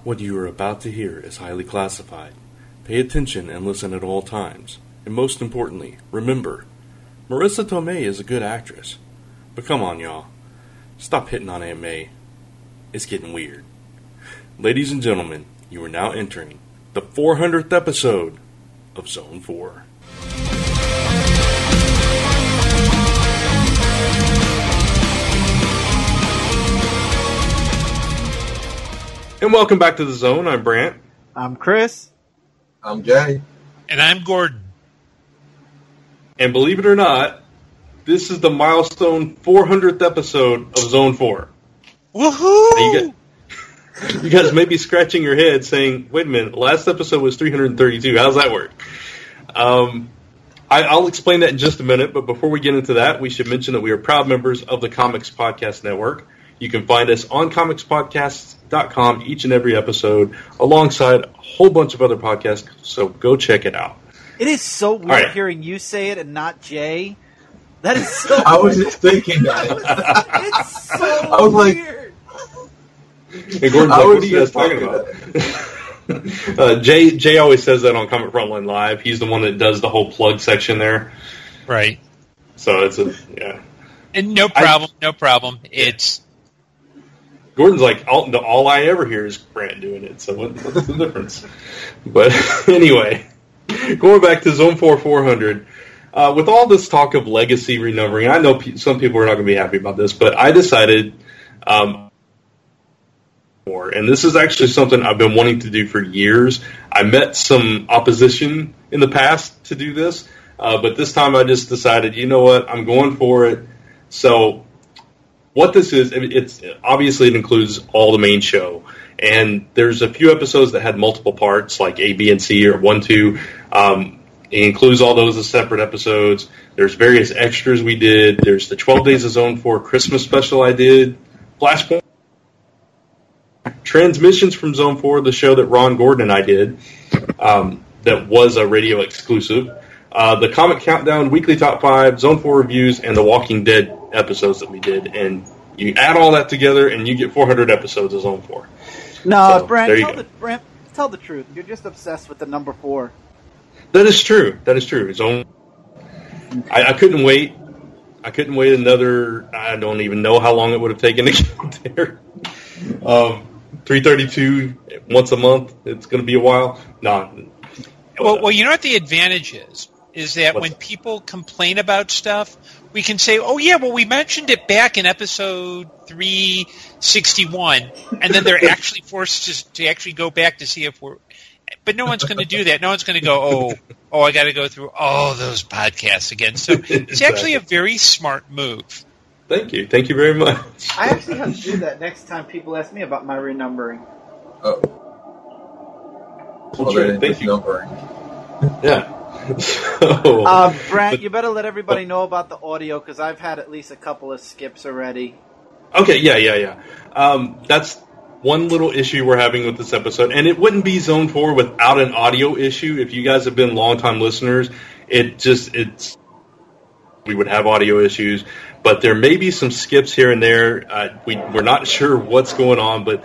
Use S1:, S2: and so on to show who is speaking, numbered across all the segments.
S1: What you are about to hear is highly classified. Pay attention and listen at all times. And most importantly, remember, Marissa Tomei is a good actress. But come on, y'all. Stop hitting on Aunt May. It's getting weird. Ladies and gentlemen, you are now entering the 400th episode of Zone 4. And welcome back to the Zone. I'm Brant.
S2: I'm Chris.
S3: I'm Jay.
S4: And I'm Gordon.
S1: And believe it or not, this is the milestone 400th episode of Zone 4.
S4: Woohoo!
S1: You guys may be scratching your head saying, wait a minute, last episode was 332. How does that work? I'll explain that in just a minute, but before we get into that, we should mention that we are proud members of the Comics Podcast Network. You can find us on comicspodcasts.com each and every episode, alongside a whole bunch of other podcasts, so go check it out.
S2: It is so weird hearing you say it and not Jay. That is so weird.
S3: I was just thinking that.
S2: It's so weird.
S1: And Gordon's like, what are you guys talking about? Jay always says that on Comic Frontline Live. He's the one that does the whole plug section there.
S4: Right.
S1: So it's yeah.
S4: And no problem. It's...
S1: Gordon's like, all I ever hear is Brant doing it, so what's the difference? But anyway, going back to Zone 4 400, with all this talk of legacy renumbering, I know some people are not going to be happy about this, but I decided, and this is actually something I've been wanting to do for years. I met some opposition in the past to do this, but this time I just decided, you know what, I'm going for it. So what this is, it includes all the main show, and there's a few episodes that had multiple parts, like A, B, and C, or 1, 2. It includes all those as separate episodes. There's various extras we did. There's the 12 Days of Zone 4 Christmas special I did. Flashpoint. Transmissions from Zone 4, the show that Ron Gordon and I did, that was a radio exclusive. The Comic Countdown, Weekly Top 5, Zone 4 Reviews, and the Walking Dead episodes that we did. And you add all that together, and you get 400 episodes of Zone 4.
S2: No, so, Brant, tell the truth. You're just obsessed with the number 4.
S1: That is true. I couldn't wait. I couldn't wait another, I don't even know how long it would have taken to get there. 332 once a month. It's going to be a while. No.
S4: Well, you know what the advantage is that when people complain about stuff, we can say, oh, yeah, well, we mentioned it back in episode 361, and then they're actually forced to actually go back to see if we're... But no one's going to do that. No one's going to go, oh, I got to go through all those podcasts again. So it's actually a very smart move.
S1: Thank you. Thank you very much.
S2: I actually have to do that next time people ask me about my renumbering.
S3: Oh.
S1: Thank you. Numbering. Yeah. So,
S2: Brant, you better let everybody know about the audio, because I've had at least a couple of skips already.
S1: Okay, yeah. That's one little issue we're having with this episode, and it wouldn't be Zone 4 without an audio issue. If you guys have been longtime listeners, we would have audio issues, but there may be some skips here and there. We're not sure what's going on, but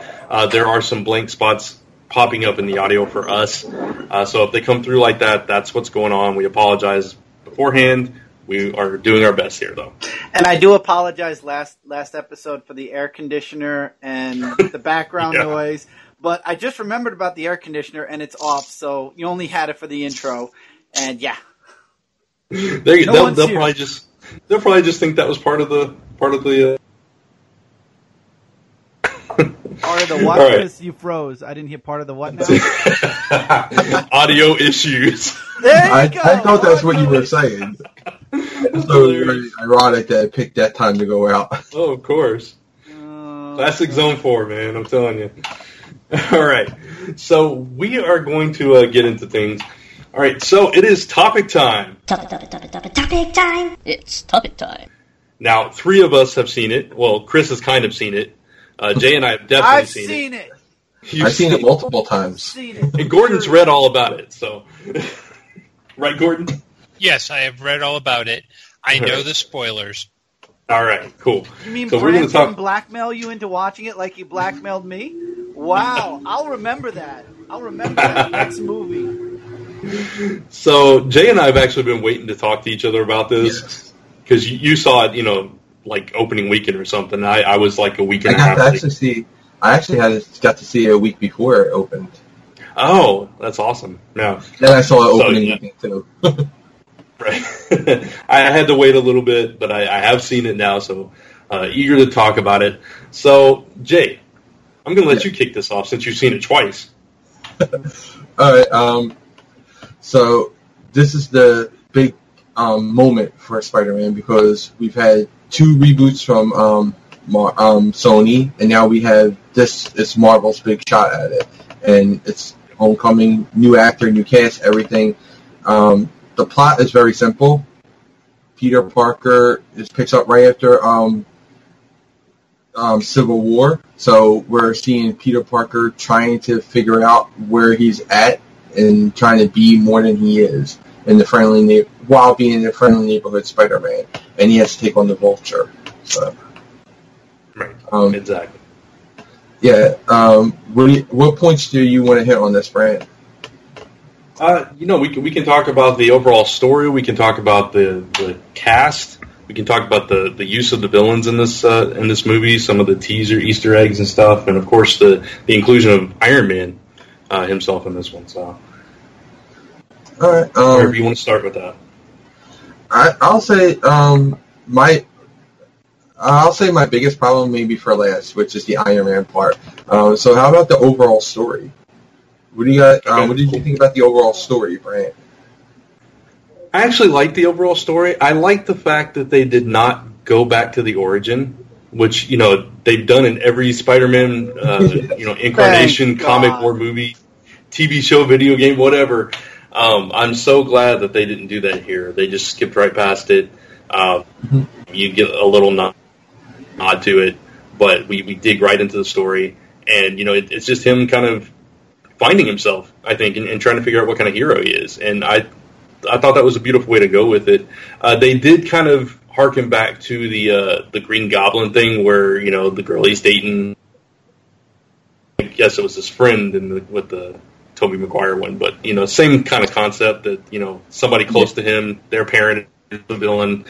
S1: there are some blank spots popping up in the audio for us. So if they come through like that, that's what's going on. We apologize beforehand. We are doing our best here, though.
S2: And I do apologize last episode for the air conditioner and the background noise. But I just remembered about the air conditioner, and it's off, so you only had it for the intro. And yeah,
S1: they'll probably just think that was part of the.
S2: Part of the what?
S1: All right.
S2: You froze. I didn't hear part of the what now?
S1: Audio issues.
S2: There you go.
S3: I thought that's what you were saying. It's so very ironic that it picked that time to go out.
S1: Oh, of course. Classic Zone 4, man. I'm telling you. All right. So we are going to get into things. All right. So it is topic time.
S5: Topic time. It's topic time.
S1: Now, 3 of us have seen it. Well, Chris has kind of seen it. Jay and I have definitely seen it.
S3: I've seen it multiple times.
S1: And Gordon's read all about it. So, right, Gordon?
S4: Yes, I have read all about it. I know the spoilers.
S1: All right, cool.
S2: You mean
S1: so
S2: Brant didn't blackmail you into watching it like you blackmailed me? Wow, I'll remember that. I'll remember that next movie.
S1: So Jay and I have actually been waiting to talk to each other about this because you saw it, like opening weekend or something. I was like a week and a half.
S3: I actually got to see it a week before it opened.
S1: Oh, that's awesome! Yeah.
S3: Then I saw it opening weekend too.
S1: Right. I had to wait a little bit, but I have seen it now, so eager to talk about it. So, Jay, I'm going to let you kick this off since you've seen it twice.
S3: All right. So this is the big moment for Spider-Man because we've had 2 reboots from Sony, and now we have it's Marvel's big shot at it, and it's homecoming, new actor, new cast, everything. The plot is very simple. Peter Parker picks up right after Civil War, so we're seeing Peter Parker trying to figure out where he's at and trying to be more than he is in the while being in the friendly neighborhood Spider-Man, and he has to take on the Vulture. So,
S1: right, exactly.
S3: Yeah. What points do you want to hit on this, Brant?
S1: We can talk about the overall story. We can talk about the cast. We can talk about the use of the villains in this movie, some of the teaser Easter eggs and stuff, and of course the inclusion of Iron Man himself in this one. So,
S3: all right.
S1: Wherever you want to start with that.
S3: I'll say my biggest problem maybe for last, which is the Iron Man part. So how about the overall story? What do you got? What did you think about the overall story, Brant?
S1: I actually like the overall story. I like the fact that they did not go back to the origin, which they've done in every Spider-Man incarnation, comic or movie, TV show, video game, whatever. I'm so glad that they didn't do that here. They just skipped right past it. You get a little nod to it, but we dig right into the story, and it's just him kind of finding himself, I think, and trying to figure out what kind of hero he is. And I thought that was a beautiful way to go with it. They did kind of harken back to the Green Goblin thing, where the girl he's dating, I guess it was his friend with the Tobey Maguire one, but same kind of concept that somebody close to him, their parent is the villain,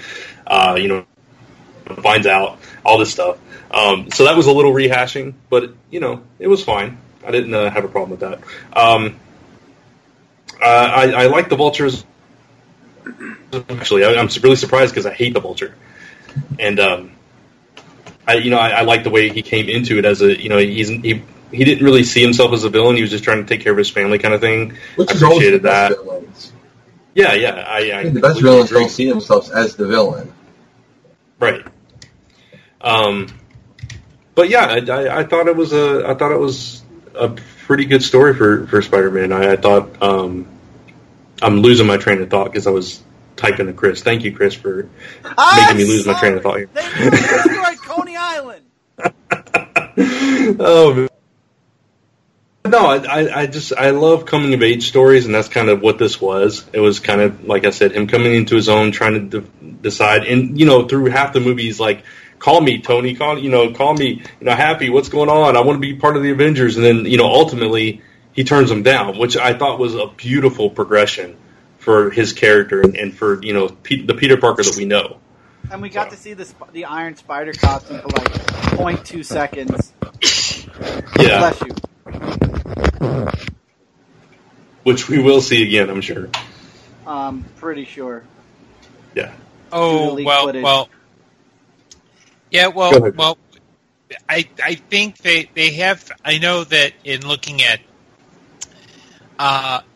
S1: finds out all this stuff. So that was a little rehashing, but it was fine. I didn't have a problem with that. I like the Vultures. Actually, I'm really surprised because I hate the Vulture, and I like the way he came into it as he didn't really see himself as a villain. He was just trying to take care of his family, kind of thing.
S3: Which
S1: I appreciated that. Yeah.
S3: I think the best villains don't see themselves as the villain.
S1: Right. But yeah, I thought it was a pretty good story for Spider-Man. I thought I'm losing my train of thought because I was typing to Chris. Thank you, Chris, for making me lose my train of thought here.
S2: They destroyed Coney Island.
S1: Oh, no, I love coming of age stories, and that's kind of what this was. It was kind of, like I said, him coming into his own, trying to decide, and through half the movie he's like, call me, Tony, call me, Happy, what's going on? I want to be part of the Avengers. And then, ultimately he turns them down, which I thought was a beautiful progression for his character and for, the Peter Parker that we know.
S2: And we got to see the Iron Spider costume for like 0.2 seconds.
S1: Yeah.
S2: Bless you.
S1: Which we will see again, I'm sure.
S2: Pretty sure.
S1: Yeah.
S4: Oh, well. Yeah, well, I think they have. I know that in looking at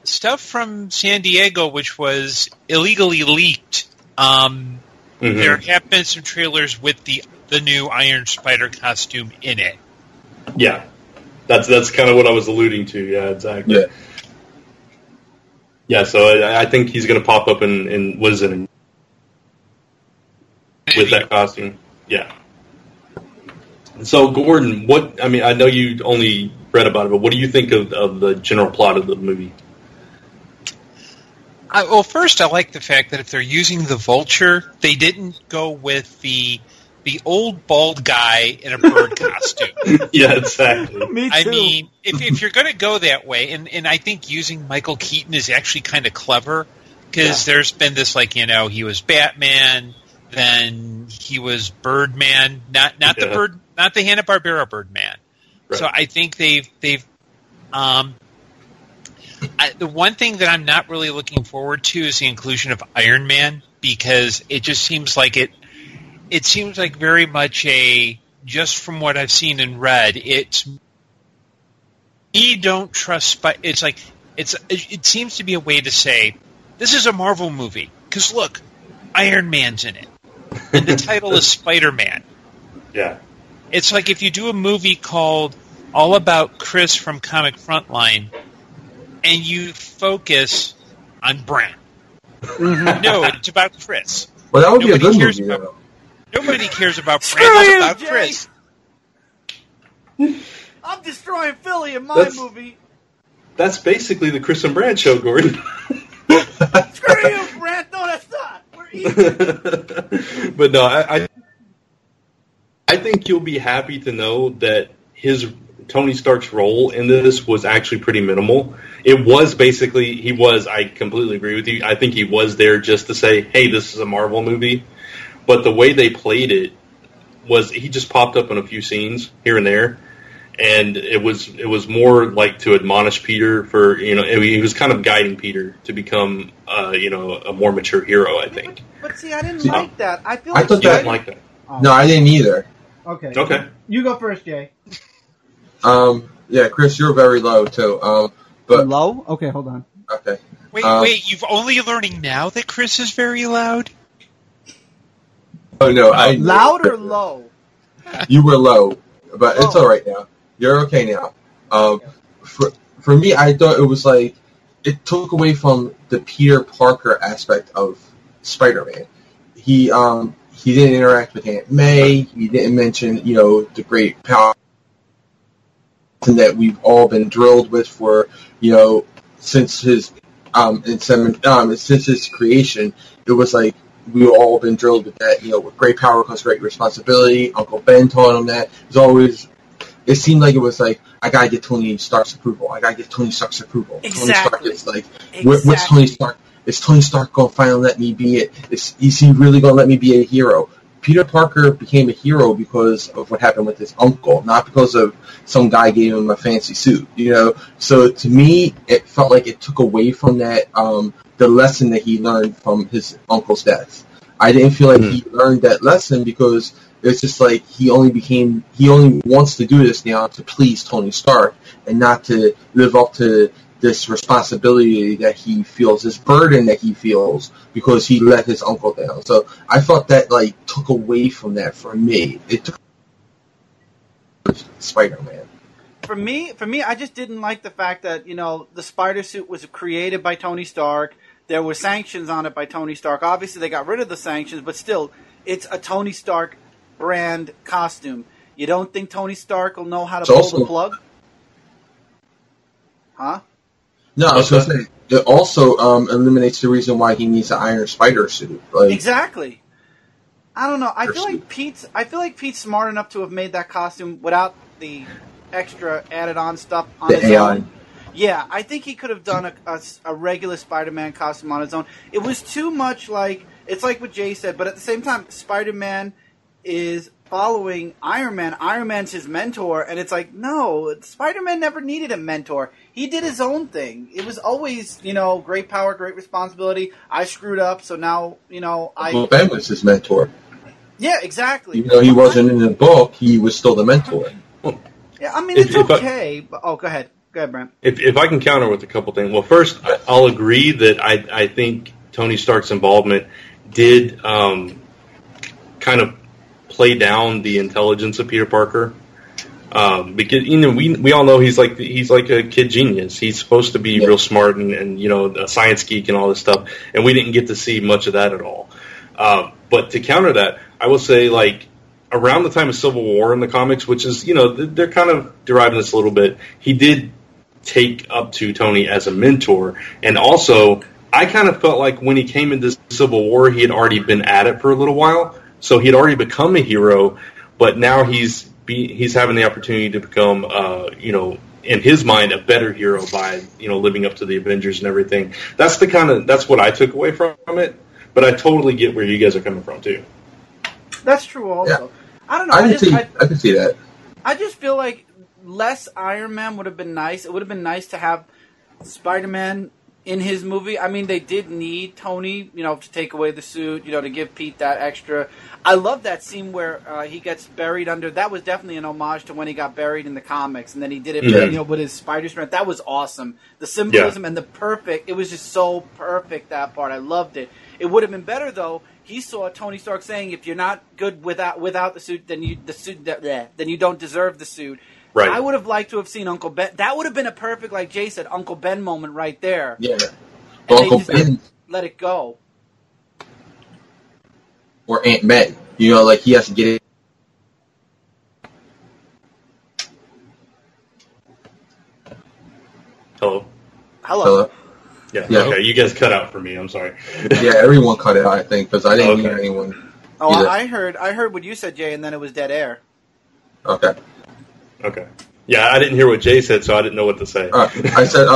S4: stuff from San Diego, which was illegally leaked, there have been some trailers with the new Iron Spider costume in it.
S1: Yeah, that's kind of what I was alluding to. Yeah, exactly. Yeah. So I think he's going to pop up in what is it? With that costume. Yeah. So, Gordon, I know you only read about it, but what do you think of the general plot of the movie?
S4: Well, first, I like the fact that if they're using the Vulture, they didn't go with the the old bald guy in a bird costume.
S1: Yeah, exactly.
S2: Me too.
S4: I mean, if you're going to go that way, and I think using Michael Keaton is actually kind of clever, because there's been this, like, he was Batman, then he was Birdman, not the bird, not the Hanna-Barbera Birdman. Right. So I think they've the one thing that I'm not really looking forward to is the inclusion of Iron Man, because it just seems like it seems like very much just from what I've seen and read, we don't trust, but it seems to be a way to say, this is a Marvel movie, because look, Iron Man's in it, and the title is Spider-Man.
S1: Yeah.
S4: It's like if you do a movie called All About Chris from Comic Frontline, and you focus on Brent. No, it's about Chris.
S3: Well, that would be a good movie, though.
S4: Nobody cares about Brent. It's about Chris.
S2: I'm destroying Philly in my movie.
S1: That's basically the Chris and Brand show, Gordon.
S2: Screw you, Brent. No, that's not. We're even.
S1: But no, I think you'll be happy to know that Tony Stark's role in this was actually pretty minimal. It was basically, I completely agree with you. I think he was there just to say, hey, this is a Marvel movie. But the way they played it was he just popped up in a few scenes here and there. And it was more like to admonish Peter for, he was kind of guiding Peter to become, a more mature hero, I think.
S2: But see, I didn't like that. I feel
S3: I
S2: like
S3: thought
S1: You didn't like that.
S2: Oh.
S3: No, I didn't either.
S2: Okay. You go first, Jay.
S3: Yeah, Chris, you're very low too. But
S2: Low? Okay, hold on.
S3: okay.
S4: Wait, you've only learning now that Chris is very loud?
S3: Oh no,
S2: Loud or low?
S3: You were low, but it's all right now. You're okay now. For me, I thought it was like it took away from the Peter Parker aspect of Spider-Man. He didn't interact with Aunt May. He didn't mention the great power that we've all been drilled with for since his since his creation. It was like we've all been drilled with that. With great power comes great responsibility. Uncle Ben taught him that. It seemed like it was like, I gotta get Tony Stark's approval. Exactly. Tony Stark is like, what's Tony Stark? Is Tony Stark gonna finally let me be it? Is he really gonna let me be a hero? Peter Parker became a hero because of what happened with his uncle, not because of some guy gave him a fancy suit, So to me, it felt like it took away from that, the lesson that he learned from his uncle's death. I didn't feel like he learned that lesson because it's just like he only wants to do this now to please Tony Stark and not to live up to this responsibility that he feels, this burden that he feels because he let his uncle down. So I thought that took away from that for me. It took Spider-Man.
S2: For me, I just didn't like the fact that the spider suit was created by Tony Stark. There were sanctions on it by Tony Stark. Obviously, they got rid of the sanctions, but still, it's a Tony Stark brand costume. You don't think Tony Stark will know how to pull the plug? Huh?
S3: No, I was going to say, it also eliminates the reason why he needs an Iron Spider suit.
S2: Exactly. I don't know. I feel like Pete's smart enough to have made that costume without the extra added on stuff on his own. Yeah, I think he could have done a regular Spider-Man costume on his own. It was too much it's like what Jay said, but at the same time, Spider-Man is following Iron Man. Iron Man's his mentor, and it's like, no, Spider-Man never needed a mentor. He did his own thing. It was always, great power, great responsibility. I screwed up, so now,
S3: Well, Ben was his mentor.
S2: Yeah, exactly.
S3: Even though he wasn't in the book, he was still the mentor.
S2: Yeah, I mean, it's okay. But, go ahead. Go ahead, Brent.
S1: If I can counter with a couple things. Well, first, I'll agree that I think Tony Stark's involvement did kind of play down the intelligence of Peter Parker. Because we all know he's like a kid genius. He's supposed to be real smart and a science geek and all this stuff, and we didn't get to see much of that at all. But to counter that, I will say around the time of Civil War in the comics, which is they're kind of deriving this a little bit. He did take up to Tony as a mentor, and also I kind of felt like when he came into Civil War, he had already been at it for a little while. So he'd already become a hero, but now he's having the opportunity to become, in his mind, a better hero by, living up to the Avengers and everything. That's what I took away from it. But I totally get where you guys are coming from too.
S2: That's true. Also,
S3: yeah.
S2: I don't know.
S3: I can see that.
S2: I just feel like less Iron Man would have been nice. It would have been nice to have Spider-Man in his movie. I mean, they did need Tony, to take away the suit, to give Pete that extra. I love that scene where he gets buried under. That was definitely an homage to when he got buried in the comics, and then he did it, with his spider strength. That was awesome. The symbolism and it was just so perfect, that part. I loved it. It would have been better though. He saw Tony Stark saying, "If you're not good without the suit, then you don't deserve the suit."
S1: Right.
S2: I would have liked to have seen Uncle Ben. That would have been a perfect, like Jay said, Uncle Ben moment right there.
S3: Yeah.
S2: And
S3: Uncle Ben.
S2: Let it go.
S3: Or Aunt May. Like he has to get it.
S1: Hello. Yeah. Okay. You guys cut out for me. I'm sorry.
S3: Yeah, everyone cut it out, I think, because I didn't hear anyone.
S2: Oh,
S3: either.
S2: I heard what you said, Jay, and then it was dead air.
S3: Okay.
S1: Yeah, I didn't hear what Jay said, so I didn't know what to say.
S3: I said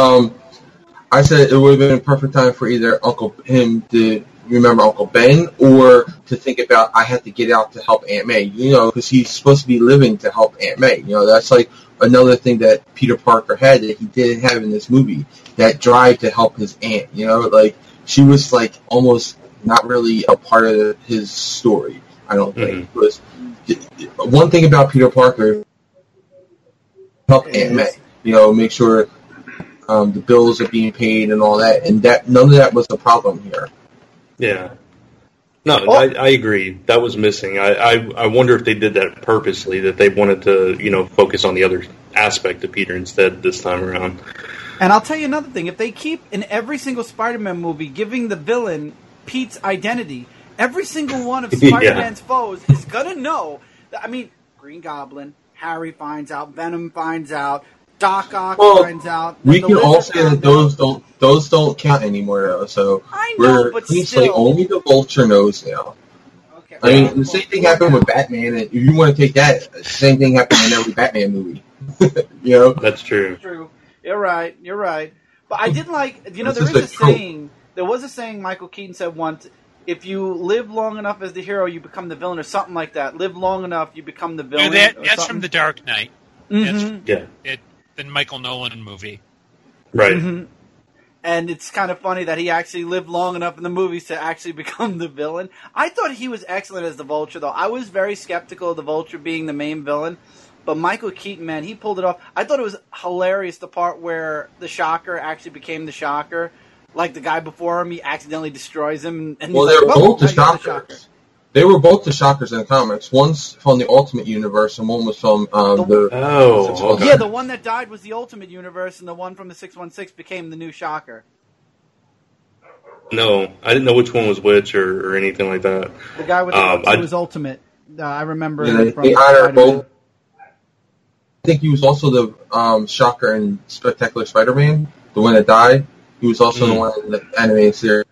S3: it would have been a perfect time for either him to remember Uncle Ben or to think about I have to get out to help Aunt May. Because he's supposed to be living to help Aunt May. That's like another thing that Peter Parker had that he didn't have in this movie. That drive to help his aunt. Like she was like almost not really a part of his story. I don't think. Because one thing about Peter Parker. Help Aunt May, make sure the bills are being paid and all that, and that none of that was the problem here.
S1: Yeah, no, I agree. That was missing. I wonder if they did that purposely, that they wanted to focus on the other aspect of Peter instead this time around.
S2: And I'll tell you another thing: if they keep in every single Spider-Man movie giving the villain Pete's identity, every single one of Spider-Man's foes is gonna know. I mean, Green Goblin. Harry finds out, Venom finds out, Doc Ock finds out.
S3: We can all say that those don't count anymore, though. So
S2: I know, but still,
S3: only the Vulture knows now.
S2: Okay.
S3: I mean, the same thing happened with Batman. And if you want to take that, the same thing happened in every Batman movie.
S1: That's true.
S2: That's true. You're right. But I did like, there is a saying. There was a saying Michael Keaton said once. If you live long enough as the hero, you become the villain, or something like that. Live long enough, you become the villain.
S4: That's from The Dark Knight.
S2: Mm-hmm.
S4: The Michael Nolan movie.
S1: Right.
S2: Mm-hmm. And it's kind of funny that he actually lived long enough in the movies to actually become the villain. I thought he was excellent as the Vulture, though. I was very skeptical of the Vulture being the main villain. But Michael Keaton, man, he pulled it off. I thought it was hilarious, the part where the Shocker actually became the Shocker. Like the guy before him, he accidentally destroys him. And
S3: they were both the Shockers. They were both the Shockers in the comics. One's from the Ultimate Universe, and one was from
S2: the one that died was the Ultimate Universe, and the one from the 616 became the new Shocker.
S1: No, I didn't know which one was which or anything like that.
S2: The guy with the was Ultimate. I remember.
S3: They honored both. I think he was also the Shocker in Spectacular Spider-Man, the one that died. He was also the one in the animated series.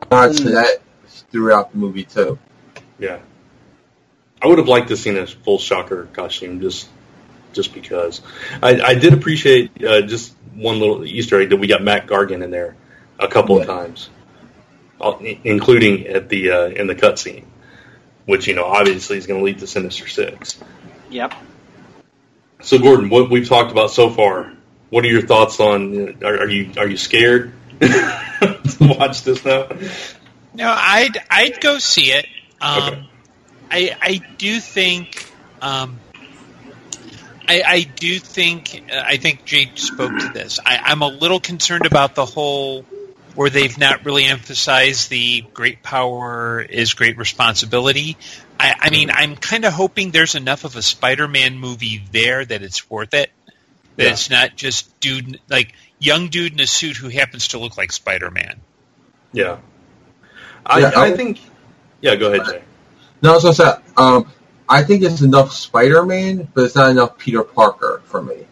S3: Nods to that throughout the movie, too.
S1: Yeah. I would have liked to see a full Shocker costume, just because. I did appreciate just one little Easter egg that we got Matt Gargan in there a couple of times, including at the in the cutscene, which, obviously is going to lead to Sinister Six.
S2: Yep.
S1: So, Gordon, what we've talked about so far, what are your thoughts on? Are you scared to watch this now?
S4: No, I'd go see it.
S1: Okay.
S4: I do think. I think Jade spoke to this. I'm a little concerned about the whole where they've not really emphasized the great power is great responsibility. I mean, I'm kind of hoping there's enough of a Spider-Man movie there that it's worth it. That it's not just young dude in a suit who happens to look like Spider-Man.
S1: Yeah. I think... Yeah, go ahead, Jay.
S3: No, I was going to say, I think it's enough Spider-Man, but it's not enough Peter Parker for me.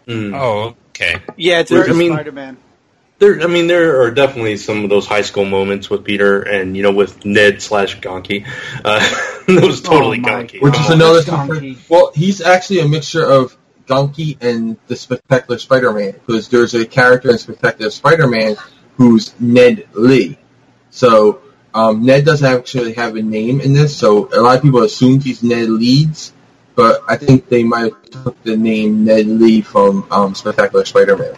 S4: Oh, okay.
S2: Yeah, it's very Spider-Man.
S1: there are definitely some of those high school moments with Peter and, with Ned / Gonky. That was totally Gonky.
S3: Which is another... Well, he's actually a mixture of Gonky and the Spectacular Spider-Man, because there's a character in Spectacular Spider-Man who's Ned Lee. So, Ned doesn't actually have a name in this, so a lot of people assumed he's Ned Leeds, but I think they might have took the name Ned Lee from Spectacular Spider-Man.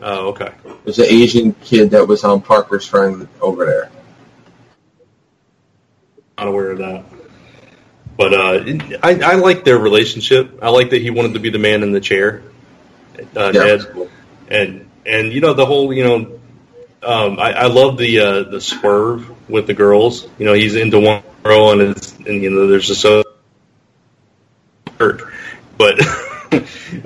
S1: Oh, okay.
S3: There's an Asian kid that was Parker's friend over there.
S1: Not aware of that. But I like their relationship. I like that he wanted to be the man in the chair, Ned. And the whole, I love the swerve with the girls. He's into one girl and there's just so hurt. But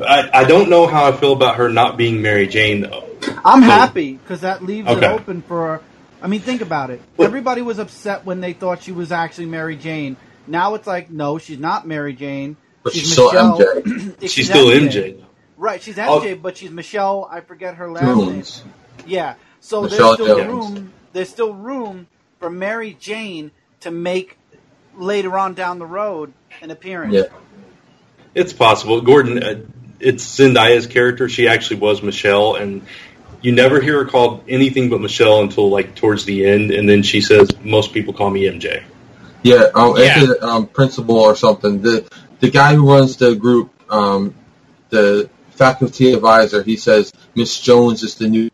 S1: I don't know how I feel about her not being Mary Jane, though.
S2: I'm happy, because that leaves it open for... I mean, think about it. Everybody was upset when they thought she was actually Mary Jane. Now it's like, no, she's not Mary Jane.
S3: But she's still MJ.
S1: She's still MJ.
S2: Right, she's MJ, but she's Michelle. I forget her last name. Yeah, so there's still room for Mary Jane to make, later on down the road, an appearance.
S3: Yeah.
S1: It's possible. Gordon, it's Zendaya's character. She actually was Michelle, and you never hear her called anything but Michelle until, towards the end, and then she says, most people call me MJ.
S3: Yeah, the principal or something. The guy who runs the group, the faculty advisor, he says, Miss Jones is the new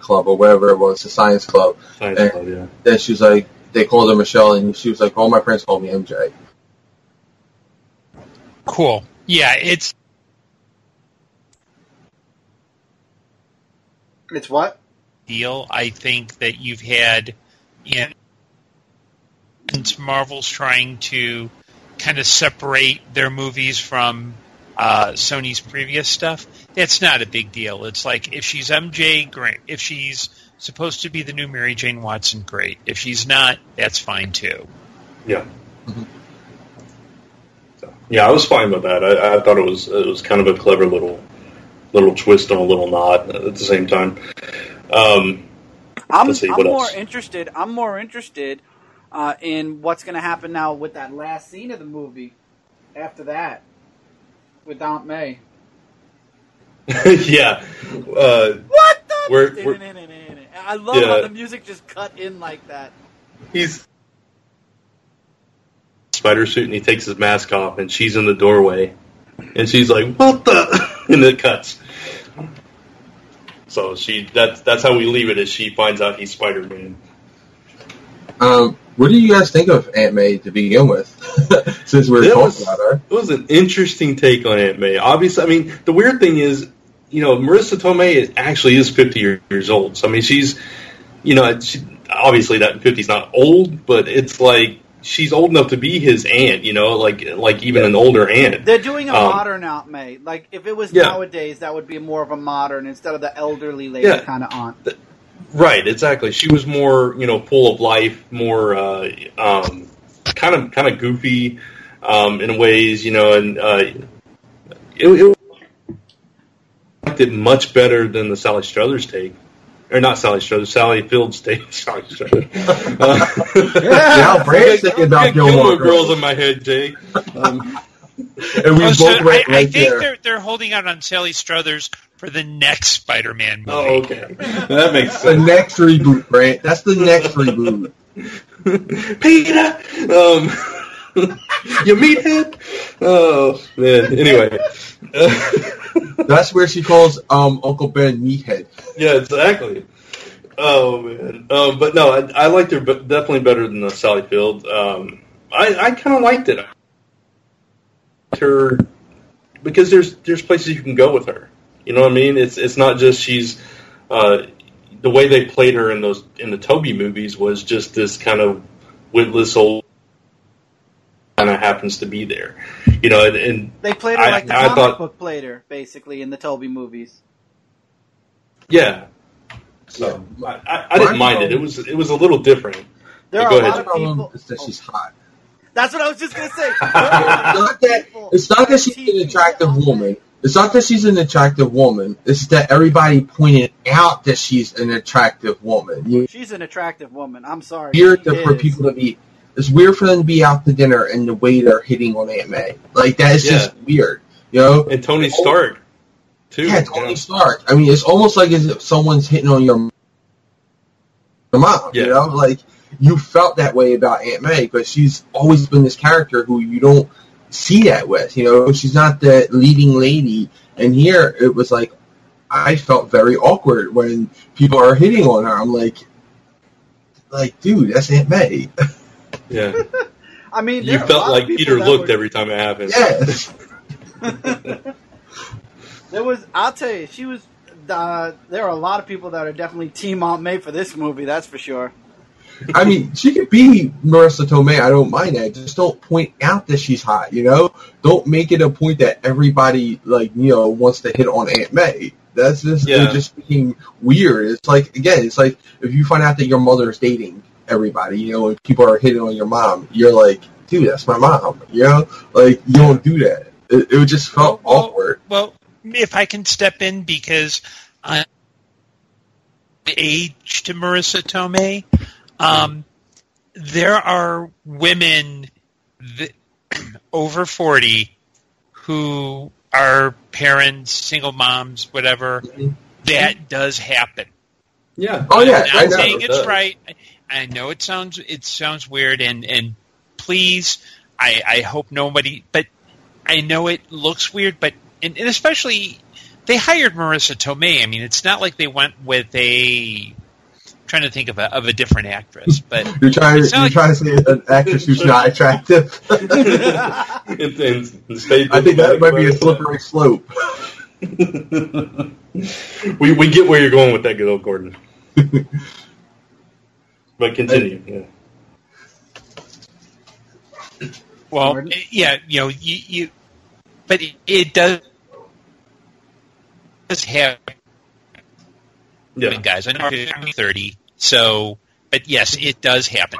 S3: club, or whatever it was, the science club. Science club, yeah. Then she was like, they called her Michelle, and she was like, all my friends call me MJ.
S4: Cool. Yeah, it's
S2: what?
S4: Deal. I think that you've had since Marvel's trying to kind of separate their movies from Sony's previous stuff. That's not a big deal. It's like, if she's MJ, great. If she's supposed to be the new Mary Jane Watson, great. If she's not, that's fine too.
S1: Yeah. Mm-hmm. Yeah, I was fine with that. I thought it was kind of a clever little twist on a little nod at the same time.
S2: I'm more interested in what's going to happen now with that last scene of the movie. After that, with Aunt May.
S1: Yeah.
S2: What the? I love how the music just cut in like that.
S1: He's spider suit and he takes his mask off and she's in the doorway and she's like, what the? And it cuts. So that's how we leave it, as she finds out he's Spider-Man.
S3: What do you guys think of Aunt May to begin with? Since we're talking about her.
S1: It was an interesting take on Aunt May. Obviously, I mean, the weird thing is, Marissa Tomei actually is 50 years old. So, I mean, she's, obviously that 50 is not old, but it's like, she's old enough to be his aunt, like even an older aunt.
S2: They're doing a modern Aunt May. Like, if it was nowadays, that would be more of a modern, instead of the elderly lady kind of aunt.
S1: Right, exactly. She was more, full of life, more kind of goofy in ways, and it liked it much better than the Sally Struthers take. Or not Sally Struthers, Sally Fields take. Sally Struthers.
S3: Yeah, Brand's thinking about
S1: Gilmore Girls in my head, Jake.
S3: And we
S4: I think they're holding out on Sally Struthers for the next Spider-Man movie.
S1: Oh, okay. That makes sense.
S3: The next reboot, Brand. That's the next reboot.
S1: Peter! You meathead? Oh, man. Anyway.
S3: That's where she calls Uncle Ben meathead.
S1: Yeah, exactly. Oh, man. But no, I liked her definitely better than the Sally Field. I kind of liked it. Her, because there's places you can go with her. You know what I mean? It's not just she's the way they played her in the Toby movies was just this kind of witless old kind of happens to be there. And
S2: they played her like the comic book played her, basically, in the Toby movies.
S1: Yeah. So I didn't mind it. It was a little different.
S2: There are a lot of people
S3: that she's hot.
S2: That's what I was just going to say.
S3: It's not that she's an attractive woman. It's not that she's an attractive woman. It's that everybody pointed out that she's an attractive woman.
S2: She's an attractive woman. I'm sorry.
S3: Weird for people to be. It's weird for them to be out to dinner and the way they're hitting on Aunt May. Like that is just weird, you know.
S1: And Tony Stark, too.
S3: Yeah, Tony Stark. I mean, it's almost like as if someone's hitting on your mom. You know, like you felt that way about Aunt May because she's always been this character who you don't see that with. You know, she's not the leading lady. And here it was like I felt very awkward when people are hitting on her. I'm like, dude, that's Aunt May.
S1: Yeah.
S2: I mean,
S1: you felt like Peter looked every time it happened.
S3: Yes.
S2: I'll tell you, she was, there are a lot of people that are definitely Team Aunt May for this movie, that's for sure.
S3: I mean, she could be Marissa Tomei, I don't mind that. Just don't point out that she's hot, you know? Don't make it a point that everybody, like, you know, wants to hit on Aunt May. That's just, it just became weird. It's like, again, it's like if you find out that your mother's dating everybody, you know, and people are hitting on your mom, you're like, dude, that's my mom, you know? Like, you don't do that. It just felt awkward.
S4: Well, if I can step in because I'm age to Marissa Tomei, there are women over 40 who are parents, single moms, whatever. That does happen.
S1: Yeah.
S3: Oh, yeah.
S4: I'm not saying it's right. I know it sounds weird, and please, I hope nobody. But I know it looks weird, but and especially they hired Marissa Tomei. I mean, it's not like they went with a. Trying to think of a different actress, but
S3: you're trying to say an actress who's not attractive. I think that might be a slippery slope.
S1: we get where you're going with that, good old Gordon. But continue. Yeah.
S4: Well, yeah, you know, you but it does happen. Yeah. Guys, I know I'm 30, so, but yes, it does happen.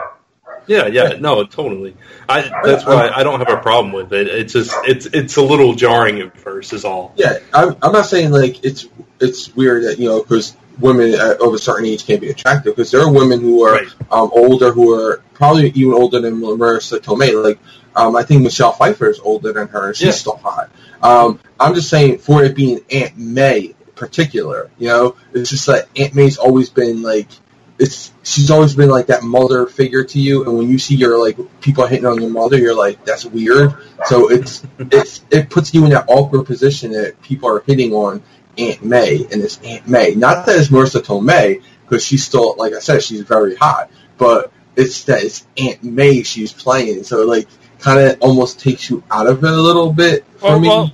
S1: Yeah, no, totally. That's why I don't have a problem with it. It's just it's a little jarring at first, is all.
S3: Yeah, I'm not saying like it's weird that, you know, because women of a certain age can't be attractive, because there are women who are older, who are probably even older than Marissa Tomei. Like, I think Michelle Pfeiffer is older than her, and she's still hot. I'm just saying, for it being Aunt May in particular, you know, it's just like Aunt May's always been like, she's always been like that mother figure to you, and when you see your like people hitting on your mother, you're like, that's weird. So it puts you in that awkward position that people are hitting on Aunt May, and it's Aunt May. Not that it's Marissa Tomei, because she's still, like I said, she's very hot, but it's that it's Aunt May she's playing, so like kind of almost takes you out of it a little bit for me.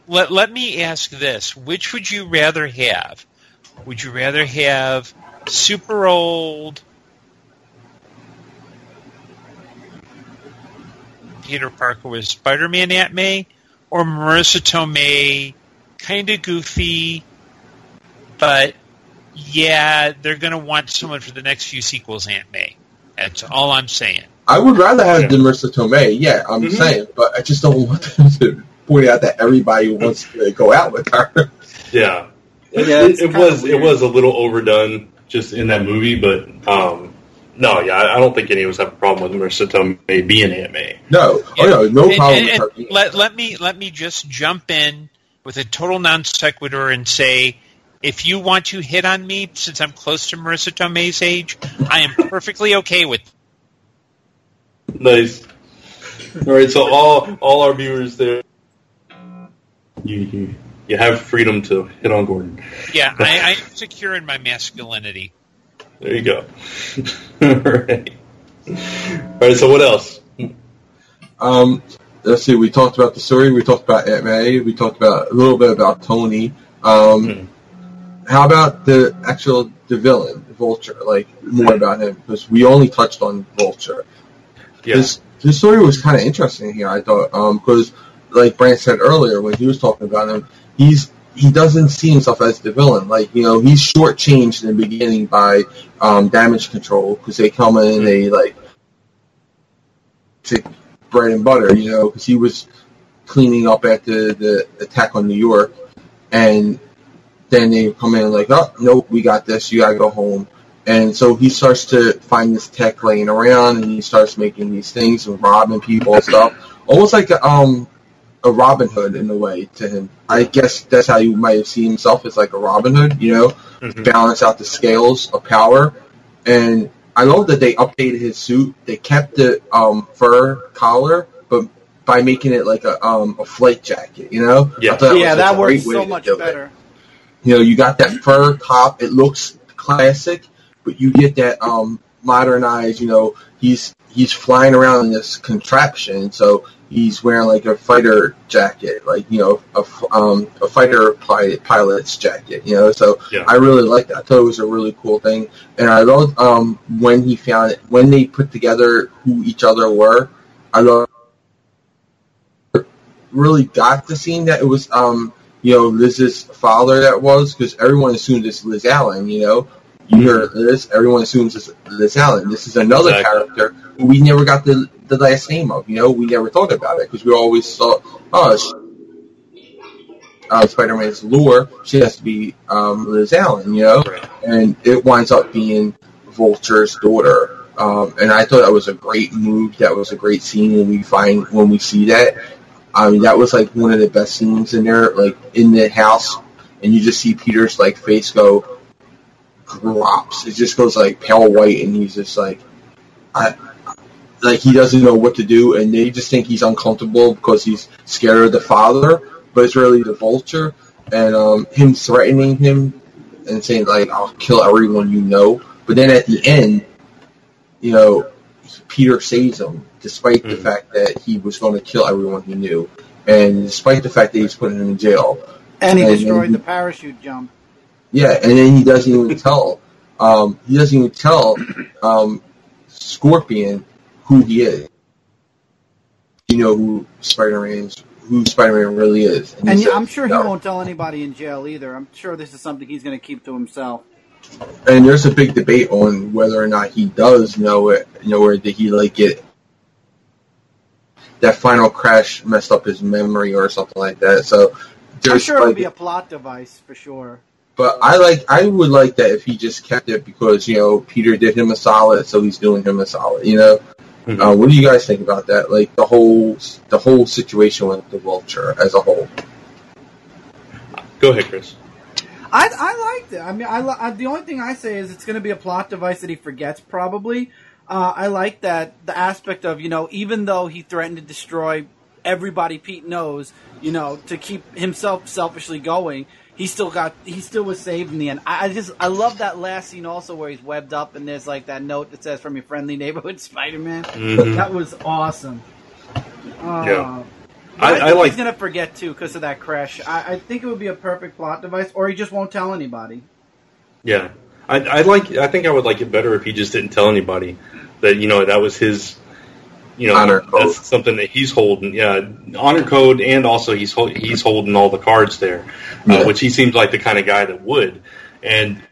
S4: Well, let me ask this: which would you rather have? Would you rather have super old Peter Parker with Spider-Man Aunt May, or Marissa Tomei, kind of goofy, but yeah, they're going to want someone for the next few sequels, Aunt May. That's all I'm saying.
S3: I would rather have the Marissa Tomei, I'm saying, but I just don't want them to point out that everybody wants to go out with her.
S1: Yeah. It was a little overdone just in that movie, but I don't think any of us have a problem with Marissa Tomei being Aunt May.
S3: No, no problem with her being.
S4: Let me just jump in with a total non sequitur and say, if you want to hit on me, since I'm close to Marissa Tomei's age, I am perfectly okay with it.
S1: Nice. All right, so all our viewers there, you have freedom to hit on Gordon.
S4: Yeah, I'm secure in my masculinity.
S1: There you go. All right. So what else?
S3: Let's see. We talked about the story. We talked about Aunt May. We talked about a little bit about Tony. How about the villain, Vulture? Like, more about him, because we only touched on Vulture. Yeah. This story was kind of interesting here, I thought, because, like Brant said earlier when he was talking about him, he doesn't see himself as the villain. Like, you know, he's shortchanged in the beginning by damage control, because they come in and they, like, take bread and butter, you know, because he was cleaning up after the attack on New York, and then they come in like, oh, nope, we got this, you gotta go home. And so he starts to find this tech laying around, and he starts making these things and robbing people and stuff. Almost like a Robin Hood in a way to him. I guess that's how you might have seen himself, as like a Robin Hood, balance out the scales of power. And I love that they updated his suit. They kept the fur collar, but by making it like a flight jacket,
S2: Yeah, that works so much better.
S3: You got that fur top. It looks classic, but you get that modernized. He's flying around in this contraption, so he's wearing like a fighter jacket, like a fighter pilot's jacket. So yeah. I really liked that. I thought it was a really cool thing, and I loved when they put together who each other were. I loved. Really got the scene that it was Liz's father that was, because everyone assumed it's Liz Allen. You hear Liz, everyone assumes it's Liz Allen. This is another character who we never got the last name of. We never thought about it because we always thought, Spider-Man's lure, she has to be Liz Allen. And it winds up being Vulture's daughter. And I thought that was a great move. That was a great scene when we see that. That was like one of the best scenes in there, like in the house, and you just see Peter's like face drops. It just goes like pale white, and he's just like, he doesn't know what to do, and they just think he's uncomfortable because he's scared of the father, but it's really the Vulture, and him threatening him and saying like, "I'll kill everyone you know," but then at the end, Peter saves him, despite the fact that he was going to kill everyone he knew, and despite the fact that he's putting him in jail.
S2: And he destroyed the parachute jump.
S3: Yeah, and then he doesn't even tell. Scorpion who he is. Who Spider-Man really is.
S2: And I'm sure he won't tell anybody in jail either. I'm sure this is something he's going to keep to himself.
S3: And there's a big debate on whether or not he does know it. Or did he get that final crash messed up his memory or something like that? So
S2: I'm sure it'll be a plot device for sure.
S3: But I would like that if he just kept it because Peter did him a solid, so he's doing him a solid. Mm-hmm. What do you guys think about that? Like the whole situation with the Vulture as a whole.
S1: Go ahead, Chris.
S2: I liked it. I mean, the only thing I say is it's going to be a plot device that he forgets probably. I like that the aspect of even though he threatened to destroy everybody Pete knows, to keep himself selfishly going, he still was saved in the end. I love that last scene also where he's webbed up and there's like that note that says "From your friendly neighborhood Spider-Man." Mm-hmm. That was awesome.
S1: Yeah.
S2: I think he's gonna forget too because of that crash. I think it would be a perfect plot device, or he just won't tell anybody.
S1: Yeah, I think I would like it better if he just didn't tell anybody that that was his.
S3: Honor code.
S1: That's something that he's holding. Yeah, honor code, and also he's holding all the cards there, which he seems like the kind of guy that would. And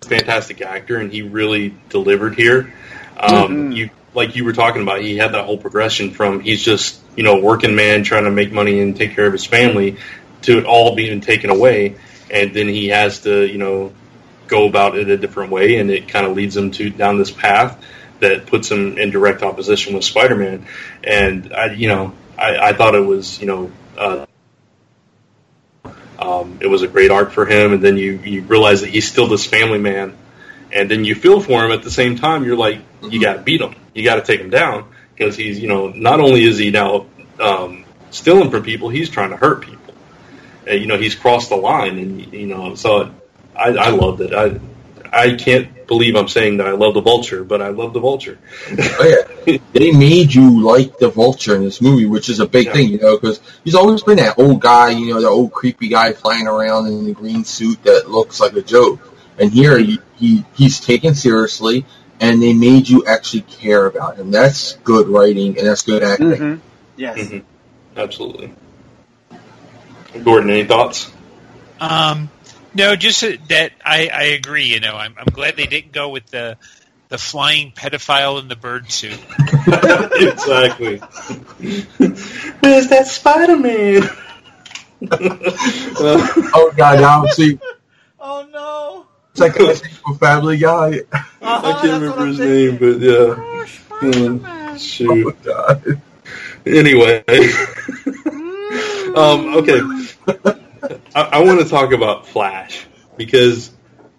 S1: fantastic actor, and he really delivered here. Like you were talking about, he had that whole progression from he's just working man trying to make money and take care of his family to it all being taken away, and then he has to go about it a different way, and it kind of leads him down this path that puts him in direct opposition with Spider-Man. And I thought it was it was a great arc for him, and then you realize that he's still this family man, and then you feel for him at the same time. You're like, you got to beat him, you got to take him down, because he's not only is he now stealing from people, he's trying to hurt people. And, he's crossed the line, and so I loved it. I can't believe I'm saying that I love the Vulture, but I love the Vulture.
S3: Oh, yeah. They made you like the Vulture in this movie, which is a big thing, because he's always been that old guy, the old creepy guy flying around in the green suit that looks like a joke. And here he's taken seriously, and they made you actually care about him. That's good writing, and that's good acting.
S2: Mm-hmm. Yes.
S1: Mm-hmm. Absolutely. Gordon, any thoughts?
S4: No, just that I agree. I'm glad they didn't go with the the flying pedophile in the bird suit.
S1: Exactly. Where's that Spider-Man?
S3: Oh God, now see.
S2: Oh no!
S3: It's like a Family Guy.
S1: I can't remember his name, but yeah. Shoot.
S3: Oh God.
S1: Anyway. Okay. I want to talk about Flash, because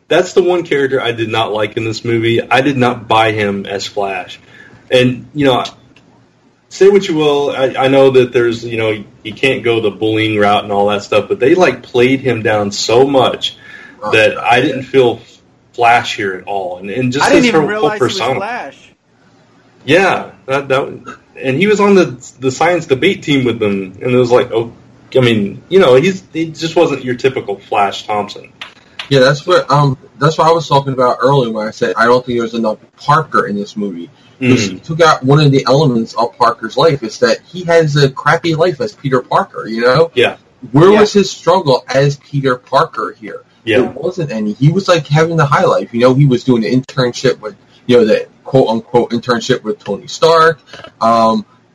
S1: that's the one character I did not like in this movie. I did not buy him as Flash. And, say what you will, I know that there's, you can't go the bullying route and all that stuff, but they, played him down so much that I didn't feel Flash here at all. And just
S2: I didn't even
S1: whole
S2: realize
S1: persona.
S2: he was Flash.
S1: Yeah, and he was on the science debate team with them, and it was like, he just wasn't your typical Flash Thompson.
S3: Yeah, that's what I was talking about earlier when I said I don't think there's enough Parker in this movie. Because he took out one of the elements of Parker's life is that he has a crappy life as Peter Parker,
S1: Yeah.
S3: Where was his struggle as Peter Parker here?
S1: Yeah.
S3: There wasn't any. He was having the high life. He was doing the internship with, the quote-unquote internship with Tony Stark,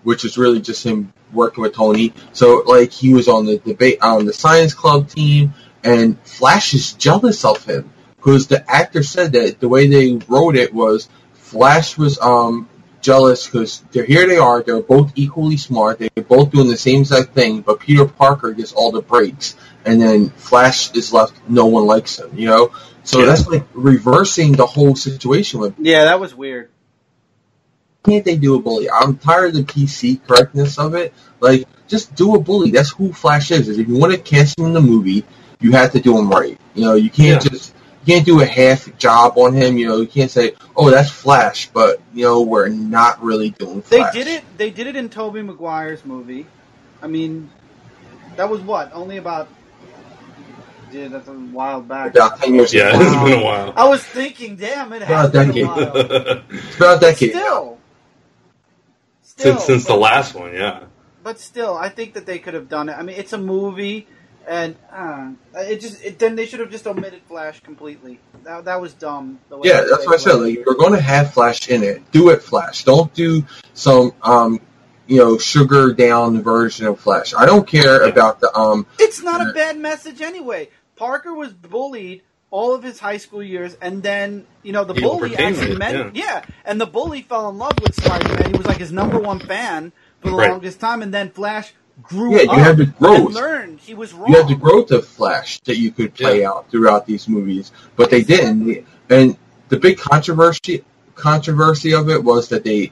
S3: which is really just him working with Tony. So, he was on the debate, on the science club team, and Flash is jealous of him. Because the actor said that the way they wrote it was Flash was jealous because here they are, they're both equally smart, they're both doing the same exact thing, but Peter Parker gets all the breaks, and then Flash is left, no one likes him, So that's reversing the whole situation with.
S2: Yeah, that was weird.
S3: Can't they do a bully? I'm tired of the PC correctness of it. Just do a bully. That's who Flash is. If you want to cast him in the movie, you have to do him right. You can't you can't do a half job on him. You can't say, "Oh, that's Flash," but we're not really doing Flash.
S2: They did it in Tobey Maguire's movie. I mean, that was what? Only about. Yeah, that's a while back.
S3: About 10 years
S1: ago. Yeah, it's been a while.
S2: I was thinking, damn, it has been a while.
S3: It's about a decade.
S2: Still.
S1: Since the last one, yeah.
S2: But still, I think that they could have done it. I mean, it's a movie, and then they should have just omitted Flash completely. That was dumb.
S3: Yeah, that's what I said. You're going to have Flash in it. Do it, Flash. Don't do some sugar down version of Flash. I don't care about the
S2: It's not a bad message anyway. Parker was bullied all of his high school years, and then the bully actually met. Yeah, and the bully fell in love with Spider-Man. He was his number one fan for the longest time, and then Flash grew up.
S3: Yeah, you had the growth.
S2: And learned he was wrong.
S3: You had the growth of Flash that you could play out throughout these movies, but they didn't. And the big controversy of it was that they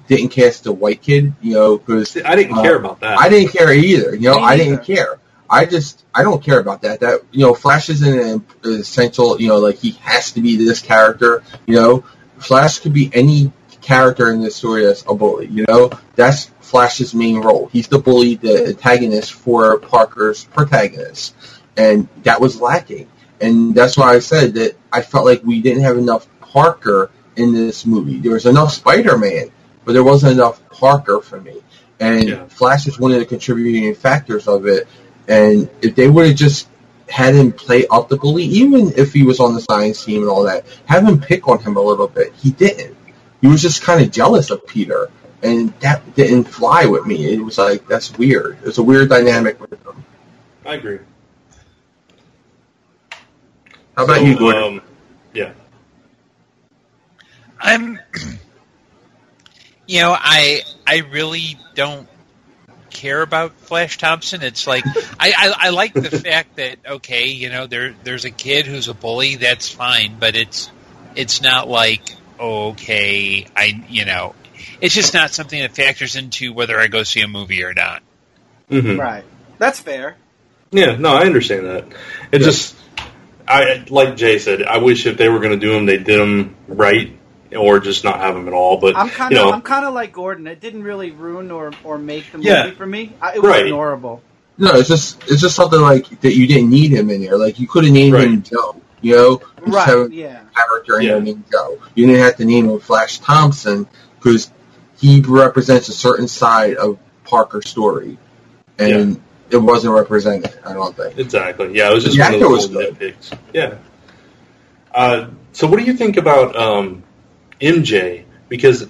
S3: didn't cast the white kid, because
S1: I didn't care about that.
S3: I didn't care either. I didn't care. I don't care about that. That Flash isn't an essential. He has to be this character. Flash could be any character in this story that's a bully. That's Flash's main role. He's the bully, the antagonist for Parker's protagonist, and that was lacking. And that's why I said that I felt like we didn't have enough Parker in this movie. There was enough Spider-Man, but there wasn't enough Parker for me. And Flash is one of the contributing factors of it. And if they would have just had him play up the bully, even if he was on the science team and all that, have him pick on him a little bit. He didn't. He was just kind of jealous of Peter, and that didn't fly with me. It was that's weird. It's a weird dynamic with them.
S1: I agree.
S3: How about you, Gordon?
S1: Yeah.
S4: I really don't care about Flash Thompson. It's I like the fact that there's a kid who's a bully, that's fine, but it's not it's just not something that factors into whether I go see a movie or not.
S1: Mm-hmm.
S2: Right. That's fair.
S1: Yeah, no, I understand that. It just, like Jay said, I wish if they were going to do them, they did them right, or just not have them at all. But
S2: I'm kind of like Gordon. It didn't really ruin or make the movie for me. It was ignorable.
S3: No, it's just something that you didn't need him in there. You could have named him Joe. Just have a character in there named Joe. You didn't have to name him Flash Thompson because he represents a certain side of Parker's story, and it wasn't represented. I don't think
S1: exactly. Yeah, it was just one of those little nitpicks. Yeah. So, what do you think about MJ, because,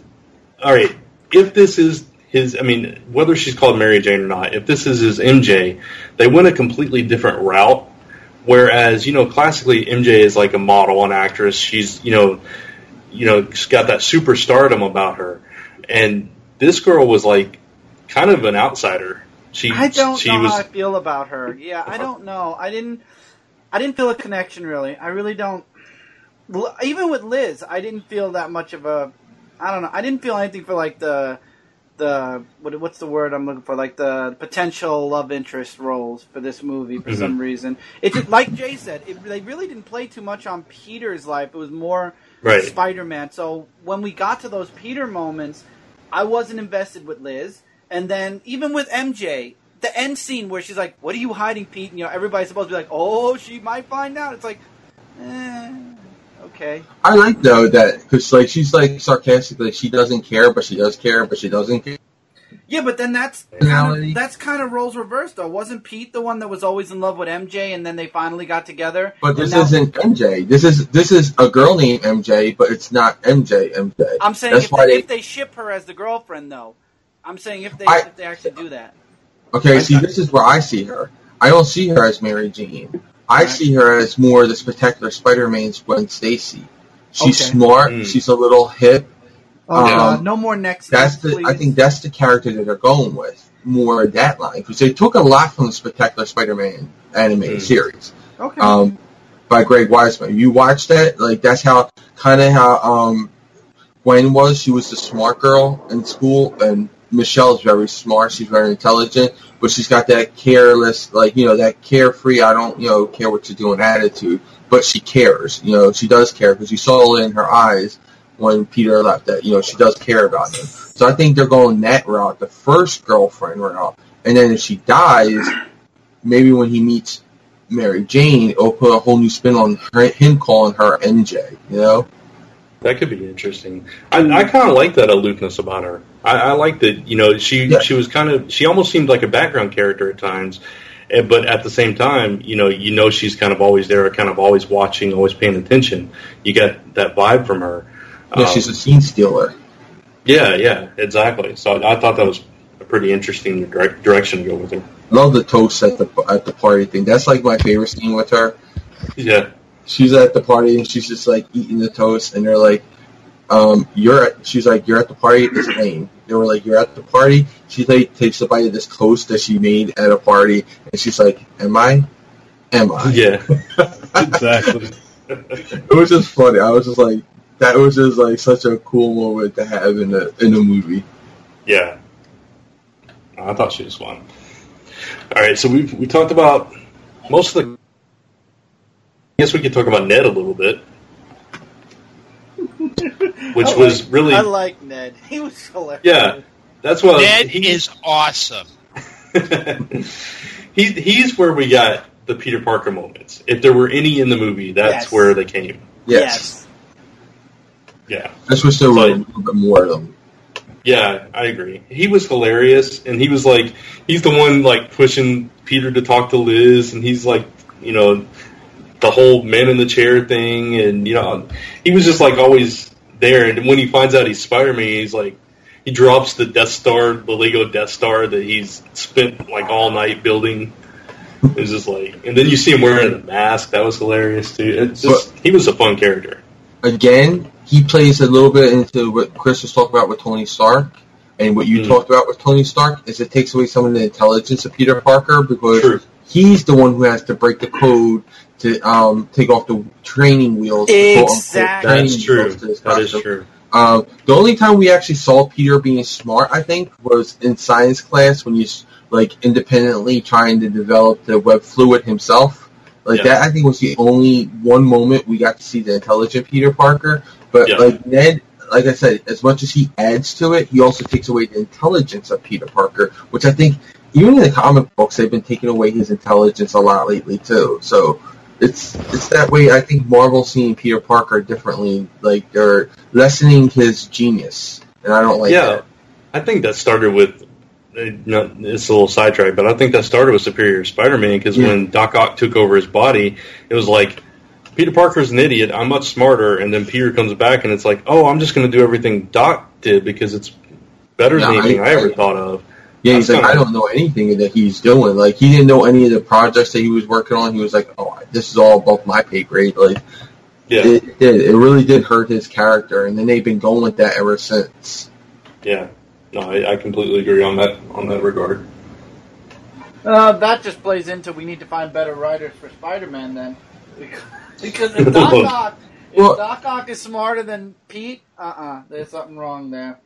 S1: all right, if this is his, I mean, whether she's called Mary Jane or not, if this is his MJ, they went a completely different route. Whereas, classically MJ is like a model, an actress. She's, she's got that superstardom about her. And this girl was like kind of an outsider.
S2: I don't know how I feel about her. Yeah, I don't know. I didn't feel a connection, really. I really don't. Even with Liz, I didn't feel that much of a. I don't know. I didn't feel anything for like what's the word I'm looking for? Like the potential love interest roles for this movie for some reason. It just, like Jay said, they really didn't play too much on Peter's life. It was more Spider-Man. So when we got to those Peter moments, I wasn't invested with Liz. And then even with MJ, the end scene where she's like, "What are you hiding, Pete?" And, everybody's supposed to be like, "Oh, she might find out." It's like, okay.
S3: I like though that because she's like sarcastic, like she doesn't care, but she does care, but she doesn't care.
S2: Yeah, but then that's kind of roles reversed though. Wasn't Pete the one that was always in love with MJ, and then they finally got together?
S3: But this isn't MJ. This is a girl named MJ, but it's not MJ.
S2: I'm saying if they ship her as the girlfriend though. I'm saying if they actually do that.
S3: Okay, see, this is where I see her. I don't see her as Mary Jane. I see her as more the spectacular Spider-Man's Gwen Stacy. She's smart. She's a little hip.
S2: No more next. Please.
S3: I think that's the character that they're going with. More that line. Because they took a lot from the Spectacular Spider-Man animated series.
S2: Okay.
S3: By Greg Weisman. You watch that? Like, that's how Gwen was. She was the smart girl in school, and Michelle's very smart. She's very intelligent, but she's got that careless, that carefree, I don't, care what you're doing attitude. But she cares. She does care because you saw it in her eyes when Peter left that, she does care about him. So I think they're going that route, the first girlfriend route. And then if she dies, maybe when he meets Mary Jane, it'll put a whole new spin on him calling her MJ,
S1: That could be interesting. I kind of like that aloofness about her. I like that, she was she almost seemed like a background character at times, but at the same time, she's kind of always there, kind of always watching, always paying attention. You get that vibe from her.
S3: Yeah, she's a scene stealer.
S1: Yeah, exactly. So I thought that was a pretty interesting direction to go with her.
S3: Love the toast at the party thing. That's like my favorite scene with her.
S1: Yeah.
S3: She's at the party and she's just like eating the toast, and they're like, she's like, "You're at the party." It's lame. They were like, "You're at the party." She takes a bite of this toast that she made at a party, and she's like, "Am I?"
S1: Yeah, exactly.
S3: It was just funny. I was just like, that was just like such a cool moment to have in the movie.
S1: Yeah, I thought she was fun. All right, so we talked about most of the. I guess we could talk about Ned a little bit, which was really.
S2: I like Ned. He was hilarious.
S1: Yeah, that's what
S4: Ned is awesome.
S1: He's where we got the Peter Parker moments. If there were any in the movie, that's where they came.
S3: Yes.
S1: Yeah.
S3: I wish there were a little bit more of them.
S1: Yeah, I agree. He was hilarious, and he was like, he's the one like pushing Peter to talk to Liz, and he's like, the whole man in the chair thing, and he was just like always there. And when he finds out he's Spider-Man, he's like, he drops the Death Star, the Lego Death Star that he's spent like all night building. It was just like, and then you see him wearing the mask. That was hilarious too. He was a fun character.
S3: Again, he plays a little bit into what Chris was talking about with Tony Stark, and what you talked about with Tony Stark is it takes away some of the intelligence of Peter Parker because he's the one who has to break the code to take off the training wheels.
S2: Exactly.
S1: That's true. That is true.
S3: The only time we actually saw Peter being smart, I think, was in science class when he's like independently trying to develop the web fluid himself. That, I think, was the only one moment we got to see the intelligent Peter Parker. But like Ned, like I said, as much as he adds to it, he also takes away the intelligence of Peter Parker, which I think even in the comic books they've been taking away his intelligence a lot lately too. So it's that way. I think Marvel's seeing Peter Parker differently. Like they're lessening his genius, and I don't like that.
S1: I think that started with. It's a little sidetrack, but I think that started with Superior Spider-Man because when Doc Ock took over his body, it was like Peter Parker's an idiot. I'm much smarter. And then Peter comes back and it's like, oh, I'm just going to do everything Doc did because it's better than anything I ever thought of.
S3: Yeah, he's like, I don't know anything that he's doing. Like, he didn't know any of the projects that he was working on. He was like, oh, this is all above my pay grade. Like,
S1: yeah.
S3: It really did hurt his character. And then they've been going with that ever since.
S1: Yeah. No, I completely agree on that regard.
S2: That just plays into we need to find better writers for Spider-Man then. Because if Doc Ock is smarter than Pete, there's something wrong there.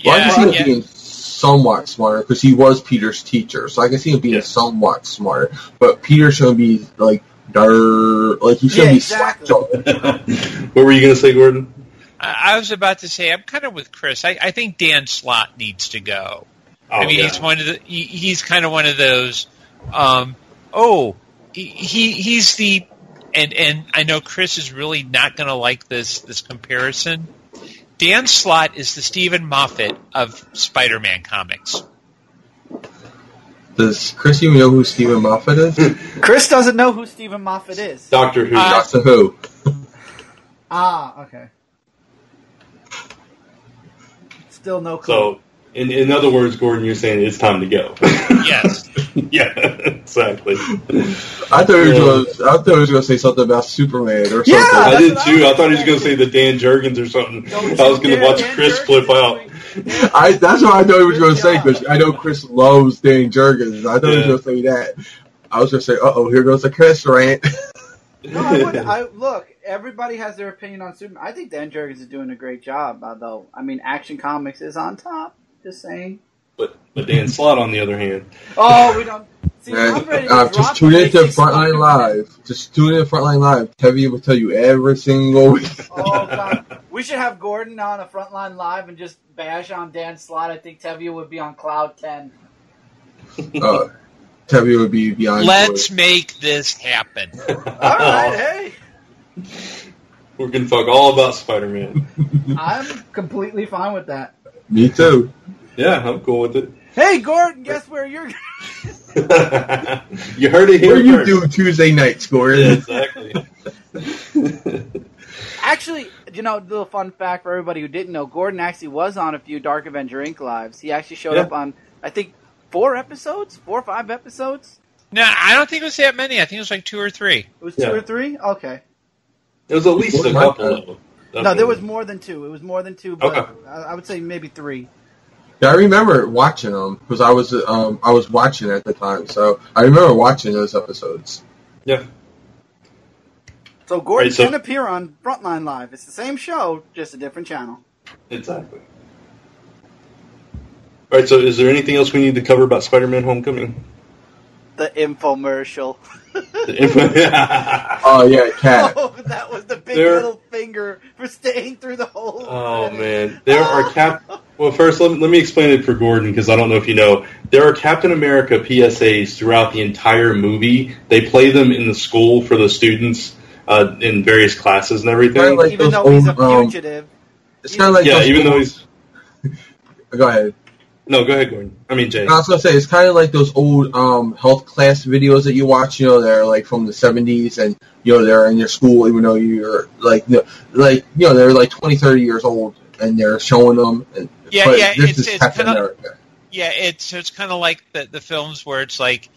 S3: Well, I can see him being somewhat smarter because he was Peter's teacher, so I can see him being somewhat smarter. But Peter shouldn't be like he shouldn't be slacked up.
S1: What were you going to say, Gordon?
S4: I was about to say I'm kind of with Chris. I think Dan Slott needs to go.
S1: Oh,
S4: he's one of the. He's kind of one of those. He's the. And I know Chris is really not going to like this comparison. Dan Slott is the Stephen Moffat of Spider-Man comics.
S3: Does Chris even know who Stephen Moffat is?
S2: Chris doesn't know who Stephen Moffat is.
S1: Doctor Who.
S3: Doctor Who.
S2: Okay. Still no clue.
S1: So, in other words, Gordon, you're saying it's time to go.
S4: Yes.
S1: Yeah, exactly.
S3: I thought he was going to say something about Superman or something.
S2: Yeah,
S1: I did too. I thought he was going to say the Dan Jurgens or something. I was going to watch Chris flip out.
S3: That's what I thought he was going to say because I know Chris loves Dan Jurgens. I thought he was going to say that. I was going to say, here goes the Chris rant.
S2: No, I wouldn't. Look, everybody has their opinion on Superman. I think Dan Jurgens is doing a great job, though. I mean, Action Comics is on top. Just saying.
S1: But Dan Slott, on the other hand.
S2: Oh, we don't. See, I'm ready to
S3: just tune into Frontline Live. Just tune in to Frontline Live. Tevye will tell you every single week.
S2: Oh, God. We should have Gordon on a Frontline Live and just bash on Dan Slott. I think Tevye would be on cloud 10.
S3: Tevye would be beyond.
S4: Let's make this happen.
S2: All right, hey.
S1: We're going to talk all about Spider-Man.
S2: I'm completely fine with that.
S3: Me too.
S1: Yeah, I'm cool with it.
S2: Hey, Gordon, guess where you're...
S1: You heard it here
S3: What do you
S1: first.
S3: do Tuesday nights, Gordon?
S1: Yeah, exactly.
S2: Actually, a little fun fact for everybody who didn't know, Gordon actually was on a few Dark Avenger Inc. lives. He actually showed up on, I think, 4 or 5 episodes?
S4: No, I don't think it was that many. I think it was like 2 or 3.
S2: It was 2 or 3? Okay.
S1: It was at least a couple of them.
S2: No, there was more than 2. It was more than 2, but
S1: okay.
S2: I would say maybe 3.
S3: Yeah, I remember watching them because I was watching at the time, so I remember watching those episodes.
S1: Yeah.
S2: So Gordon can appear on Frontline Live. It's the same show, just a different channel.
S1: Exactly. All right, so is there anything else we need to cover about Spider-Man Homecoming?
S2: The infomercial.
S3: Oh, yeah, Cat.
S2: Oh, that was the big little finger for staying through the whole...
S1: Oh, man. There are Well, first, let me explain it for Gordon, because I don't know if you know. There are Captain America PSAs throughout the entire movie. They play them in the school for the students in various classes and everything.
S3: Like
S2: even though he's a fugitive.
S3: It's kind of like...
S1: Yeah, even though he's...
S3: Go ahead.
S1: No, go ahead, Gordon. I mean, Jay.
S3: I was going to say, it's kind of like those old health class videos that you watch, they're like from the 70s, and, they're in your school, even though you're they're like 20, 30 years old, and they're showing them. And,
S4: it's kind of, it's kind of like the films where it's like,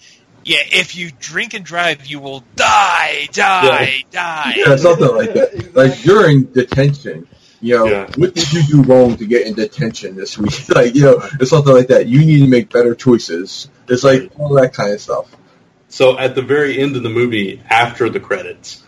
S4: if you drink and drive, you will die.
S3: Yeah, something like that. Like, you're in detention. What did you do wrong to get in detention this week? It's something like that. You need to make better choices. It's like all that kind of stuff.
S1: So at the very end of the movie, after the credits,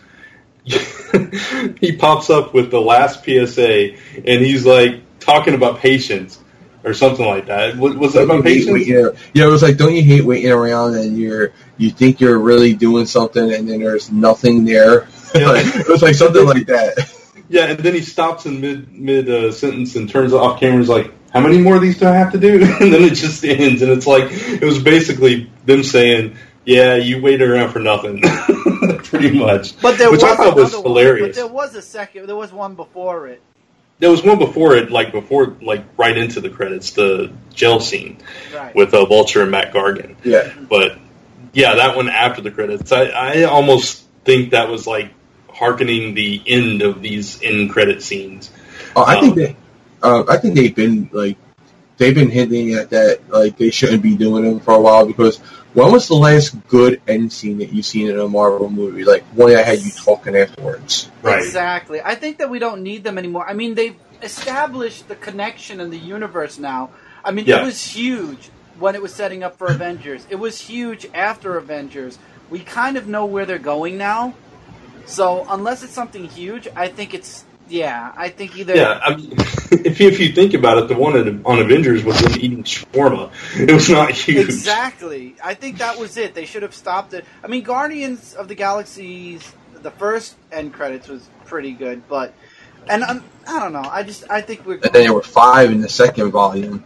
S1: he pops up with the last PSA, and he's like talking about patience or something like that. Was that about patience?
S3: Yeah, it was like, don't you hate waiting around and you think you're really doing something and then there's nothing there?
S1: Yeah.
S3: It was like something like that.
S1: Yeah, and then he stops in mid sentence and turns off camera and is like, how many more of these do I have to do? And then it just ends, and it's like, it was basically them saying, yeah, you waited around for nothing, pretty much.
S2: Which I
S1: thought was hilarious.
S2: But there was one before it.
S1: There was one before it, right into the credits, the jail scene with Vulture and Matt Gargan.
S3: Yeah.
S1: But, yeah, that one after the credits, I almost think that was like hearkening the end of these end credit scenes.
S3: I think they've been hinting at that, like they shouldn't be doing them for a while, because when was the last good end scene that you've seen in a Marvel movie? Like one that had you talking afterwards.
S1: Right.
S2: Exactly. I think that we don't need them anymore. I mean, they've established the connection in the universe now. I mean, It was huge when it was setting up for Avengers. It was huge after Avengers. We kind of know where they're going now. So unless it's something huge, I think it's... Yeah, I think either...
S1: Yeah, I mean, if you think about it, the one on Avengers was them eating shawarma. It was not huge.
S2: Exactly. I think that was it. They should have stopped it. I mean, Guardians of the Galaxy's... The first end credits was pretty good, but... And I don't know. I think we're...
S3: And then there were 5 in the second volume.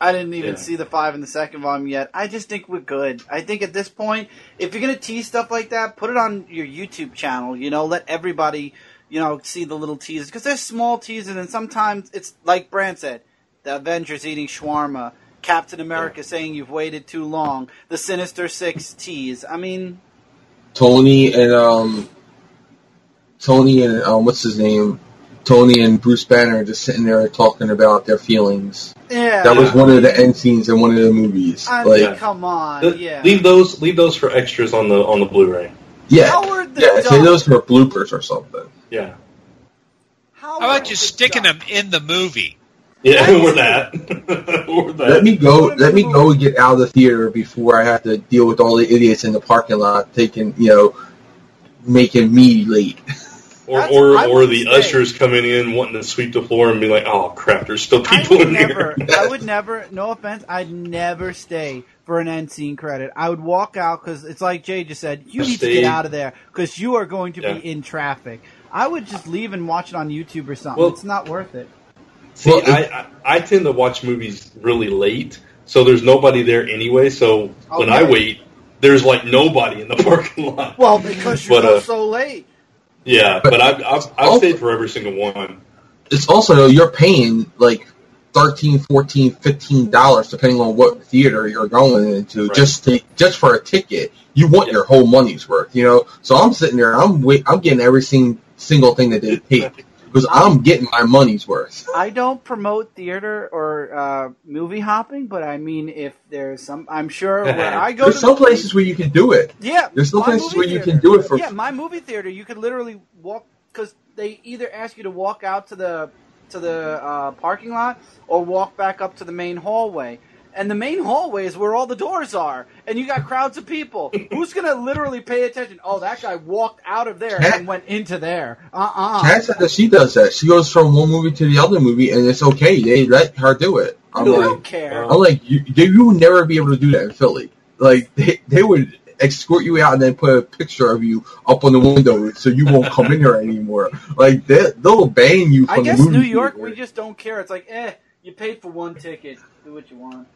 S2: I didn't even see the 5 in the second volume yet. I just think we're good. I think at this point, if you're going to tease stuff like that, put it on your YouTube channel. Let everybody... see the little teasers. Because they're small teasers, and sometimes it's, like Brand said, the Avengers eating shawarma, Captain America saying you've waited too long, the Sinister Six tease. I mean...
S3: Tony and what's his name? Tony and Bruce Banner just sitting there talking about their feelings.
S2: Yeah.
S3: That was one of the end scenes in one of the movies.
S2: I mean, come on,
S1: Leave those for extras on the Blu-ray.
S3: Yeah, say those for bloopers or something.
S1: Yeah.
S4: How about just sticking them in the movie?
S1: Yeah, or that.
S3: Let me go and get out of the theater before I have to deal with all the idiots in the parking lot making me late.
S1: Or the ushers coming in wanting to sweep the floor and be like, oh crap, there's still people in here.
S2: I would never, no offense, I'd never stay for an end scene credit. I would walk out because it's like Jay just said, you need to get out of there because you are going to be in traffic. I would just leave and watch it on YouTube or something. It's not worth it.
S1: See, I tend to watch movies really late, so there's nobody there anyway, so when I wait, there's like nobody in the parking lot.
S2: Well, because you're so late.
S1: Yeah, but I've stayed for every single one.
S3: It's also, you're paying like $13, $14, $15 depending on what theater you're going into just for a ticket. You want your whole money's worth, So I'm sitting there, I'm getting every single thing that they take because I'm getting my money's worth.
S2: I don't promote theater or movie hopping, but I mean, if there's some, I'm sure where I go.
S3: There's some places where you can do it.
S2: Yeah,
S3: there's some places where you can do it for.
S2: Yeah, my movie theater, you could literally walk because they either ask you to walk out to the parking lot or walk back up to the main hallway. And the main hallway is where all the doors are. And you got crowds of people. Who's going to literally pay attention? Oh, that guy walked out of there and went into there.
S3: Kat said that she does that. She goes from one movie to the other movie, and it's okay. They let her do it.
S2: I don't care.
S3: I'm like, you would never be able to do that in Philly. Like, they would escort you out and then put a picture of you up on the window so you won't come in here anymore. Like, they'll ban you from the movie. I guess
S2: New York, we just don't care. It's like, you paid for one ticket. Do what you want.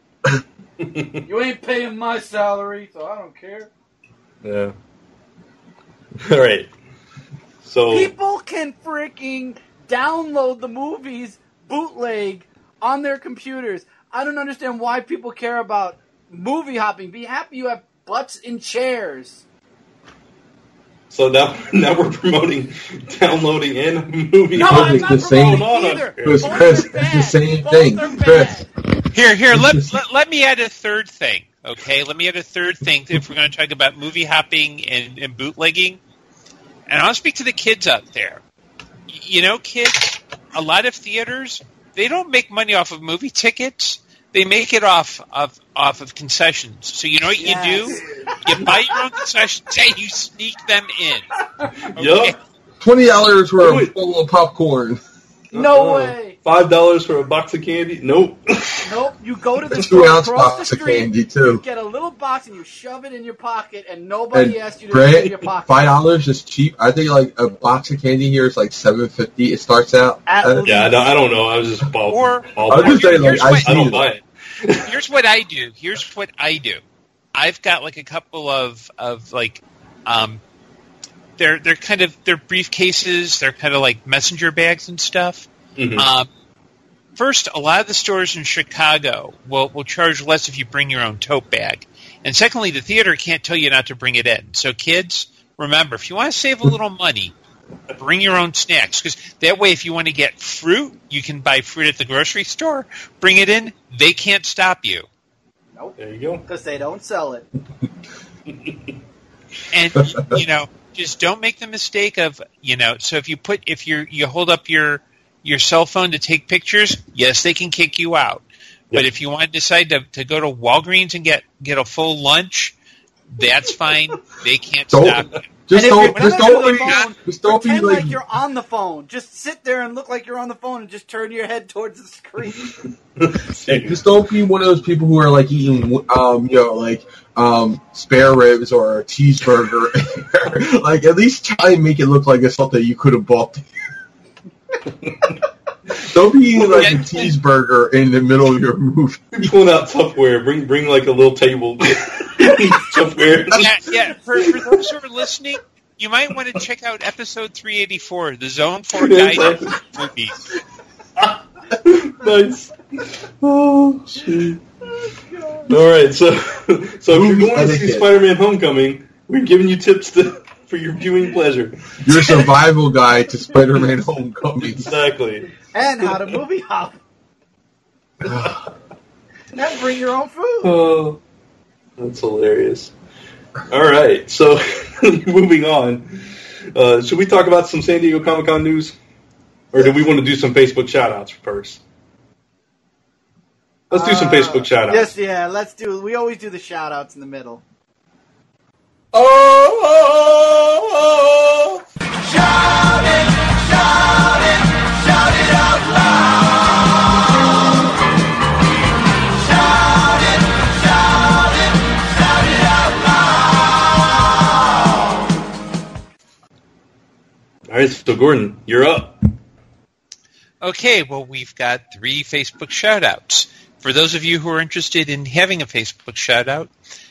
S2: You ain't paying my salary, so I don't care.
S1: Yeah. All right. So
S2: people can freaking download the movies bootleg on their computers. I don't understand why people care about movie hopping. Be happy you have butts in chairs.
S1: So now we're promoting downloading and movie.
S2: No, I'm not promoting either.
S3: Chris, it's the same thing. Chris.
S4: Here, let me add a third thing, okay? Let me add a third thing if we're going to talk about movie hopping and bootlegging. And I'll speak to the kids out there. Kids, a lot of theaters, they don't make money off of movie tickets. They make it off of concessions. So you know what you do? You buy your own concessions and you sneak them in. Okay?
S1: Yep.
S3: $20 for a bowl of popcorn.
S2: No way.
S1: $5 for a box of candy? Nope.
S2: Nope. You go to the
S3: 2-ounce box of candy too.
S2: You get a little box and you shove it in your pocket, and nobody asks you to put it in your pocket.
S3: $5 is cheap. I think like a box of candy here is like $7.50. It starts out.
S1: Yeah, I don't know. I was just
S3: I don't
S1: buy it.
S4: Here's what I do. I've got like a couple of like they're briefcases. They're kind of like messenger bags and stuff.
S1: Mm-hmm.
S4: First, a lot of the stores in Chicago will charge less if you bring your own tote bag. And secondly, the theater can't tell you not to bring it in. So kids, remember, if you want to save a little money, bring your own snacks. Because that way, if you want to get fruit, you can buy fruit at the grocery store. Bring it in. They can't stop you.
S2: Nope.
S1: There you go.
S2: Because they don't sell it.
S4: And, just don't make the mistake of, so if you hold up your cell phone to take pictures, yes, they can kick you out. Yep. But if you want to decide to go to Walgreens and get a full lunch, that's fine. They can't stop you.
S2: Pretend like you're on the phone. Just sit there and look like you're on the phone and just turn your head towards the screen.
S3: Just don't be one of those people who are like eating, spare ribs or a cheeseburger. Like, at least try and make it look like it's something you could have bought. Don't be eating like a cheeseburger in the middle of your movie.
S1: Pulling out Tupperware. Bring like a little table. Tupperware.
S4: Yeah. For those who are listening, you might want to check out episode 384, the Zone 4 Guide to Movies.
S1: Nice. Oh, shit. All right, so if you're going to see Spider-Man Homecoming, we're giving you tips for your viewing pleasure.
S3: Your survival guide to Spider-Man Homecoming.
S1: Exactly.
S2: And how to movie hop. And bring your own food.
S1: Oh, that's hilarious. All right, so moving on. Should we talk about some San Diego Comic-Con news? Or do we want to do some Facebook shout-outs first? Let's do some Facebook shout-outs.
S2: Yes, yeah, let's do. We always do the shout-outs in the middle.
S6: Oh, shout it, shout it, shout it out loud. Shout it, shout it, shout it out loud.
S1: All right, so Gordon, you're up.
S4: Okay, well, we've got 3 Facebook shout-outs. For those of you who are interested in having a Facebook shout-out,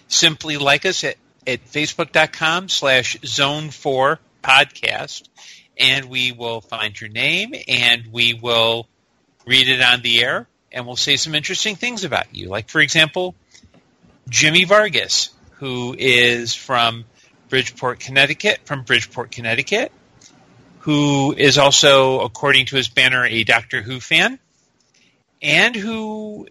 S4: simply like us at facebook.com/zone4podcast, and we will find your name, and we will read it on the air, and we'll say some interesting things about you. Like, for example, Jimmy Vargas, who is from Bridgeport, Connecticut, who is also, according to his banner, a Doctor Who fan, and who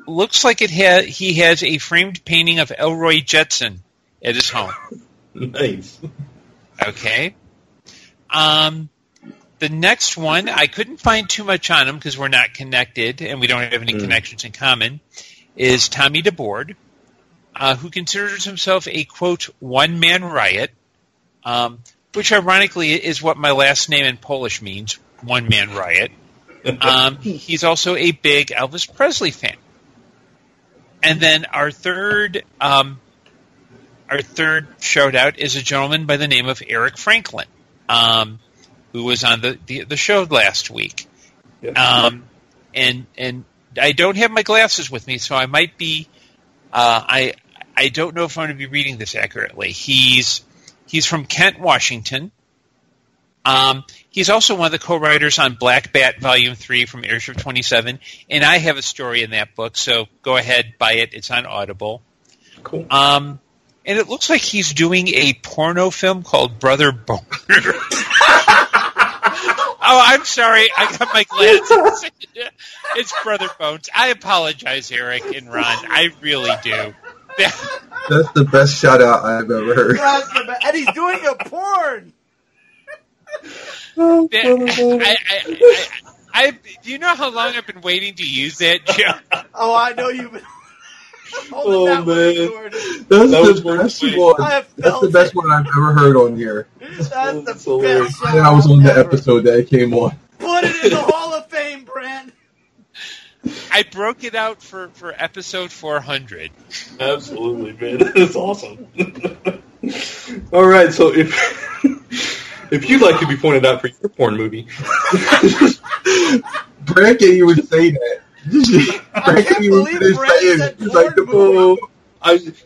S4: looks like he has a framed painting of Elroy Jetson at his home.
S1: Nice.
S4: Okay. The next one, I couldn't find too much on him because we're not connected and we don't have any connections in common, is Tommy DeBoard, who considers himself a, quote, one-man riot, which ironically is what my last name in Polish means, one-man riot. He's also a big Elvis Presley fan. And then our third shout-out is a gentleman by the name of Eric Franklin, who was on the show last week. Yep. And I don't have my glasses with me, so I might be I don't know if I'm going to be reading this accurately. He's from Kent, Washington. He's also one of the co-writers on Black Bat Volume 3 from Airship 27, and I have a story in that book, so go ahead, buy it. It's on Audible.
S1: Cool.
S4: And it looks like he's doing a porno film called Brother Boner. Oh, I'm sorry. I got my glasses. It's Brother Bones. I apologize, Eric and Ron. I really do.
S3: That's the best shout-out I've ever heard.
S2: And he's doing a porn!
S4: Do you know how long I've been waiting to use that joke?
S2: Oh, I know you've been holding that
S3: man.
S2: one.
S3: That's the best one. That's the best one I've ever heard on here.
S2: That's the best
S3: I was on the episode that it came on.
S2: Put it in the Hall of Fame, Brent.
S4: I broke it out for episode 400.
S1: Absolutely, man. That's awesome. All right, so if you'd like to be pointed out for your porn movie,
S3: Brent can't even say that. Brent can't even finish saying it. He's like,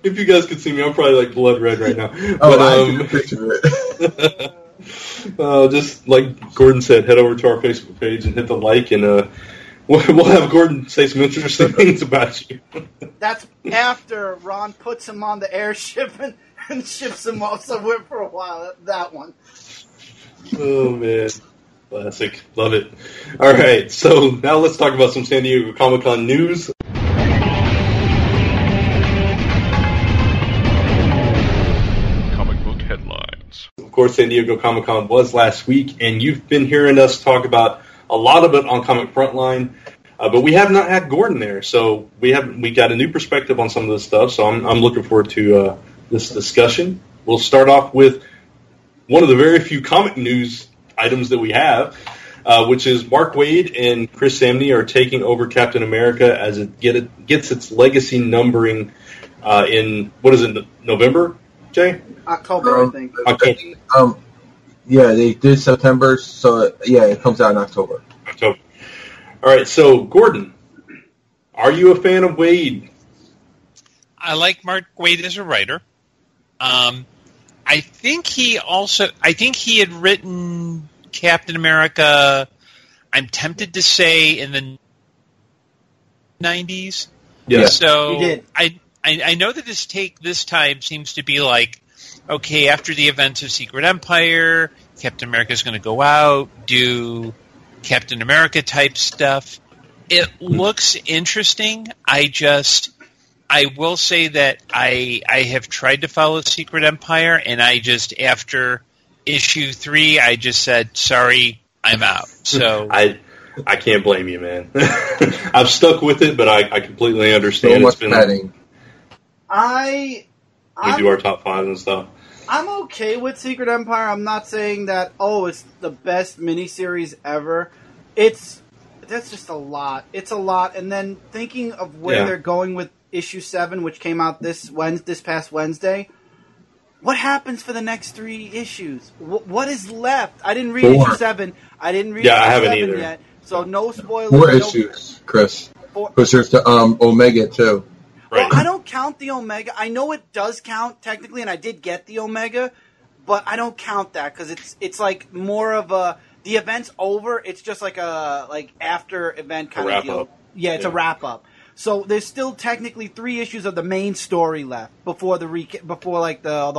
S1: if you guys could see me, I'm probably like blood red right now.
S3: I can picture it.
S1: Just like Gordon said, head over to our Facebook page and hit the like, and we'll have Gordon say some interesting things about you.
S2: That's after Ron puts him on the airship and and ships him off somewhere for a while. That one.
S1: Oh, man. Classic. Love it. All right, so now let's talk about some San Diego Comic-Con news.
S7: Comic book headlines.
S1: Of course, San Diego Comic-Con was last week, and you've been hearing us talk about a lot of it on Comic Frontline, but we have not had Gordon there, so we got a new perspective on some of this stuff, so I'm looking forward to this discussion. We'll start off with one of the very few comic news items that we have, which is Mark Waid and Chris Samnee are taking over Captain America as it gets its legacy numbering in, what is it, November, Jay?
S2: October, I think.
S1: October.
S3: Yeah, they did September, so yeah, it comes out in October.
S1: October. All right, so Gordon, are you a fan of Waid?
S4: I like Mark Waid as a writer. I think he had written Captain America, I'm tempted to say, in the 90s.
S1: Yeah.
S4: So
S2: He did.
S4: I know that his take this time seems to be like, okay, after the events of Secret Empire, Captain America is going to go out, do Captain America type stuff. It looks interesting. I will say that I have tried to follow Secret Empire, and after issue 3, I just said, sorry, I'm out. So
S1: I can't blame you, man. I've stuck with it, but I completely understand.
S3: So much
S1: It's been
S3: padding.
S1: we do our top 5 and stuff.
S2: I'm okay with Secret Empire. I'm not saying that, it's the best miniseries ever. That's just a lot. It's a lot. And then thinking of where they're going with issue 7, which came out this past Wednesday, what happens for the next 3 issues? What is left? I didn't read
S3: 4.
S2: issue 7. I didn't read
S1: Yeah,
S2: issue
S1: I haven't
S2: 7
S1: either.
S2: yet. So no spoilers.
S3: 4 issues, Chris.
S2: 4.
S3: Because there's the Omega, too.
S1: Right.
S2: Well, I don't count the Omega. I know it does count technically, and I did get the Omega, but I don't count that because it's like more of the event's over. It's just like a after event kind of deal.
S1: wrap-up.
S2: Yeah, it's a wrap up. So there's still technically 3 issues of the main story left before the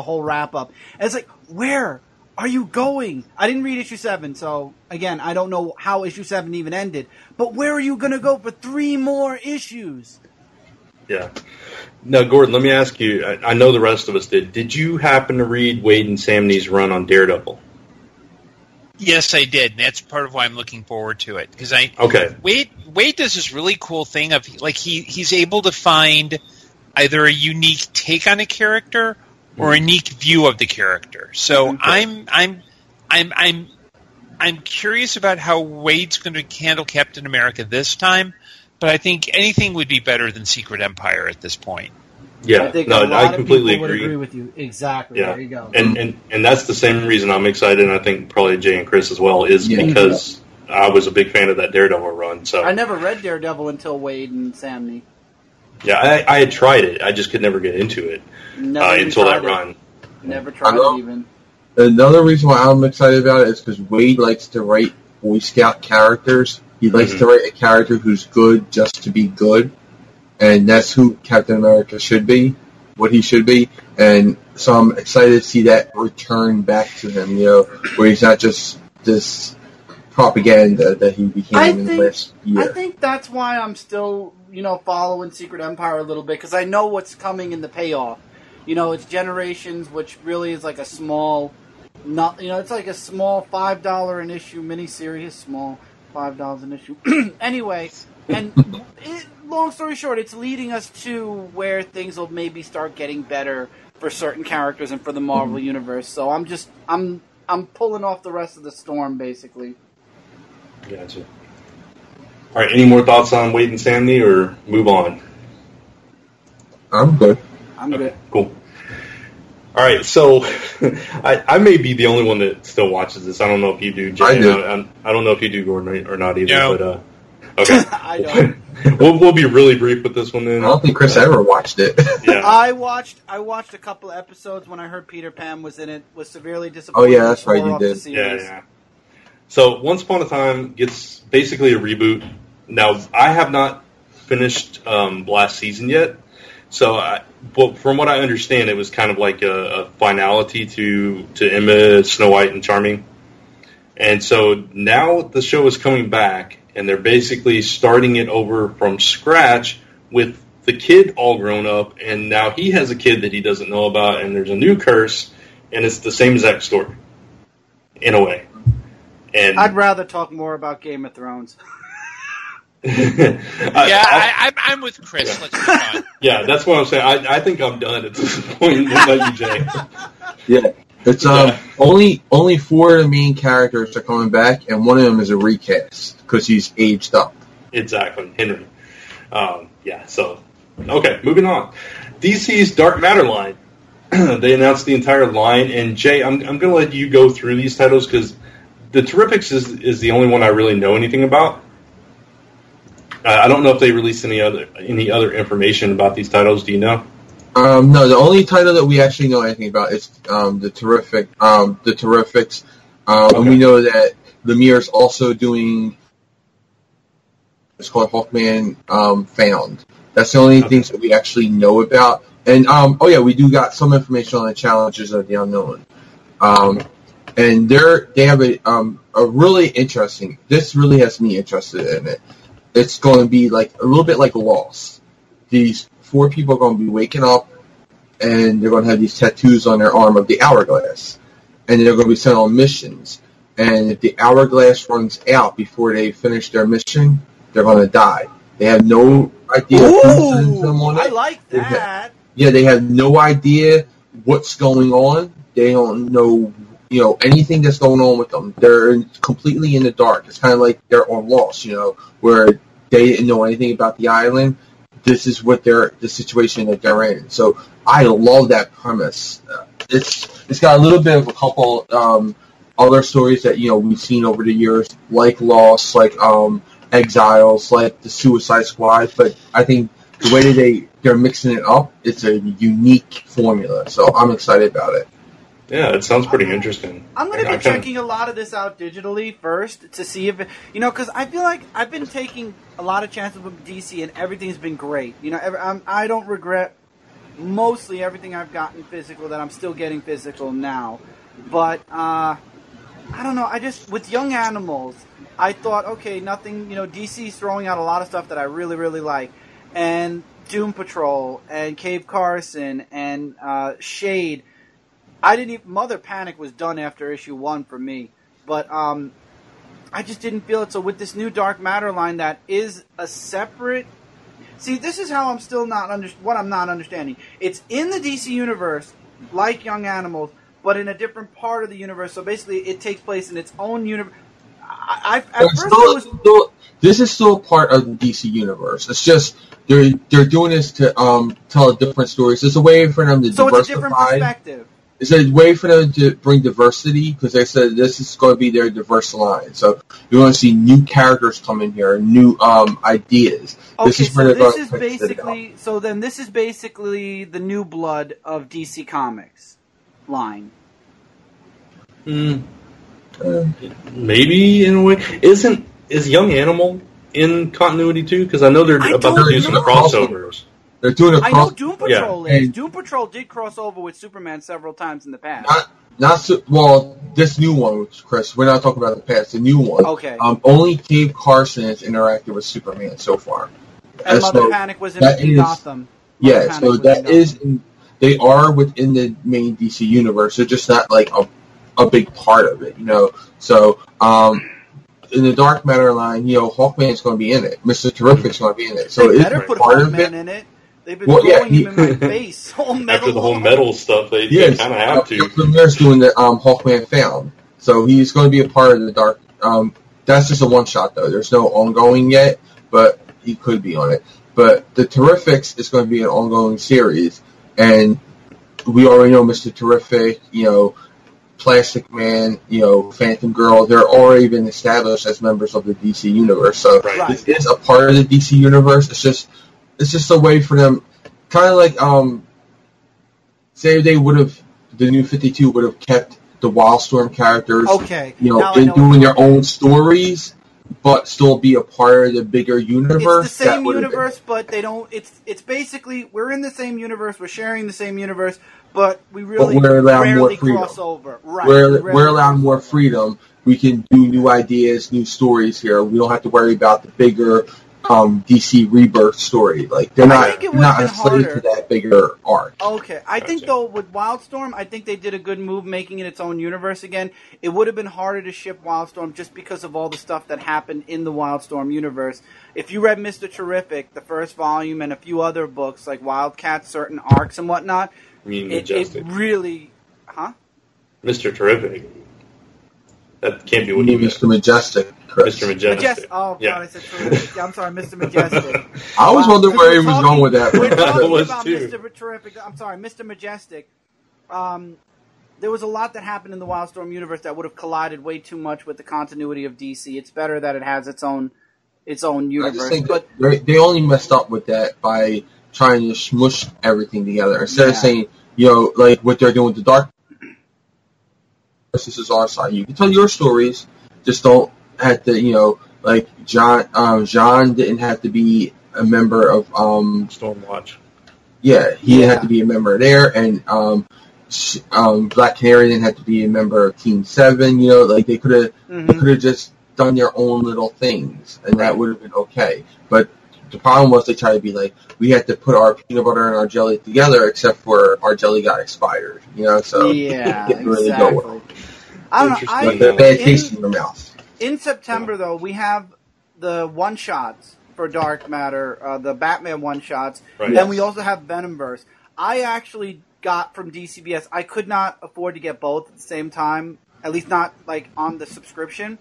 S2: whole wrap up. And it's like, where are you going? I didn't read issue 7, so again, I don't know how issue 7 even ended. But where are you going to go for 3 more issues?
S1: Yeah. Now, Gordon, let me ask you, I know the rest of us did. Did you happen to read Waid and Samnee's run on Daredevil?
S4: yes, I did. And that's part of why I'm looking forward to it. Because Waid does this really cool thing of he's able to find either a unique take on a character or a unique view of the character. So I'm curious about how Wade's going to handle Captain America this time, but I think anything would be better than Secret Empire at this point.
S1: Yeah, I completely agree
S2: with you. Exactly.
S1: Yeah.
S2: There you go.
S1: And that's the same reason I'm excited, and I think probably Jay and Chris as well, is because I was a big fan of that Daredevil run. So
S2: I never read Daredevil until Waid and Samnee.
S1: Yeah, I had tried it. I just could never get into it until that run.
S2: Never tried it even.
S3: Another reason why I'm excited about it is because Waid likes to write Boy Scout characters. He likes to write a character who's good just to be good. And that's who Captain America should be, what he should be. And so I'm excited to see that return back to him, where he's not just this propaganda that he became in the last year.
S2: I think that's why I'm still, following Secret Empire a little bit, because I know what's coming in the payoff. It's Generations, which really is like a small, it's like a small $5 an issue miniseries, small $5 an issue. Anyway, and long story short, it's leading us to where things will maybe start getting better for certain characters and for the Marvel Universe. So I'm pulling off the rest of the storm, basically.
S1: Gotcha. All right, any more thoughts on Waid and Samnee, or move on?
S3: I'm good.
S2: I'm good.
S1: Cool. All right, so I may be the only one that still watches this. I don't know if you do, Jay.
S3: I do.
S1: I don't know if you do, Gordon, or not either.
S4: No.
S1: But okay.
S2: I don't.
S1: We'll be really brief with this one then.
S3: I don't think Chris ever watched it.
S1: Yeah.
S2: I watched a couple of episodes when I heard Peter Pan was in it. Was severely disappointed.
S3: Oh, yeah, that's right, you
S2: Swore off the
S3: did.
S2: series.
S1: Yeah. So Once Upon a Time gets basically a reboot. Now, I have not finished last season yet, So, well, from what I understand, it was kind of like a finality to Emma, Snow White, and Charming. And so now the show is coming back, and they're basically starting it over from scratch with the kid all grown up, and now he has a kid that he doesn't know about, and there's a new curse, and it's the same exact story, in a way. And
S2: I'd rather talk more about Game of Thrones.
S4: I'm with Chris.
S1: Yeah.
S4: Let's move on.
S1: Yeah, that's what I'm saying. I think I'm done at this point. What about you, Jay?
S3: Yeah, it's only 4 of the main characters are coming back, and one of them is a recast because he's aged up.
S1: Exactly, Henry. So, okay, moving on. DC's Dark Matter line. They announced the entire line, and Jay, I'm going to let you go through these titles because the Terrifics is the only one I really know anything about. I don't know if they released any other information about these titles. Do you know?
S3: No, the only title that we actually know anything about is the Terrifics.
S1: Okay.
S3: And we know that Lemire's also doing. It's called Hawkman Found. That's the only things that we actually know about. And we do got some information on the Challengers of the Unknown. And they have a really interesting. This really has me interested in it. It's going to be like a little bit like Lost. These 4 people are going to be waking up, and they're going to have these tattoos on their arm of the hourglass, and they're going to be sent on missions. And if the hourglass runs out before they finish their mission, they're going to die. They have no idea who sends them on it.
S2: I like that.
S3: They have no idea what's going on. They don't know, anything that's going on with them. They're completely in the dark. It's kind of like they're on Lost, where they didn't know anything about the island. This is what the situation that they're in. So I love that premise. It's got a little bit of a couple other stories that we've seen over the years, like Lost, like Exiles, like the Suicide Squad. But I think the way that they're mixing it up, it's a unique formula. So I'm excited about it.
S1: Yeah, it sounds pretty interesting.
S2: I'm going to be checking a lot of this out digitally first to see if, because I feel like I've been taking a lot of chances with DC and everything's been great. I don't regret mostly everything I've gotten physical that I'm still getting physical now. But, I don't know, with Young Animals, I thought, okay, nothing, DC's throwing out a lot of stuff that I really, really like. And Doom Patrol and Cave Carson and Shade. Mother Panic was done after issue 1 for me, but I just didn't feel it. So with this new Dark Matter line that is a separate, this is how I'm still what I'm not understanding. It's in the DC universe, like Young Animals, but in a different part of the universe. So basically, it takes place in its own universe.
S3: This is still part of the DC universe. It's just they're doing this to tell different stories. It's a way for them to diversify.
S2: So it's a different perspective.
S3: It's a way for them to bring diversity because they said this is going to be their diverse line. So you're going to see new characters come in here, new ideas.
S2: Okay, this is basically the new blood of DC Comics line.
S1: Maybe in a way. Is Young Animal in continuity too? Because I know they're about to do some crossovers.
S3: They're doing a
S2: I know Doom Patrol is. Doom Patrol did cross over with Superman several times in the past.
S3: This new one, Chris. We're not talking about the past. The new one.
S2: Okay.
S3: Only Cave Carson has interacted with Superman so far.
S2: And Mother Panic was in Gotham.
S3: Yeah, so that is. They are within the main DC universe. They're just not like a big part of it, So in the Dark Matter line, Hawkman's going to be in it. Mr. Terrific's going to be in it. So
S2: they better put Hawkman in it. They've been throwing him in my face.
S1: After the whole metal stuff, they kind of have to.
S3: Lemire's doing the Hawkman Found. So he's going to be a part of the Dark. That's just a one-shot, though. There's no ongoing yet, but he could be on it. But the Terrifics is going to be an ongoing series. And we already know Mr. Terrific, Plastic Man, Phantom Girl, they're already been established as members of the DC universe. So This is a part of the DC universe. It's just a way for them, kind of like, say they would have, the New 52 would have kept the Wildstorm characters,
S2: okay.
S3: doing their own stories. but still be a part of the bigger universe.
S2: It's the same universe, but they don't. It's basically we're in the same universe, we're sharing the same universe, but we really rarely cross over. Right,
S3: we're allowed more freedom. We can do new ideas, new stories here. We don't have to worry about the bigger DC Rebirth story. Like they're not a slave to that bigger arc.
S2: Okay, I think though with Wildstorm, I think they did a good move making it its own universe again. It would have been harder to ship Wildstorm just because of all the stuff that happened in the Wildstorm universe. If you read Mr. Terrific, the first volume, and a few other books like Wildcat, certain arcs and whatnot, it really,
S1: Mr. Terrific. That can't be what you mean.
S3: Mr. Majestic.
S1: Mr. Majestic.
S2: Oh, God, I said Terrific. I'm sorry, Mr. Majestic.
S3: I was wondering where he was going with that.
S2: We're talking about Mr. Terrific. I'm sorry, Mr. Majestic. There was a lot that happened in the Wildstorm universe that would have collided way too much with the continuity of DC. It's better that it has its own universe.
S3: I just think they only messed up with that by trying to smush everything together. Instead of saying, like what they're doing with the Dark, this is our side. You can tell your stories, just don't have to, like John didn't have to be a member of
S1: Stormwatch.
S3: Yeah, he didn't have to be a member there, and Black Canary didn't have to be a member of Team 7. Like they could have just done their own little things, and that would have been okay. But the problem was they tried to be like, we had to put our peanut butter and our jelly together, except for our jelly got expired. So it didn't really go well.
S2: I don't know.
S3: Bad taste in your mouth.
S2: In September, though, we have the one-shots for Dark Matter, the Batman one-shots, and we also have Venomverse. I actually got from DCBS, I could not afford to get both at the same time, at least not like on the subscription,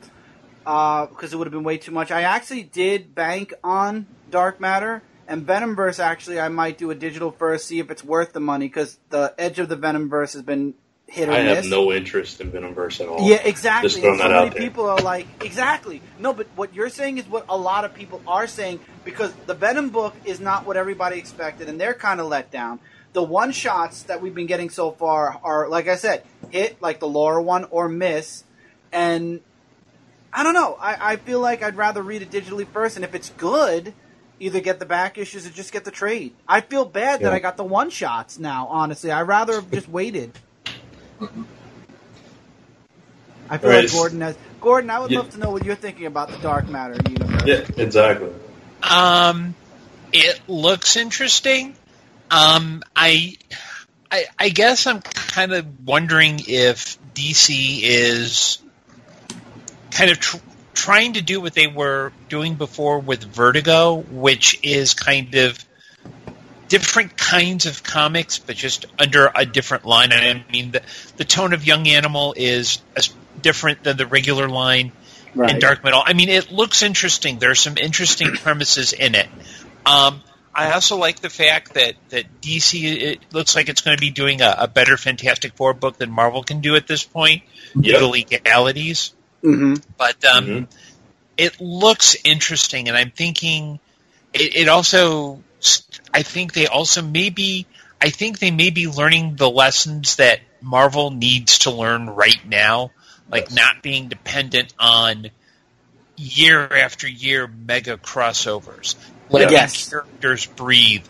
S2: because it would have been way too much. I actually did bank on Dark Matter, and Venomverse, actually, I might do a digital first, see if it's worth the money, because the edge of the Venomverse has been hit or miss.
S1: I have no interest in Venomverse at all.
S2: Yeah, exactly.
S1: Just throwing that out there.
S2: People are like, exactly. No, but what you're saying is what a lot of people are saying, because the Venom book is not what everybody expected, and they're kind of let down. The one-shots that we've been getting so far are, like I said, hit, like the Laura one, or miss. And I don't know. I feel like I'd rather read it digitally first, and if it's good, either get the back issues or just get the trade. I feel bad that I got the one-shots now, honestly. I'd rather have just waited. I feel like Gordon has... Gordon, I would love to know what you're thinking about the Dark Matter universe.
S1: Yeah, exactly.
S4: It looks interesting. I guess I'm kind of wondering if DC is kind of trying to do what they were doing before with Vertigo, which is kind of different kinds of comics, but just under a different line. I mean, the tone of Young Animal is different than the regular line in Dark Metal. I mean, it looks interesting. There's some interesting premises in it. I also like the fact that DC, it looks like it's going to be doing a better Fantastic Four book than Marvel can do at this point, the legalities.
S2: Mm-hmm.
S4: But it looks interesting, and I'm thinking it also... I think they may be learning the lessons that Marvel needs to learn right now, like not being dependent on year after year mega crossovers, letting characters breathe,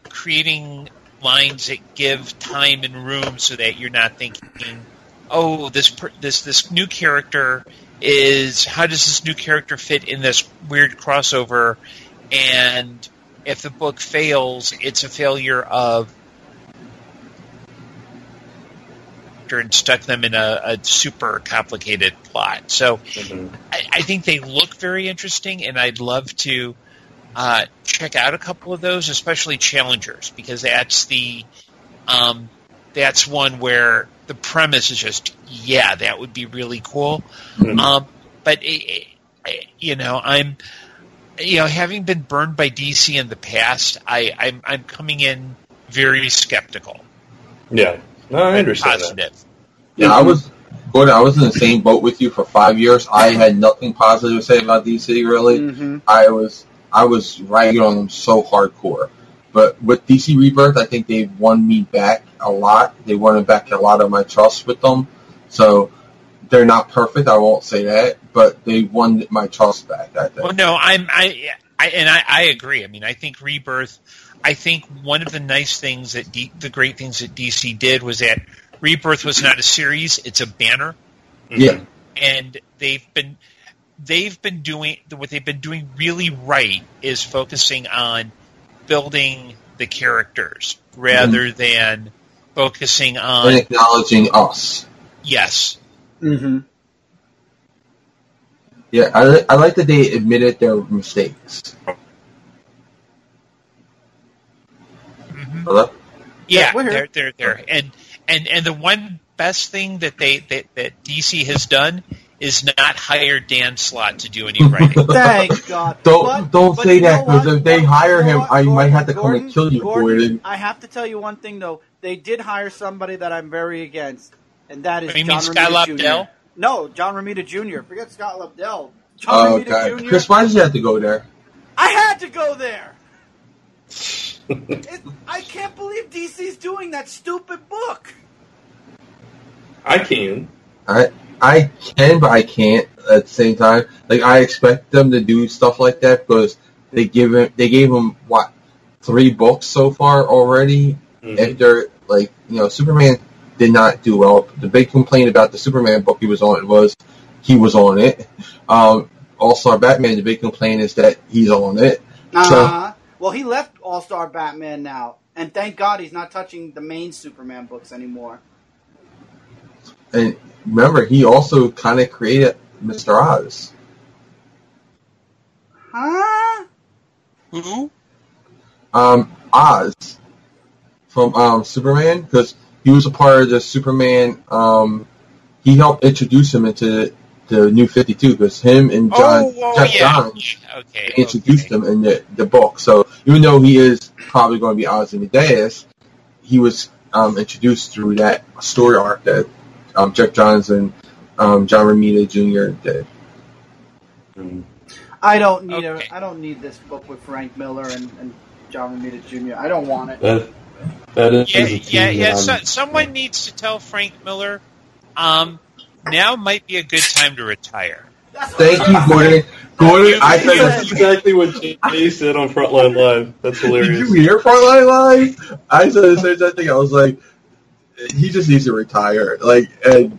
S4: creating lines that give time and room so that you're not thinking, oh, this new character how does this new character fit in this weird crossover? And if the book fails, it's a failure of and stuck them in a super complicated plot. So I think they look very interesting, and I'd love to check out a couple of those, especially Challengers, because that's one where the premise is just, that would be really cool. But I'm having been burned by DC in the past, I'm coming in very skeptical.
S1: Yeah, no, I understand
S4: positive.
S1: That.
S3: Yeah, I was in the same boat with you for 5 years. I had nothing positive to say about DC, really.
S2: Mm-hmm.
S3: I was ragging on them so hardcore. But with DC Rebirth, I think they've won me back a lot. They won back a lot of my trust with them. So they're not perfect. I won't say that, but they won my trust back. I think.
S4: Well, no, I agree. I mean, I think Rebirth. I think one of the nice things that the great things that DC did was that Rebirth was not a series; it's a banner.
S3: Yeah,
S4: and they've been doing what they've been doing really right is focusing on building the characters rather than focusing on
S3: and acknowledging us.
S4: Yes.
S2: Mm-hmm.
S3: Yeah, I like that they admitted their mistakes.
S4: Mm-hmm.
S3: Hello?
S4: Yeah,
S2: we're here.
S4: they're there, and the one best thing that that DC has done is not hire Dan Slott to do any writing.
S2: Thank God.
S3: Don't say that, because if they hire him, I might have to come
S2: Gordon,
S3: and kill you for it.
S2: I have to tell you one thing, though. They did hire somebody that I'm very against, and that is
S4: You
S2: John
S4: mean Scott
S2: Romita Jr.
S4: Lobdell?
S2: No, John Romita Jr. Forget Scott Lobdell. John Romita
S3: God.
S2: Jr.
S3: Chris, why did you have to go there?
S2: I had to go there. I can't believe DC's doing that stupid book.
S1: I can.
S3: I can, but I can't at the same time. Like, I expect them to do stuff like that because they gave him what, 3 books so far already. After, like, Superman did not do well. The big complaint about the Superman book he was on it. All-Star Batman, the big complaint is that he's on it. So,
S2: well, he left All-Star Batman now, and thank God he's not touching the main Superman books anymore.
S3: and remember, he also kind of created Mr. Oz.
S2: Huh?
S4: Who?
S3: Oz from Superman, because he was a part of the Superman. He helped introduce him into the New 52, because him and Jeff Johns introduced him in the book. So even though he is probably going to be Oz in the Deus, he was introduced through that story arc that Jeff Johns and John Romita Jr. did.
S2: I don't need this book with Frank Miller and John Romita Jr. I don't want it.
S1: That is
S4: someone needs to tell Frank Miller. Now might be a good time to retire.
S3: Thank you, Gordon. Gordon, I said
S1: that's exactly what Jay said on Frontline Live. That's hilarious.
S3: Did you hear Frontline Live? I said the same thing. I was like, he just needs to retire. It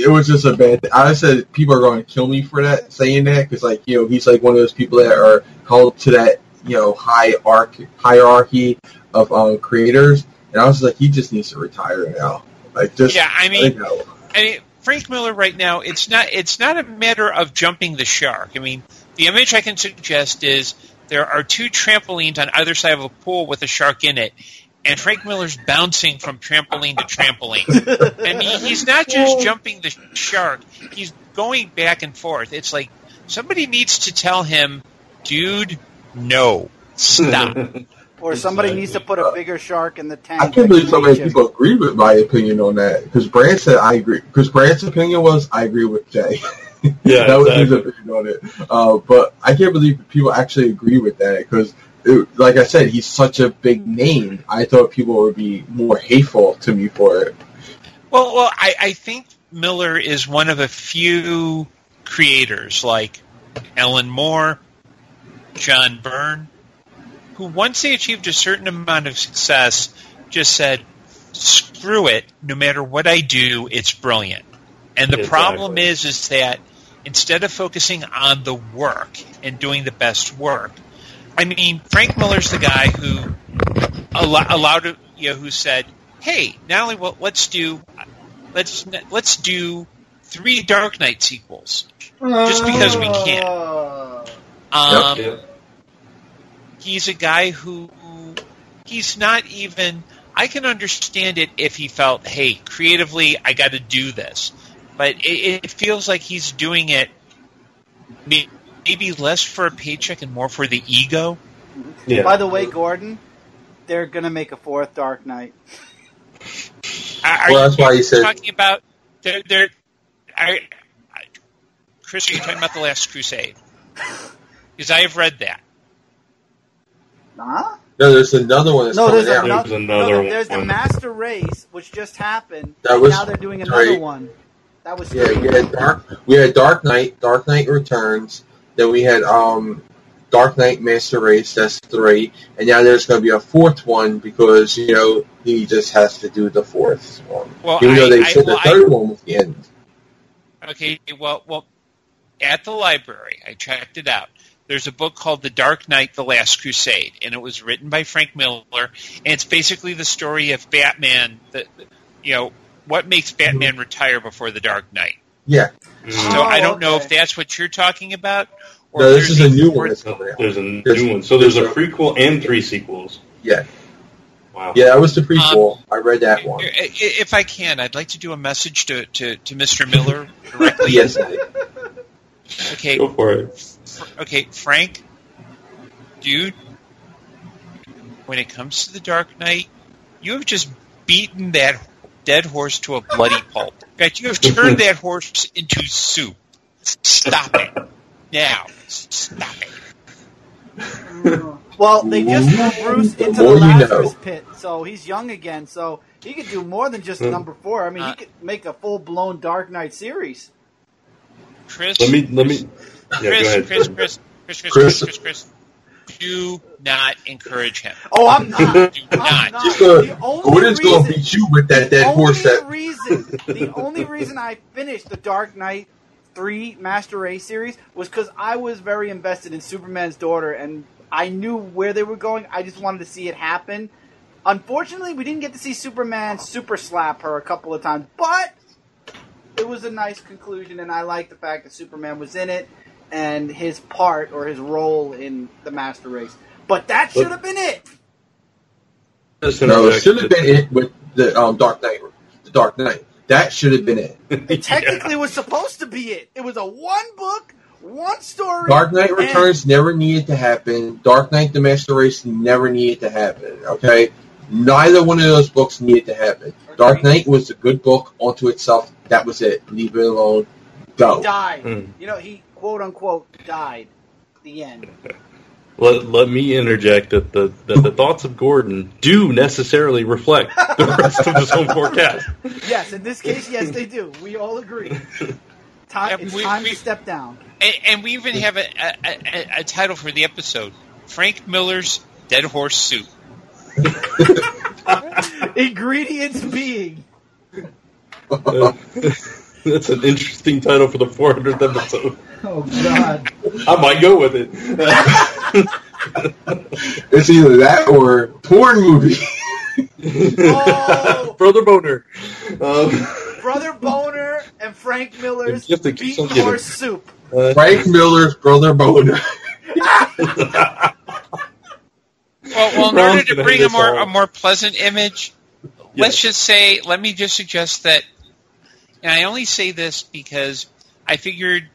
S3: was just a bad thing. I said people are going to kill me for that, saying that, because he's like one of those people that are held to that hierarchy of creators, and I was like, he just needs to retire now.
S4: Frank Miller right now, it's not a matter of jumping the shark. I mean, the image I can suggest is there are 2 trampolines on either side of a pool with a shark in it, and Frank Miller's bouncing from trampoline to trampoline. And he's not just jumping the shark, he's going back and forth. It's like somebody needs to tell him, dude, no, stop.
S2: Or somebody needs to put a bigger shark in the tank.
S3: I can't believe so many people agree with my opinion on that. Because Brand said I agree. Because Brand's opinion was I agree with Jay.
S1: Yeah,
S3: that was his opinion on it. But I can't believe people actually agree with that. Because, like I said, he's such a big name. I thought people would be more hateful to me for it.
S4: Well, I think Miller is one of a few creators like Alan Moore, John Byrne, who once they achieved a certain amount of success just said, screw it, no matter what I do, it's brilliant. And the problem is that instead of focusing on the work and doing the best work, I mean, Frank Miller's the guy who who said, hey, not only let's do 3 Dark Knight sequels, just because we can. He's a guy who he's not even. I can understand it if he felt, hey, creatively, I got to do this. But it feels like he's doing it maybe less for a paycheck and more for the ego.
S2: Yeah. By the way, Gordon, they're going to make a 4th Dark Knight.
S3: That's why you said.
S4: Talking about Chris, are you talking about The Last Crusade? Because I have read that.
S2: Huh?
S3: No, there's another one that's coming out.
S2: There's the Master Race, which just happened. Now they're doing another one. That was
S3: Yeah,
S2: three.
S3: we had Dark Knight Returns. Then we had Dark Knight Master Race. That's 3, and now there's going to be a 4th one because he just has to do the 4th one.
S4: Well,
S3: Even though they said the 3rd one was the end.
S4: Okay, well, at the library, I checked it out. There's a book called The Dark Knight: The Last Crusade, and it was written by Frank Miller, and it's basically the story of Batman. What makes Batman retire before the Dark Knight?
S3: Yeah.
S4: So I don't know if that's what you're talking about. Or
S3: No, this is a new one that's coming out.
S1: There's a new one. So there's a prequel and 3 sequels.
S3: Yeah.
S1: Wow.
S3: Yeah, that was the prequel. I read that one.
S4: If I can, I'd like to do a message to Mr. Miller directly.
S3: Yes.
S4: Okay.
S1: Go for it.
S4: Okay, Frank, dude, when it comes to the Dark Knight, you have just beaten that dead horse to a bloody pulp. In fact, you have turned that horse into soup. Stop it. Now. Stop it.
S2: Well, they just threw Bruce into the Lazarus pit, so he's young again, so he could do more than just number 4. I mean, he could make a full-blown Dark Knight series.
S4: Chris.
S1: Let me. Yeah,
S4: Chris. Do not encourage him.
S2: Oh, I'm not.
S4: Do not.
S3: Gordon's going to beat you with that dead horse.
S2: The only reason I finished the Dark Knight 3 Master Race series was because I was very invested in Superman's daughter, and I knew where they were going. I just wanted to see it happen. Unfortunately, we didn't get to see Superman super slap her a couple of times, but it was a nice conclusion, and I like the fact that Superman was in it and his part or his role in the Master Race. But that should have been it.
S3: No, it should have been it with the Dark Knight. The Dark Knight. That should have been it.
S2: It technically was supposed to be it. It was a one book, one story.
S3: Dark Knight Returns never needed to happen. Dark Knight: The Master Race never needed to happen. Okay, neither one of those books needed to happen. Dark Knight was a good book unto itself. That was it. Leave it alone. Go.
S2: He died. He quote unquote died. The end.
S1: Let me interject that the thoughts of Gordon do necessarily reflect the rest of his home forecast.
S2: Yes, in this case, yes, they do. We all agree. It's time to step down.
S4: And we even have a title for the episode: Frank Miller's Dead Horse Soup.
S2: Ingredients being.
S1: That's an interesting title for the 400th episode.
S2: Oh, God.
S1: I might go with it.
S3: It's either that or porn movie.
S2: Oh!
S1: Brother Boner.
S2: Brother Boner and Frank Miller's
S1: You have to keep
S2: beet
S1: on giving.
S2: horse soup.
S3: Frank Miller's Brother Boner.
S4: Well, in order to bring a more pleasant image, let me just suggest that, and I only say this because I figured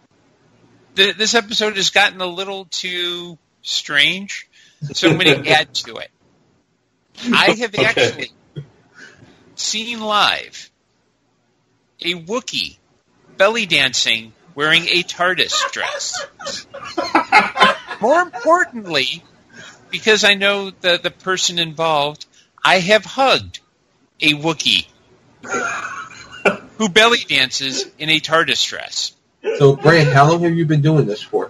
S4: this episode has gotten a little too strange, so I'm going to add to it. I have actually seen live a Wookiee belly dancing wearing a TARDIS dress. More importantly, because I know the person involved, I have hugged a Wookiee who belly dances in a TARDIS dress.
S3: So, Brand, how long have you been doing this for?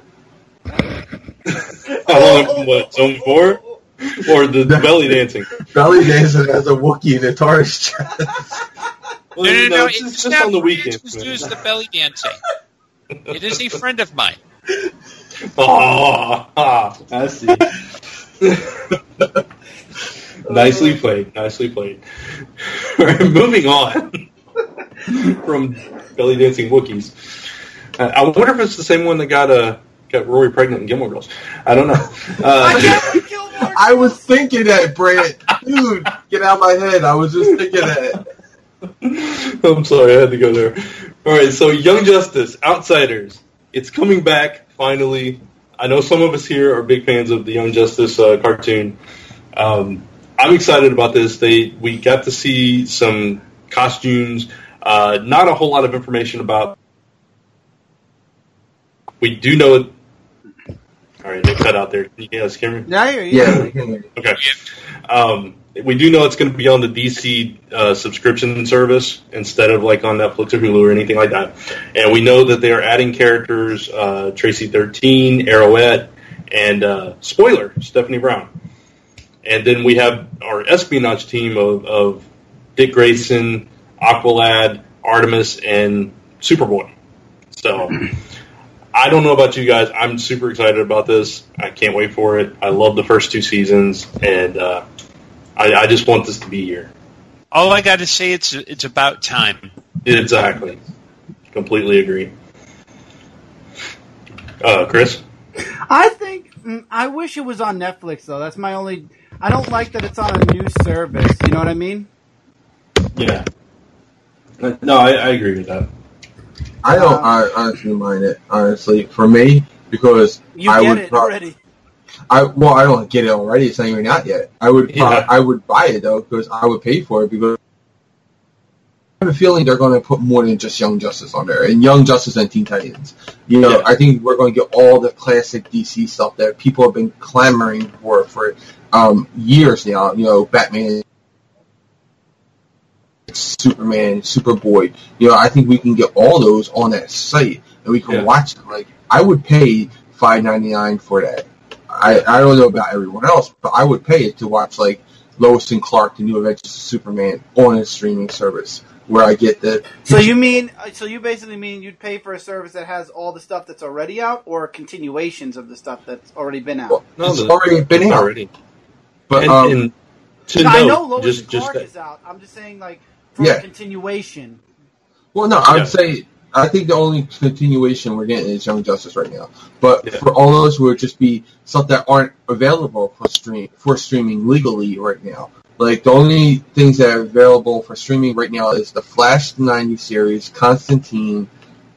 S1: How long? What, Zone 4? Or the belly dancing?
S3: Belly dancing as a Wookiee in a TARDIS dress.
S1: Well,
S4: No,
S1: it's
S4: it's
S1: just
S4: not
S1: on the weekend.
S4: who's does the belly dancing. It is a friend of mine.
S1: Oh,
S2: I see.
S1: Nicely played. All right, moving on from belly dancing Wookiees. I wonder if it's the same one that got Rory pregnant in Gilmore Girls. I don't know.
S3: I was thinking that, Brand. Dude, get out of my head. I was just thinking that.
S1: I'm sorry, I had to go there. All right, so Young Justice, Outsiders. It's coming back, finally. I know some of us here are big fans of the Young Justice cartoon. I'm excited about this. We got to see some costumes, not a whole lot of information about. We do know it. All right, they cut out there. Can you guys hear me?
S2: Yeah, I hear you.
S3: Yeah.
S1: Okay. we do know it's going to be on the DC subscription service instead of like on Netflix or Hulu or anything like that. And we know that they are adding characters, Tracy 13, Arrowette, and spoiler, Stephanie Brown. And then we have our espionage team of Dick Grayson, Aqualad, Artemis, and Superboy. So I don't know about you guys. I'm super excited about this. I can't wait for it. I love the first 2 seasons, and I just want this to be here.
S4: All I got to say, it's about time.
S1: Exactly. Completely agree. Chris?
S2: I wish it was on Netflix, though. That's my only... I don't like that it's on a new service. You know what I mean?
S1: Yeah. No, I agree with that.
S3: I don't honestly mind it, honestly, for me, because
S2: you
S3: I
S2: get
S3: would
S2: it already.
S3: I don't get it already. It's not even out yet. I would buy it though because I would pay for it because I have a feeling they're going to put more than just Young Justice on there and Young Justice and Teen Titans. You know, I think we're going to get all the classic DC stuff that people have been clamoring for years now. You know, Batman, Superman, Superboy. You know, I think we can get all those on that site and we can watch them. Like, I would pay $5.99 for that. I don't know about everyone else, but I would pay it to watch like Lois and Clark, the New Adventures of Superman, on a streaming service where I get the.
S2: So you basically mean you'd pay for a service that has all the stuff that's already out, or continuations of the stuff that's already been out?
S3: Well, it's already been out.
S1: Already.
S3: But
S1: I
S2: know Lois and Clark is out. I'm just saying, like, for a continuation.
S3: Well, no, I'm saying. I think the only continuation we're getting is Young Justice right now. But for all those would just be stuff that aren't available for streaming legally right now. Like, the only things that are available for streaming right now is the Flash 90 series, Constantine,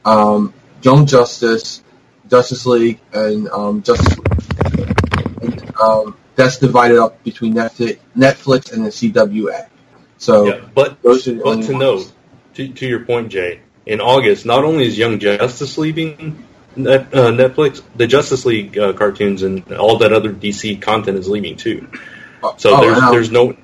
S3: Young Justice, Justice League, and Justice League. And, that's divided up between Netflix and the CW app. So, those are the only
S1: to
S3: ones.
S1: note, to your point, Jay, in August, not only is Young Justice leaving Netflix, the Justice League cartoons and all that other DC content is leaving too. So there's no,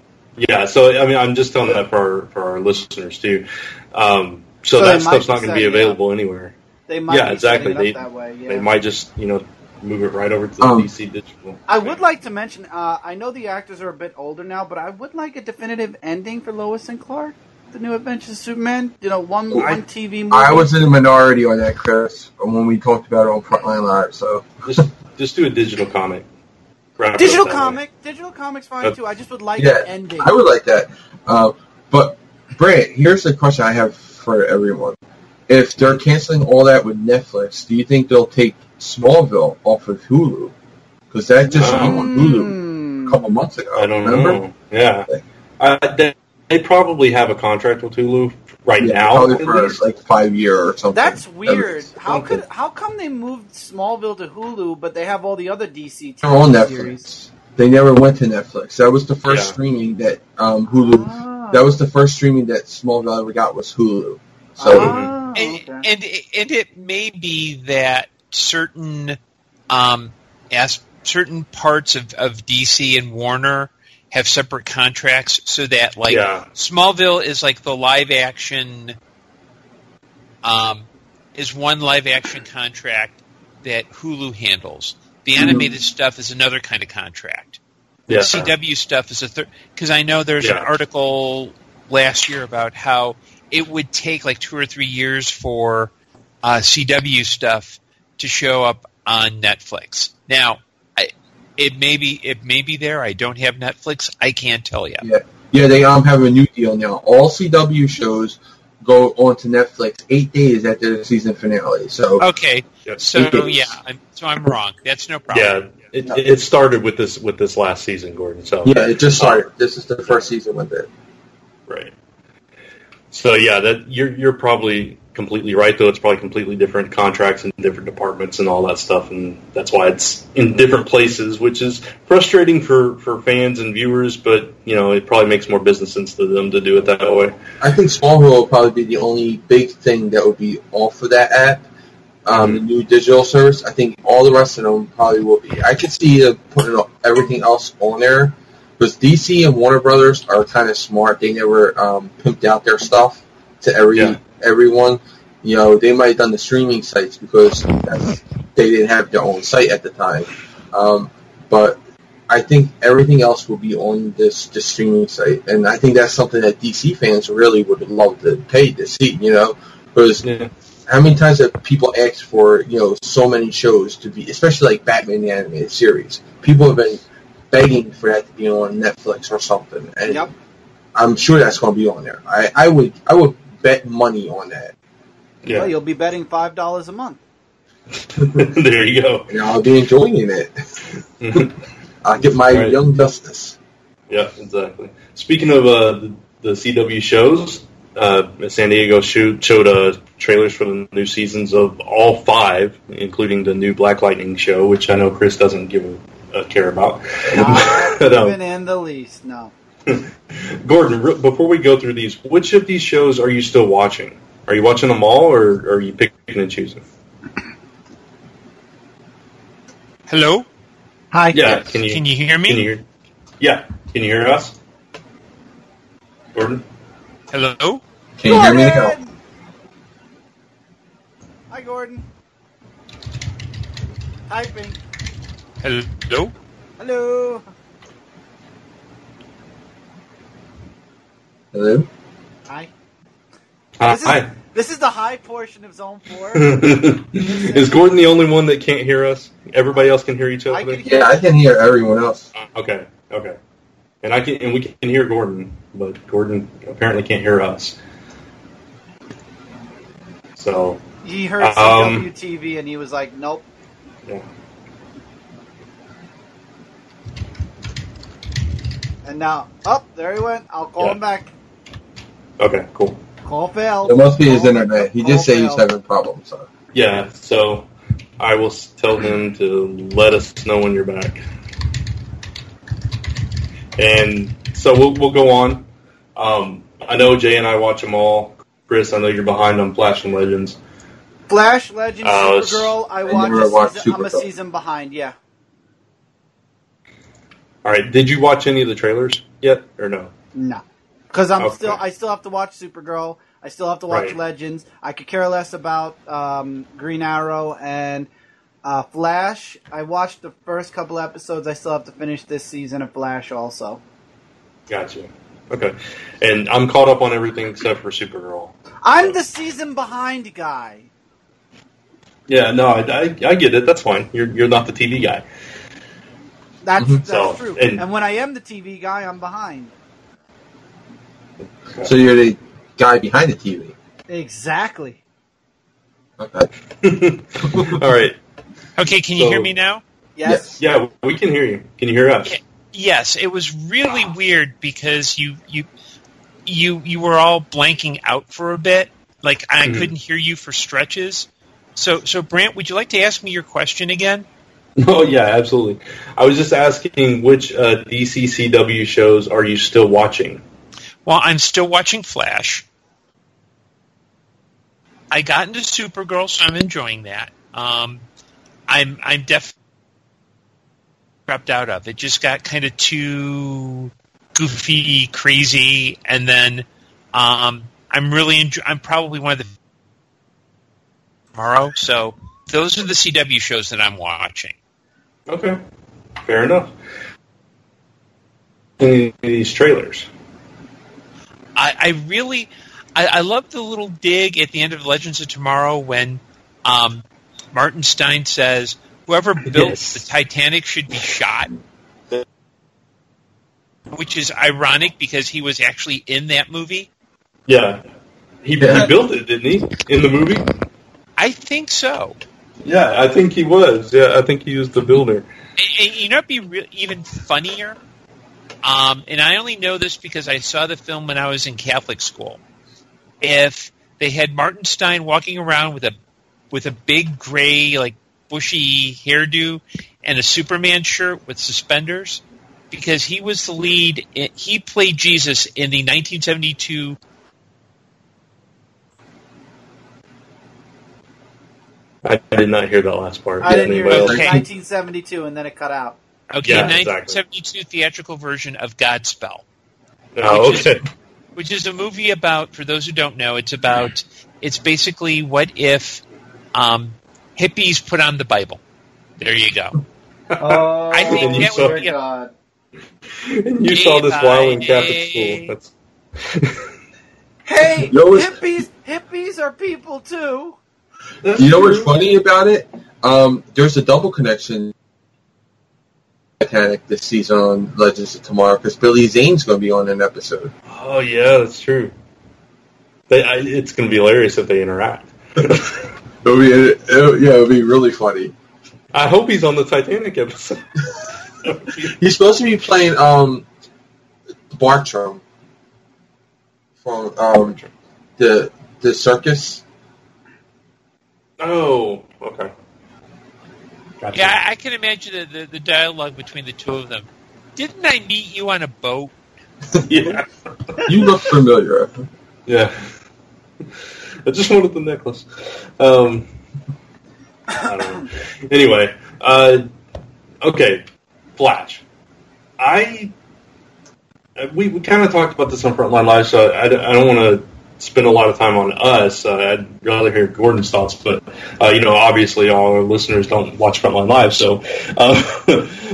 S1: So I mean, I'm just telling that for our listeners too. So that stuff's not going to be available anywhere.
S2: They might
S1: exactly.
S2: That way. Yeah.
S1: They might just move it right over to DC Digital.
S2: I would like to mention, I know the actors are a bit older now, but I would like a definitive ending for Lois and Clark. The New Adventures of Superman, one TV movie.
S3: I was in the minority on that, Chris, when we talked about it on Frontline Live. So
S1: just do a digital comic.
S2: Digital comic's fine too. I just would like an ending.
S3: I would like that. But Brant, here's the question I have for everyone: if they're canceling all that with Netflix, do you think they'll take Smallville off of Hulu? Because that just came on Hulu a couple months ago.
S1: I don't know. Yeah. They probably have a contract with Hulu now.
S3: Probably for like 5 years or something.
S2: That's weird. How come they moved Smallville to Hulu, but they have all the other DC
S3: They're on Netflix.
S2: series?
S3: They never went to Netflix. That was the first streaming that Hulu. That was the first streaming that Smallville ever got was Hulu. So
S4: and it may be that certain certain parts of DC and Warner have separate contracts, so that Smallville is like the live action is one live action contract that Hulu handles. The animated stuff is another kind of contract. The CW stuff is a third, because I know there's an article last year about how it would take like 2 or 3 years for CW stuff to show up on Netflix. Now, It may be there. I don't have Netflix. I can't tell you.
S3: Yeah. They have a new deal now. All CW shows go onto Netflix 8 days after the season finale. So
S4: okay. So I'm wrong. That's no problem.
S1: Yeah. It started with this last season, Gordon. So
S3: it just started. This is the first season with it.
S1: Right. So that you're probably completely right, though. It's probably completely different contracts in different departments and all that stuff, and that's why it's in different places, which is frustrating for fans and viewers, but it probably makes more business sense to them to do it that way.
S3: I think Smallville will probably be the only big thing that would be off of that app, the new digital service. I think all the rest of them probably will be. I could see putting everything else on there, Because DC and Warner Brothers are kind of smart. They never pimped out their stuff to everyone. You know, they might have done the streaming sites because they didn't have their own site at the time. But I think everything else will be on this streaming site, and I think that's something that DC fans really would love to pay to see. You know, because how many times have people asked for so many shows to be, especially like Batman the animated series? People have been begging for that to be on Netflix or something, and I'm sure that's going to be on there. I would bet money on that.
S2: Yeah, well, you'll be betting $5 a month.
S1: There you go.
S3: And I'll be enjoying it. I'll get my young justice.
S1: Yeah, exactly. Speaking of the CW shows, San Diego showed trailers for the new seasons of all 5, including the new Black Lightning show, which I know Chris doesn't give a care about.
S2: Not even in the least, no.
S1: Gordon, before we go through these, which of these shows are you still watching? Are you watching them all, or are you picking and choosing?
S4: Hello?
S2: Hi.
S1: Yeah.
S4: Can you hear me?
S1: Can you hear us? Gordon?
S4: Hello?
S3: Can you hear me now?
S2: Hi, Gordon. Typing.
S4: Hello?
S2: Hello.
S3: Hello?
S2: Hi.
S1: Hi.
S2: This is the high portion of Zone 4.
S1: Is Gordon the only one that can't hear us? Everybody else can hear each other?
S3: I can hear everyone else.
S1: Okay. And we can hear Gordon, but Gordon apparently can't hear us. So
S2: he heard CWTV and he was like, nope.
S1: Yeah.
S2: And now, there he went. I'll call him back.
S1: Okay, cool.
S2: Call failed.
S3: It must be his internet. He just said he's having problems. So.
S1: Yeah, so I will tell him to let us know when you're back. And so we'll go on. I know Jay and I watch them all. Chris, I know you're behind on Flash and Legends.
S2: Flash, Legends, Supergirl, I'm a season behind, yeah.
S1: All right, did you watch any of the trailers yet, or no?
S2: No. Because I still have to watch Supergirl. I still have to watch Legends. I could care less about Green Arrow and Flash. I watched the first couple episodes. I still have to finish this season of Flash also.
S1: Gotcha. Okay. And I'm caught up on everything except for Supergirl.
S2: I'm the season behind guy.
S1: Yeah, no, I get it. That's fine. You're not the TV guy.
S2: That's true. And when I am the TV guy, I'm behind.
S3: So you're the guy behind the TV.
S2: Exactly.
S3: Okay.
S1: All right.
S4: Okay, can you hear me now?
S2: Yes.
S1: Yeah, we can hear you. Can you hear us?
S4: Yes, it was really weird because you were all blanking out for a bit. Like I couldn't hear you for stretches. So Brant, would you like to ask me your question again?
S1: Oh yeah, absolutely. I was just asking which DC CW shows are you still watching?
S4: Well, I'm still watching Flash. I got into Supergirl, so I'm enjoying that. I'm definitely dropped out of it. Just got kind of too goofy, crazy, and then I'm probably one of the tomorrow. So those are the CW shows that I'm watching.
S1: Okay, fair enough. Any of these trailers?
S4: I love the little dig at the end of Legends of Tomorrow when Martin Stein says, whoever built the Titanic should be shot. Which is ironic because he was actually in that movie.
S1: Yeah. He built it, didn't he? In the movie?
S4: I think so.
S1: Yeah, I think he was. Yeah, I think he was the builder.
S4: And you know what'd be even funnier? And I only know this because I saw the film when I was in Catholic school. If they had Martin Stein walking around with a big gray, like bushy hairdo and a Superman shirt with suspenders, because he was the lead. He played Jesus in the 1972.
S1: I did not hear that last part.
S2: I didn't hear it.
S4: Okay.
S2: 1972, and then it cut out.
S4: Okay,
S1: Yeah,
S4: 1972 theatrical version of Godspell.
S1: Oh, okay.
S4: Which is a movie about, for those who don't know, it's basically what if hippies put on the Bible. There you go.
S2: Oh,
S4: I think
S1: that would
S2: dear God.
S1: And you saw this while in Catholic school. That's
S2: Hey,
S3: You know what's-
S2: hippies are people too.
S3: You know what's funny about it? There's a double connection Titanic this season on Legends of Tomorrow because Billy Zane's going to be on an episode.
S1: Oh, yeah, that's true. It's going to be hilarious if they interact.
S3: It'll be really funny.
S1: I hope he's on the Titanic episode.
S3: He's supposed to be playing Bartram from the circus.
S1: Oh, okay. Gotcha.
S4: Yeah, I can imagine the dialogue between the two of them. Didn't I meet you on a boat?
S1: Yeah.
S3: You look familiar.
S1: Yeah. I just wanted the necklace. I don't know. Anyway, okay, Flash. We kind of talked about this on Frontline Live, so I don't want to spend a lot of time on us. I'd rather hear Gordon's thoughts, but obviously all our listeners don't watch Frontline Live, so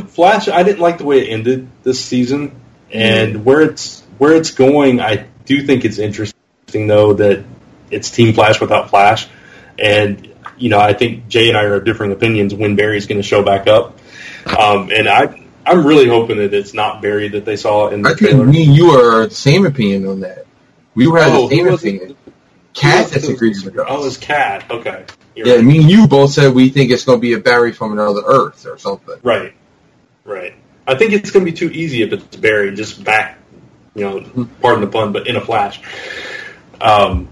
S1: Flash. I didn't like the way it ended this season, and where it's going. I do think it's interesting though that it's Team Flash without Flash, and I think Jay and I are of differing opinions when Barry's going to show back up, and I'm really hoping that it's not Barry that they saw in the
S3: I think
S1: trailer.
S3: me and you are the same opinion on that. We had the same opinion. Kat disagrees with us.
S1: Oh, it's Kat. Okay. You're
S3: Yeah,
S1: right.
S3: me and you both said we think it's going to be a Barry from another Earth or something.
S1: Right. I think it's going to be too easy if it's Barry just back, pardon the pun, but in a flash. But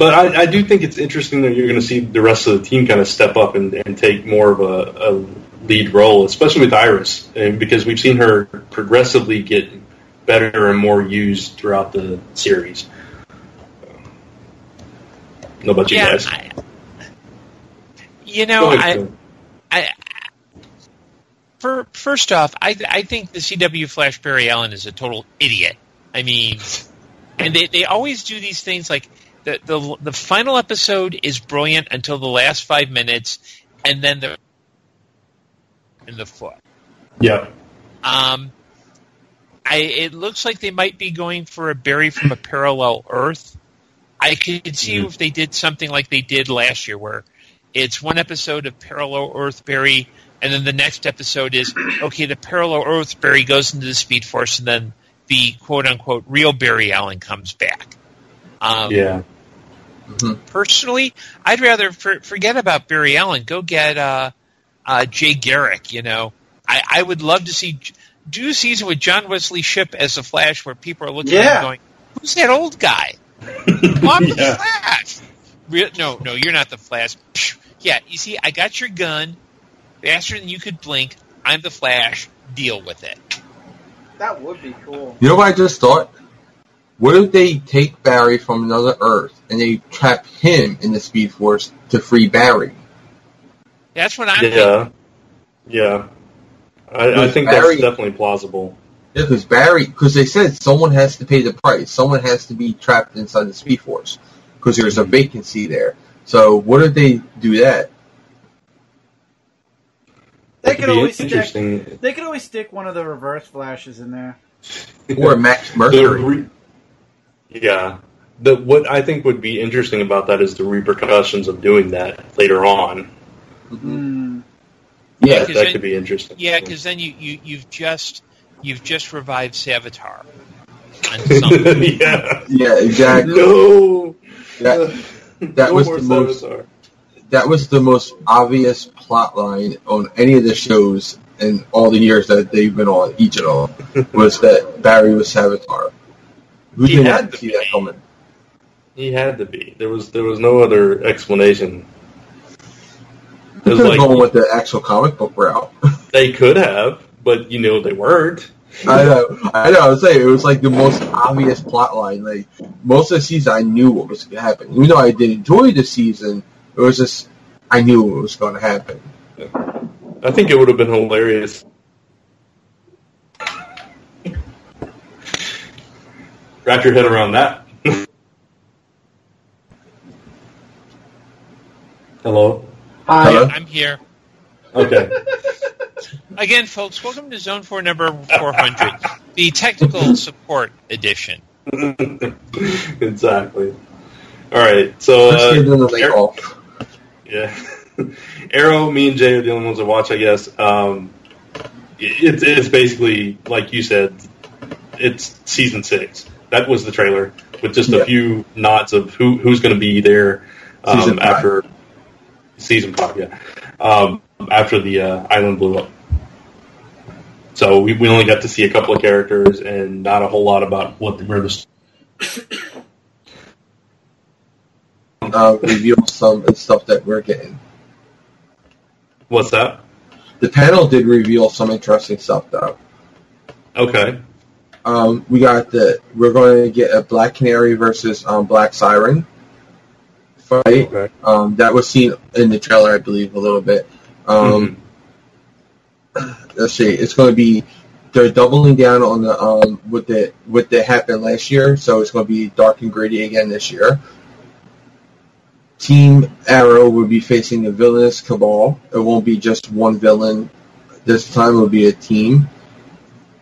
S1: I do think it's interesting that you're going to see the rest of the team kind of step up and take more of a lead role, especially with Iris, and because we've seen her progressively get better and more used throughout the series. Know about you guys?
S4: First off, I think the CW Flash Barry Allen is a total idiot. I mean, and they always do these things like the final episode is brilliant until the last 5 minutes, and then they're in the foot.
S1: Yeah.
S4: It looks like they might be going for a Barry from a parallel Earth. I could see if they did something like they did last year, where it's one episode of parallel Earth Barry, and then the next episode is, okay, the parallel Earth Barry goes into the Speed Force, and then the quote-unquote real Barry Allen comes back.
S1: Yeah.
S4: Personally, I'd rather forget about Barry Allen. Go get Jay Garrick, I would love to do a season with John Wesley Shipp as the Flash, where people are looking at him going, "Who's that old guy?" I'm the Flash. No, you're not the Flash. Yeah, you see, I got your gun faster than you could blink. I'm the Flash. Deal with it.
S2: That would be cool.
S3: You know what I just thought? What if they take Barry from another Earth and they trap him in the Speed Force to free Barry?
S4: That's what I'm thinking.
S1: Yeah. I think
S3: Barry,
S1: that's definitely plausible.
S3: Yeah, because they said someone has to pay the price. Someone has to be trapped inside the Speed Force because there's a vacancy there. So what if they do that?
S2: They could always
S1: interesting.
S2: They could always stick one of the Reverse Flashes in there.
S3: Or Max Mercury.
S1: What I think would be interesting about that is the repercussions of doing that later on.
S3: Yeah,
S1: that could be interesting.
S4: Yeah, because then you've just revived Savitar.
S3: Yeah, exactly.
S1: No.
S3: That was the most obvious plot line on any of the shows in all the years that they've been on, each of them, was that Barry was Savitar. Who did not see that coming?
S1: He had to be. There was no other explanation.
S3: They could have gone with the actual comic book route.
S1: They could have, but they weren't.
S3: I know. I was saying it was like the most obvious plot line. Like most of the season, I knew what was going to happen. Even though I did enjoy the season, it was just I knew what was going to happen.
S1: I think it would have been hilarious wrap your head around that. Hello?
S2: Hi.
S3: Hello?
S4: I'm here.
S1: Okay.
S4: Again, folks, welcome to Zone 4 number 400, the technical support edition.
S1: Exactly. All right. So,
S3: Let's give them the lay off.
S1: yeah. Arrow, me and Jay are the only ones that watch, I guess. It's basically, like you said, it's season 6. That was the trailer with just a few nods of who's going to be there after season 5. Yeah, after the island blew up. So we only got to see a couple of characters and not a whole lot about where the
S3: Reveal some stuff that we're getting.
S1: What's that?
S3: The panel did reveal some interesting stuff, though.
S1: Okay.
S3: We're going to get a Black Canary versus Black Siren fight.
S1: Okay.
S3: That was seen in the trailer, I believe, a little bit. Let's see. It's going to be they're doubling down on the what that happened last year, so it's going to be dark and gritty again this year. Team Arrow will be facing the villainous Cabal. It won't be just one villain. This time it will be a team.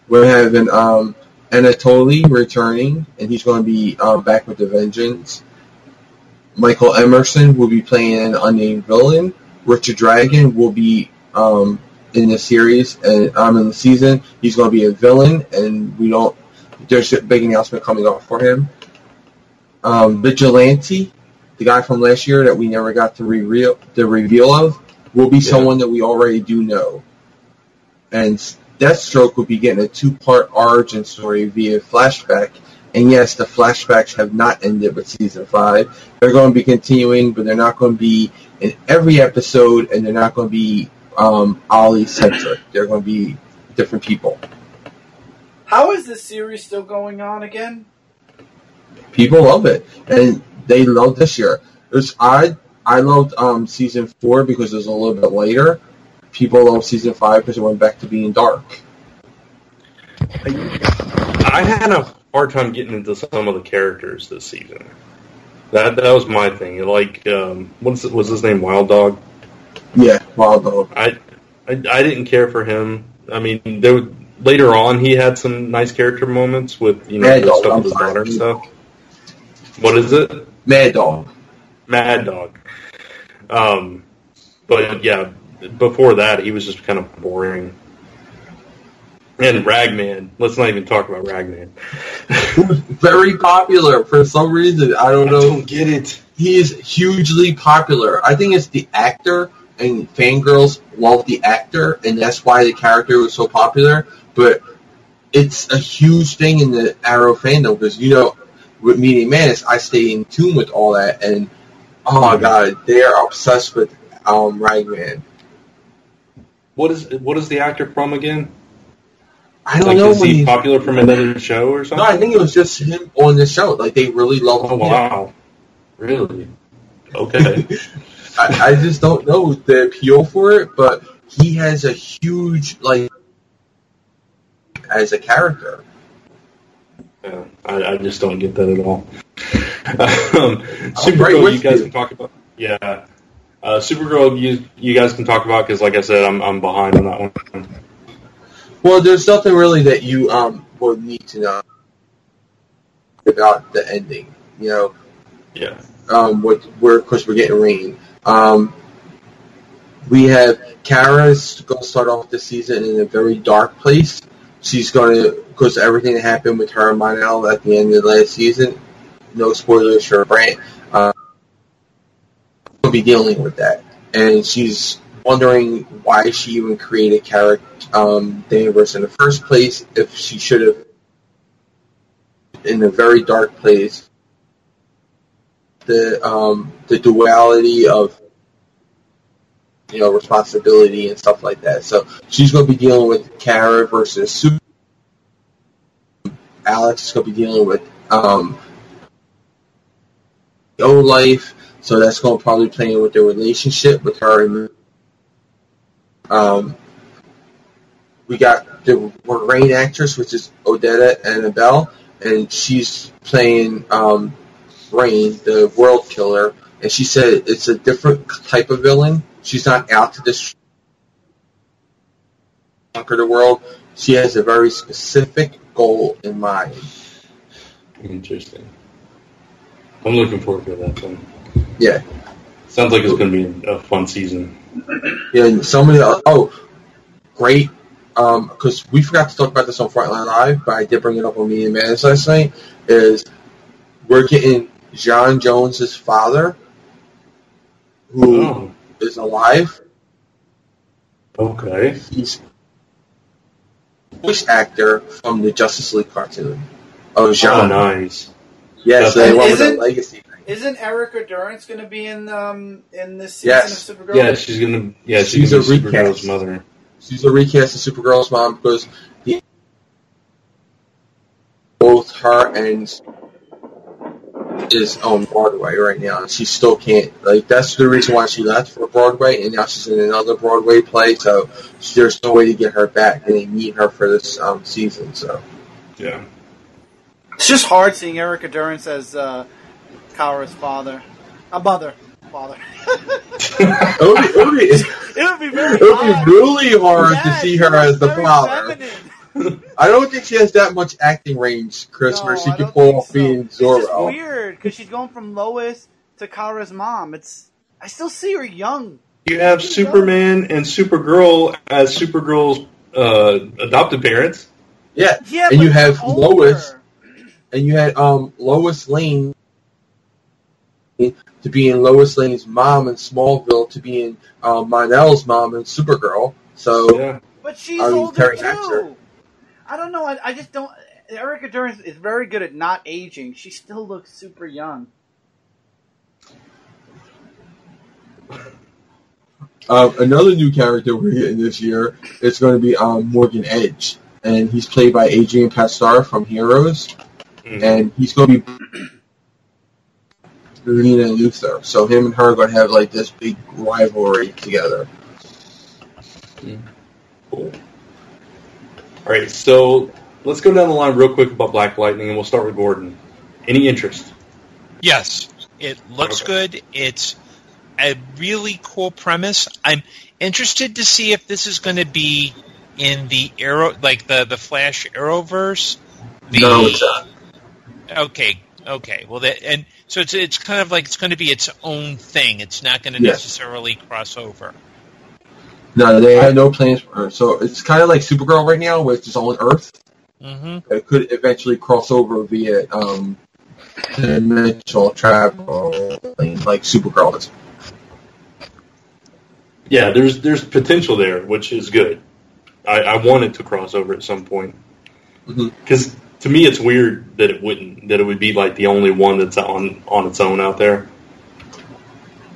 S3: We're having Anatoly returning, and he's going to be back with the Vengeance. Michael Emerson will be playing an unnamed villain. Richard Dragon will be in the series and in the season. He's going to be a villain, and there's a big announcement coming up for him. Vigilante, the guy from last year that we never got the reveal of, will be someone that we already do know. And Deathstroke will be getting a 2-part origin story via flashback. And yes, the flashbacks have not ended with season 5. They're going to be continuing, but they're not going to be in every episode, and they're not going to be Ollie-centric. They're going to be different people.
S2: How is this series still going on again?
S3: People love it, and they love this year. I loved season 4 because it was a little bit later. People love season 5 because it went back to being dark.
S1: I had a hard time getting into some of the characters this season. That was my thing. Like, was his name Wild Dog?
S3: Yeah, Wild Dog.
S1: I didn't care for him. I mean, later on he had some nice character moments with
S3: Mad
S1: the
S3: Dog,
S1: stuff with his daughter and stuff. What is it?
S3: Mad Dog.
S1: Mad Dog. But yeah, before that he was just kind of boring. And Ragman. Let's not even talk about Ragman.
S3: Very popular for some reason. I don't know.
S1: I don't get it.
S3: He is hugely popular. I think it's the actor, and fangirls love the actor, and that's why the character was so popular. But it's a huge thing in the Arrow fandom because, with Meeting Madness, I stay in tune with all that, and oh my god, they are obsessed with Ragman.
S1: What is the actor from again?
S3: I don't know.
S1: Is he popular from another show or something?
S3: No, I think it was just him on the show. Like, they really love him.
S1: Oh, wow. Really? Okay.
S3: I just don't know the appeal for it, but he has a huge, as a character.
S1: Yeah, I just don't get that at all. Supergirl, you guys can talk about. Yeah. Supergirl, you guys can talk about, because like I said, I'm behind on that one.
S3: Well, there's nothing really that you would need to know about the ending.
S1: Yeah.
S3: Of course, we're getting Rain. We have Kara's going to start off the season in a very dark place. She's going to, because everything that happened with her and Monel at the end of the last season, no spoilers for Brant, will be dealing with that. And she's wondering why she even created character Danvers in the first place, if she should have, in a very dark place, the duality of responsibility and stuff like that. So she's going to be dealing with Kara versus Super. Alex is going to be dealing with O-Life, so that's going to probably play in with their relationship with her and we got the Rain actress, which is Odetta Annabelle. and she's playing Rain, the world killer, and she said it's a different type of villain. She's not out to destroy the world. She has a very specific goal in mind.
S1: Interesting. I'm looking forward to that then.
S3: Yeah.
S1: Sounds like it's going to be a fun season.
S3: Yeah, and some of the great. Because we forgot to talk about this on Frontline Live, but I did bring it up on Me and Madness last night, is we're getting John Jones's father, who is alive.
S1: Okay.
S3: He's a voice actor from the Justice League cartoon. Oh, John.
S1: Oh, nice.
S3: Yes, they went with a legacy thing.
S2: Isn't Erica Durance going to be in this season of Supergirl?
S1: Yeah, she's going to. Yeah,
S3: she's
S1: gonna
S3: a
S1: be Supergirl's
S3: recast.
S1: mother.
S3: She's a recast of Supergirl's mom because both her and is on Broadway right now. She still can't. That's the reason why she left for Broadway, and now she's in another Broadway play. So there's no way to get her back, and they need her for this season. So
S1: yeah,
S2: it's just hard seeing Erica Durance as Kara's father. Father.
S3: it would be really hard to see her as the father. I don't think she has that much acting range, Chris, where she can pull off being Zorro.
S2: It's just weird because she's going from Lois to Kara's mom. I still see her young.
S1: You have Superman and Supergirl as Supergirl's adopted parents.
S3: Yeah, and you have Lois, and you had Lois Lane to be in Lois Lane's mom in Smallville, to be in Monel's mom in Supergirl. So,
S2: but she's older
S3: Terry
S2: too.
S3: Hatcher.
S2: I don't know. I just don't. Erica Durance is very good at not aging. She still looks super young.
S3: Another new character we're getting this year is going to be Morgan Edge, and he's played by Adrian Pastar from Heroes, and he's going to be Lena Luthor. So him and her are going to have this big rivalry together.
S1: Cool. All right, so let's go down the line real quick about Black Lightning, and we'll start with Gordon. Any interest?
S4: Yes, it looks good. It's a really cool premise. I'm interested to see if this is going to be in the Arrow, the Flash Arrowverse.
S3: No, it's not.
S4: Okay. Well, so it's kind of it's going to be its own thing. It's not going to necessarily cross over.
S3: No, they had no plans for her. So it's kind of like Supergirl right now, where it's just on Earth.
S4: Mm-hmm.
S3: It could eventually cross over via dimensional travel, like Supergirl is.
S1: Yeah, there's potential there, which is good. I want it to cross over at some point. Because to me, it's weird that it wouldn't. That it would be the only one that's on its own out there.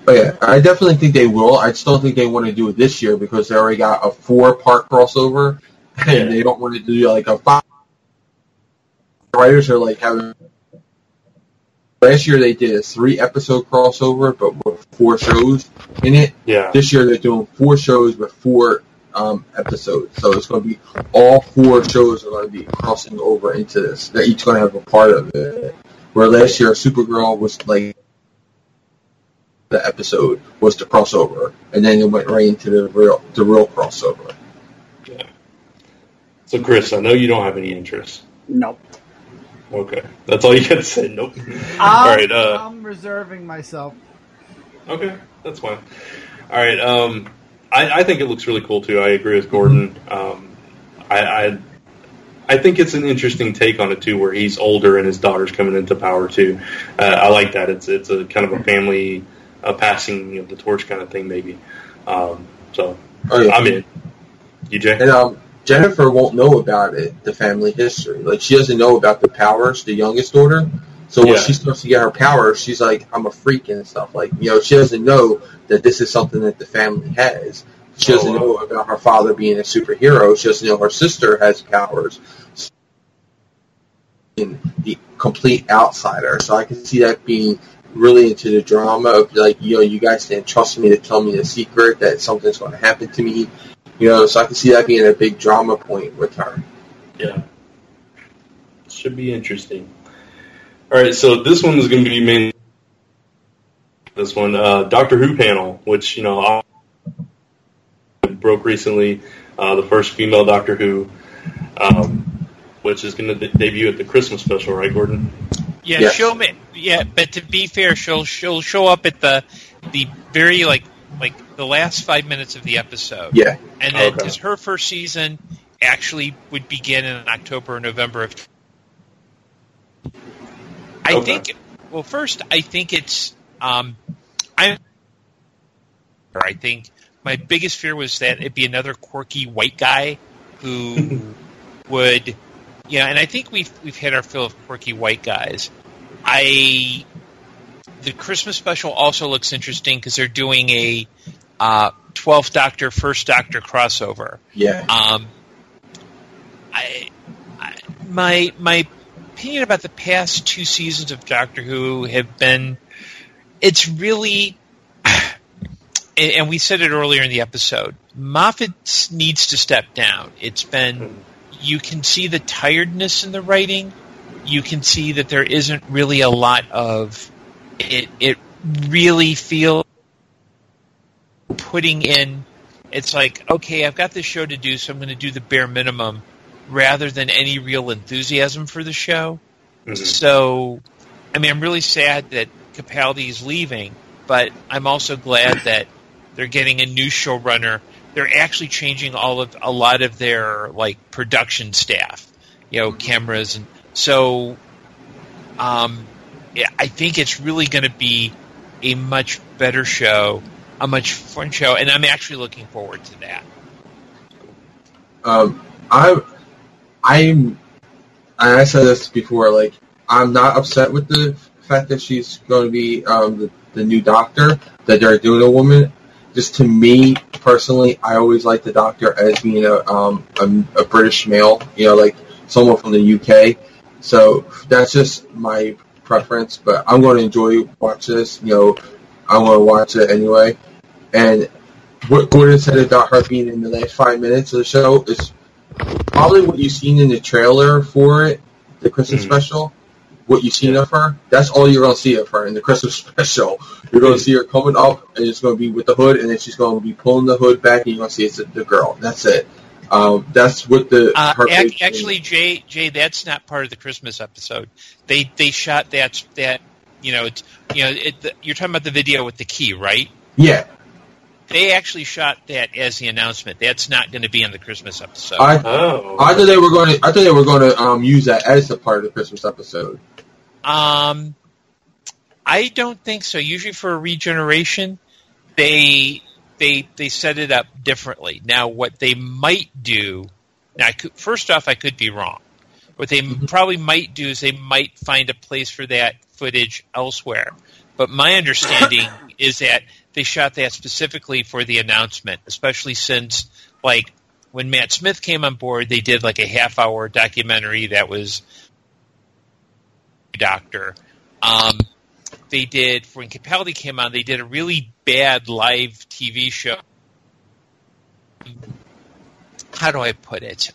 S3: Oh yeah, I definitely think they will. I still think they want to do it this year because they already got a 4-part crossover, and they don't want to do a 5. The writers are having. Last year they did a 3-episode crossover, but with 4 shows in it.
S1: Yeah. This
S3: This year they're doing 4 shows with 4 episodes. So it's going to be all 4 shows are going to be crossing over into this. They're each going to have a part of it. Where last year Supergirl was the episode was the crossover, and then it went right into the real crossover.
S1: Yeah. So Chris, I know you don't have any interest.
S2: Nope.
S1: Okay, that's all you got to say. Nope. All right.
S2: I'm reserving myself.
S1: Okay, that's fine. All right. I think it looks really cool too. I agree with Gordon. I think it's an interesting take on it too, where he's older and his daughter's coming into power too. I like that. It's a kind of a family passing of the torch kind of thing, maybe. I'm in. You, Jay?
S3: And Jennifer won't know about it, the family history. She doesn't know about the powers, the youngest daughter. So when she starts to get her powers, she's like, I'm a freak and stuff. She doesn't know that this is something that the family has. She doesn't know about her father being a superhero. She doesn't know her sister has powers. And the complete outsider. So I can see that being really into the drama of you guys didn't trust me to tell me the secret that something's going to happen to me. So I can see that being a big drama point with her.
S1: Yeah. should be interesting. All right, so this one is going to be mainly this one, Doctor Who panel, which, broke recently, the first female Doctor Who, which is going to debut at the Christmas special, right, Gordon?
S4: Yeah,
S3: Yes.
S4: but to be fair, she'll show up at the very like the last 5 minutes of the episode.
S3: Yeah.
S4: And then because her first season actually would begin in October or November of. I think it's I think my biggest fear was that it'd be another quirky white guy who would, and I think we've had our fill of quirky white guys. The Christmas special also looks interesting because they're doing a 12th Doctor, First Doctor crossover.
S3: Yeah.
S4: My opinion about the past 2 seasons of Doctor Who have been, it's really, and we said it earlier in the episode, Moffat needs to step down. It's been, you can see the tiredness in the writing. You can see that there isn't really a lot of it. It really feels putting in. It's like, okay, I've got this show to do, so I'm going to do the bare minimum, rather than any real enthusiasm for the show. Mm-hmm. So, I'm really sad that Capaldi is leaving, but I'm also glad that they're getting a new showrunner. They're actually changing a lot of their production staff, cameras, and so I think it's really going to be a much better show, a much fun show, and I'm actually looking forward to that.
S3: I said this before, I'm not upset with the fact that she's going to be the new Doctor, that they're doing a woman. Just to me, personally, I always like the Doctor as being a British male, someone from the UK. So that's just my preference, but I'm going to watch this. I'm going to watch it anyway. And what Gordon said about her being in the last 5 minutes of the show is probably what you've seen in the trailer for it, the Christmas special. What you've seen of her, that's all you're going to see of her in the Christmas special. You're going to see her coming up, and it's going to be with the hood, and then she's going to be pulling the hood back, and you're going to see it's the girl. That's it. That's what
S4: actually, Jay, that's not part of the Christmas episode. They shot that you're talking about the video with the key, right?
S3: Yeah.
S4: They actually shot that as the announcement. That's not going to be in the Christmas episode.
S3: I thought they were going to use that as a part of the Christmas episode.
S4: I don't think so. Usually for a regeneration, they set it up differently. Now, what they might do, first off, I could be wrong. What they probably might do is they might find a place for that footage elsewhere. But my understanding is that they shot that specifically for the announcement, especially since, when Matt Smith came on board, they did a half-hour documentary that was Doctor. They did, when Capaldi came on, they did a really bad live TV show. How do I put it?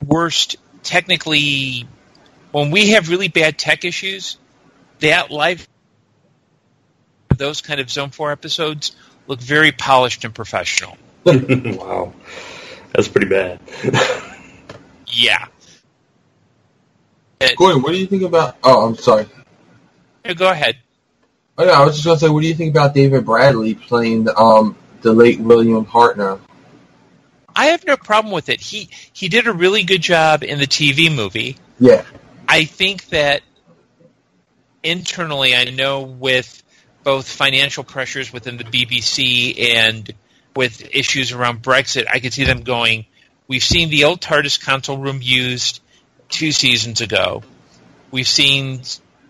S4: Worst, technically, when we have really bad tech issues, that live, those kind of Zone 4 episodes look very polished and professional.
S1: Wow. That's pretty bad.
S4: Yeah.
S3: Gordon, what do you think about... Oh, I'm sorry.
S4: Yeah, go ahead.
S3: Oh, yeah, I was just going to say, what do you think about David Bradley playing the late William Hartnell?
S4: I have no problem with it. He did a really good job in the TV movie.
S3: Yeah.
S4: I think that internally, I know with both financial pressures within the BBC and with issues around Brexit, I could see them going, we've seen the old TARDIS console room used 2 seasons ago. We've seen,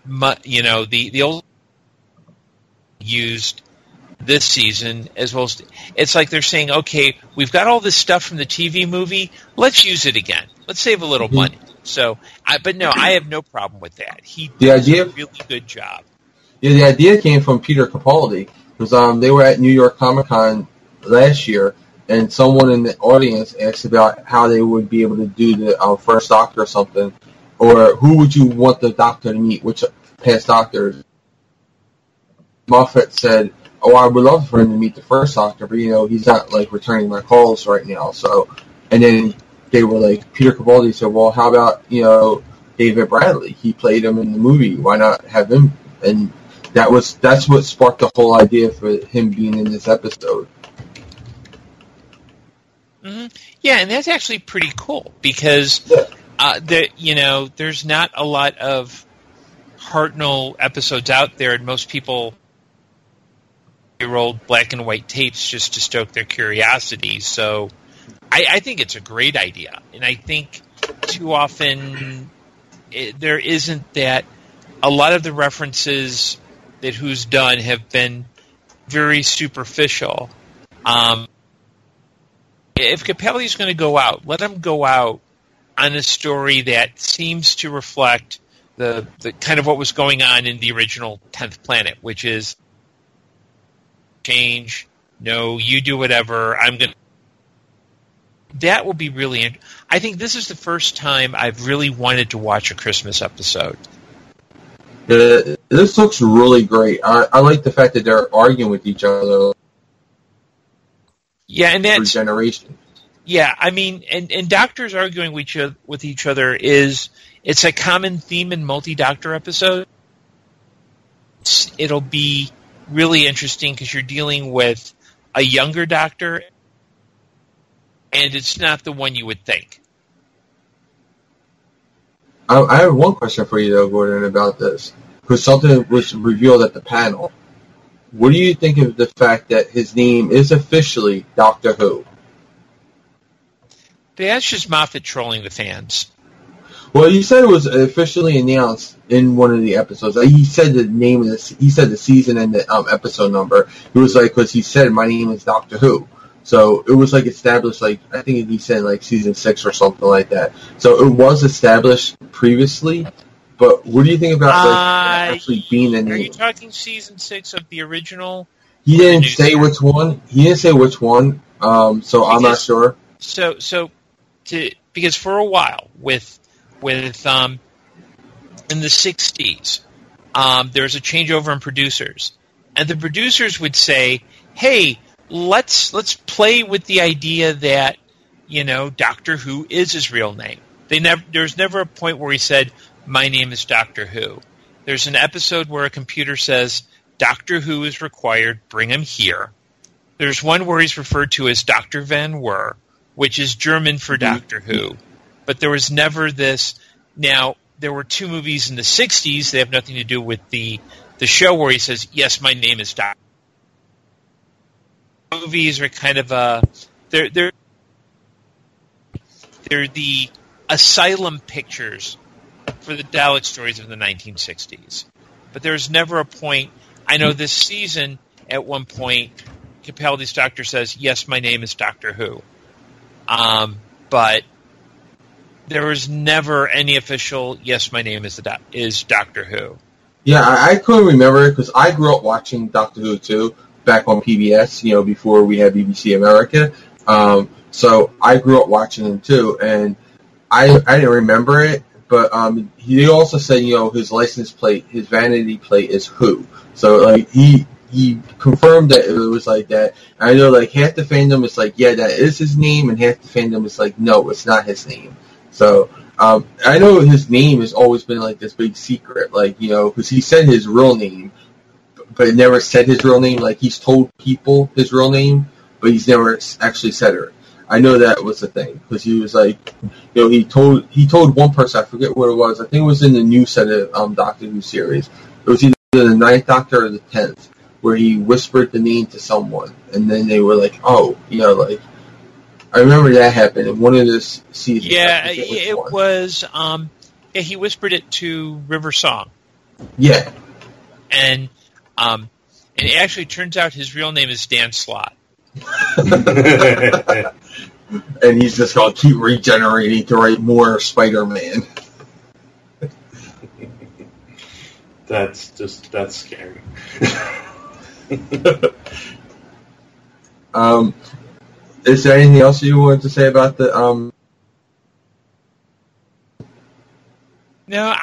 S4: the old used this season as well as... It's like they're saying, okay, we've got all this stuff from the TV movie, let's use it again. Let's save a little money. So, but no, I have no problem with that. He did a really good job.
S3: Yeah, the idea came from Peter Capaldi, because they were at New York Comic Con last year, and someone in the audience asked about how they would be able to do the first Doctor or something, or who would you want the Doctor to meet, which past Doctors. Moffat said, "Oh, I would love for him to meet the first Doctor, but he's not like returning my calls right now." So, and then they were like, Peter Capaldi said, "Well, how about David Bradley? He played him in the movie. Why not have him?" And that's what sparked the whole idea for him being in this episode.
S4: Mm-hmm. Yeah, and that's actually pretty cool because there's not a lot of Hartnell episodes out there, and most people rolled black and white tapes just to stoke their curiosity. So I think it's a great idea, and I think too often there isn't that. A lot of the references that Who's done have been very superficial. If Capaldi's going to go out, let him go out on a story that seems to reflect the kind of what was going on in the original 10th Planet, which is change, no, you do whatever, I'm going to... That will be really... I think this is the first time I've really wanted to watch a Christmas episode.
S3: This looks really great. I like the fact that they're arguing with each other.
S4: Yeah, and that's...
S3: For generations.
S4: Yeah, I mean, and doctors arguing with each other it's a common theme in multi-Doctor episodes. It'll be really interesting because you're dealing with a younger Doctor, and it's not the one you would think.
S3: I have one question for you, though, Gordon, about this. Because something was revealed at the panel. What do you think of the fact that his name is officially Doctor Who?
S4: That's just Moffat trolling the fans.
S3: Well, you said it was officially announced in one of the episodes. He said the name of he said the season and the episode number. It was like, because he said, my name is Doctor Who. So it was like established, like, I think he said like season 6 or something like that. So it was established previously. But what do you think about actually being the name?
S4: Are you talking season 6 of the original?
S3: He didn't say which one. He didn't say which one. So I'm not sure.
S4: Because for a while with in the 60s, there was a changeover in producers, and the producers would say, "Hey, let's play with the idea that Doctor Who is his real name." There's never a point where he said, "My name is Doctor Who." There's an episode where a computer says, "Doctor Who is required, bring him here." There's one where he's referred to as Dr. Van Wer, which is German for Doctor Who. But there was never this... Now, there were 2 movies in the 60s. They have nothing to do with the show where he says, "Yes, my name is Doctor." Movies are kind of they're the asylum pictures for the Dalek stories of the 1960s. But there's never a point... I know this season, at one point, Capaldi's Doctor says, "Yes, my name is Doctor Who." But there was never any official, "Yes, my name is Doctor Who."
S3: Yeah, I couldn't remember it because I grew up watching Doctor Who too, back on PBS, before we had BBC America. So I grew up watching him too, and I didn't remember it, but he also said, his license plate, his vanity plate is Who. So like he confirmed that it was like that. And I know like half the fandom is like, yeah, that is his name, and half the fandom is like, no, it's not his name. So I know his name has always been like this big secret, like, because he said his real name, but it never said his real name. Like he's told people his real name, but he's never actually said it. I know that was the thing, because he was like, he told one person, I forget what it was. I think it was in the new set of Doctor Who series. It was either the 9th Doctor or the 10th, where he whispered the name to someone, and then they were like, "Oh, like." I remember that happened in one of this seasons.
S4: Yeah, it was. He whispered it to River Song.
S3: Yeah,
S4: and it actually turns out his real name is Dan Slott.
S3: And he's just gonna keep regenerating to write more Spider-Man.
S1: That's scary.
S3: Is there anything else you wanted to say about the
S4: No,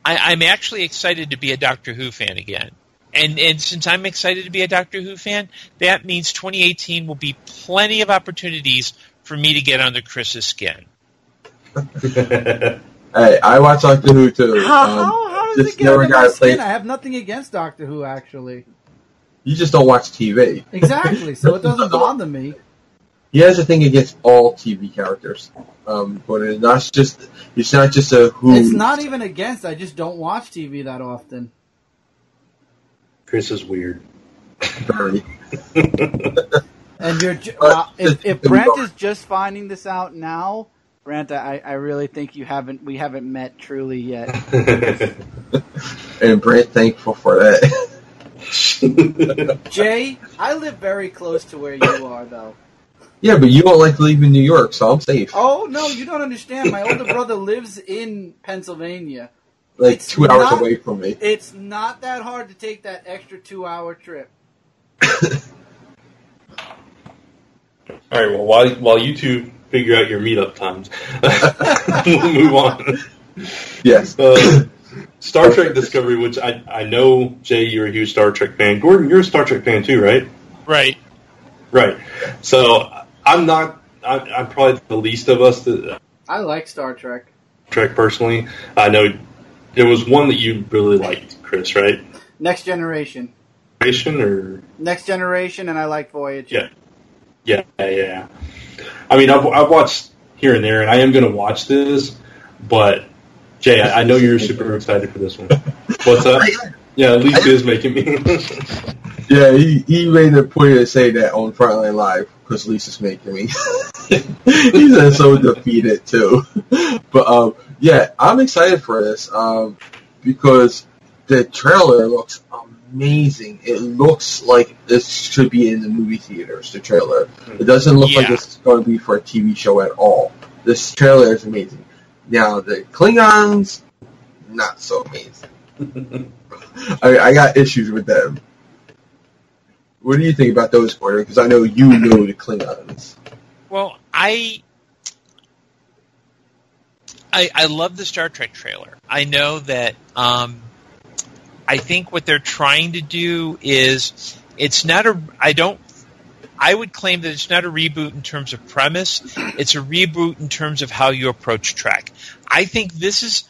S4: I'm actually excited to be a Doctor Who fan again. And since I'm excited to be a Doctor Who fan, that means 2018 will be plenty of opportunities for me to get under Chris's skin.
S3: Hey, I watch Doctor Who too.
S2: How does it get under my skin? I have nothing against Doctor Who, actually.
S3: You just don't watch TV.
S2: Exactly, so it doesn't bother me.
S3: He has a thing against all TV characters, but it's not just a Who.
S2: It's not even against. I just don't watch TV that often.
S1: Chris is weird.
S3: Very.
S2: And if Brent is just finding this out now, Brent, I really think we haven't met truly yet.
S3: And Brent, thankful for that.
S2: Jay, I live very close to where you are, though.
S3: Yeah, but you don't like to leave in New York, so I'm safe.
S2: Oh, no, you don't understand. My older brother lives in Pennsylvania.
S3: Like it's 2 hours away from me.
S2: It's not that hard to take that extra 2-hour trip.
S1: All right, well, while you two figure out your meetup times, we'll move on.
S3: Yes.
S1: Star Trek Discovery, which I know, Jay, you're a huge Star Trek fan. Gordon, you're a Star Trek fan too, right?
S4: Right.
S1: So I'm probably the least of us that
S2: I like Star Trek.
S1: Trek personally. I know there was one that you really liked, Chris, right?
S2: Next Generation.
S1: Next
S2: Generation, and I like Voyager.
S1: Yeah. I mean, I've watched here and there, and I am going to watch this, but Jay, I know you're super excited for this one. What's up? Yeah, Lisa is making me.
S3: Yeah, he made a point to say that on Frontline Live because Lisa's making me. He's so defeated too. But yeah, I'm excited for this because the trailer looks amazing. It looks like this should be in the movie theaters. The trailer. It doesn't look like it's going to be for a TV show at all. This trailer is amazing. Now the Klingons, not so amazing. I got issues with them. What do you think about those, Gordon? Because I know you know the Klingons.
S4: Well, I love the Star Trek trailer. I know that I think what they're trying to do is it's not a. I would claim that it's not a reboot in terms of premise. It's a reboot in terms of how you approach Trek. I think the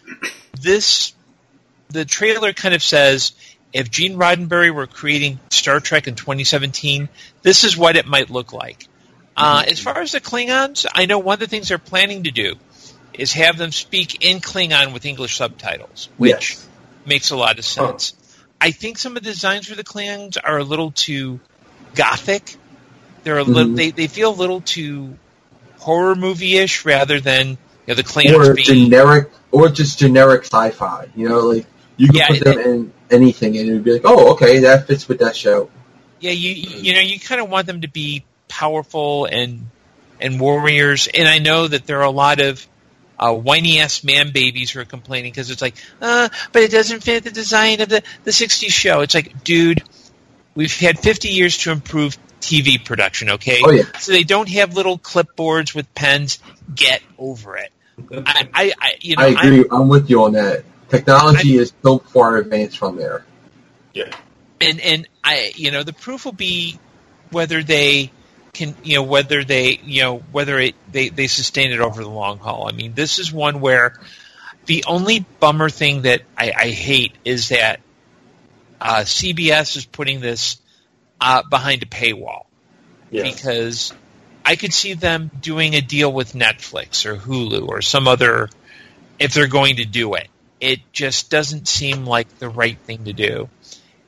S4: trailer kind of says, if Gene Roddenberry were creating Star Trek in 2017, this is what it might look like. As far as the Klingons, I know one of the things they're planning to do is have them speak in Klingon with English subtitles, which makes a lot of sense. I think some of the designs for the Klingons are a little too gothic. They're a little, they feel a little too horror movie-ish rather than the Klingons being
S3: just generic sci-fi. Like you can put them in anything and it would be like, oh, okay, that fits with that show.
S4: Yeah, you kind of want them to be powerful and warriors, and I know that there are a lot of whiny-ass man babies who are complaining because it's like, but it doesn't fit the design of the 60s show. It's like, dude, we've had 50 years to improve TV production, okay?
S3: Oh, yeah.
S4: So they don't have little clipboards with pens. Get over it. I
S3: agree. I'm with you on that. Technology is so far advanced from there.
S1: Yeah.
S4: And the proof will be whether they can, whether they sustain it over the long haul. I mean, this is one where the only bummer thing that I hate is that CBS is putting this behind a paywall. Yeah. Because I could see them doing a deal with Netflix or Hulu or some other, if they're going to do it. It just doesn't seem like the right thing to do.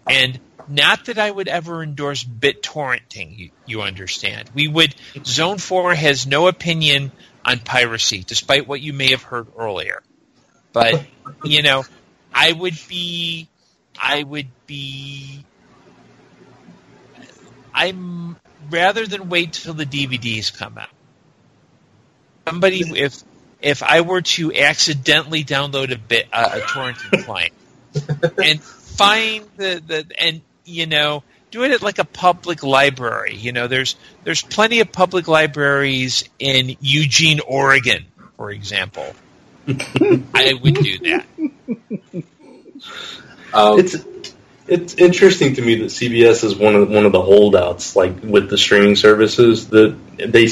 S4: And not that I would ever endorse BitTorrenting, you understand. Zone 4 has no opinion on piracy, despite what you may have heard earlier. But, I'm rather than wait till the DVDs come out. If I were to accidentally download a torrenting client and find do it at like a public library. You know, there's plenty of public libraries in Eugene, Oregon, for example. I would do that.
S1: It's interesting to me that CBS is one of the holdouts, like with the streaming services, that they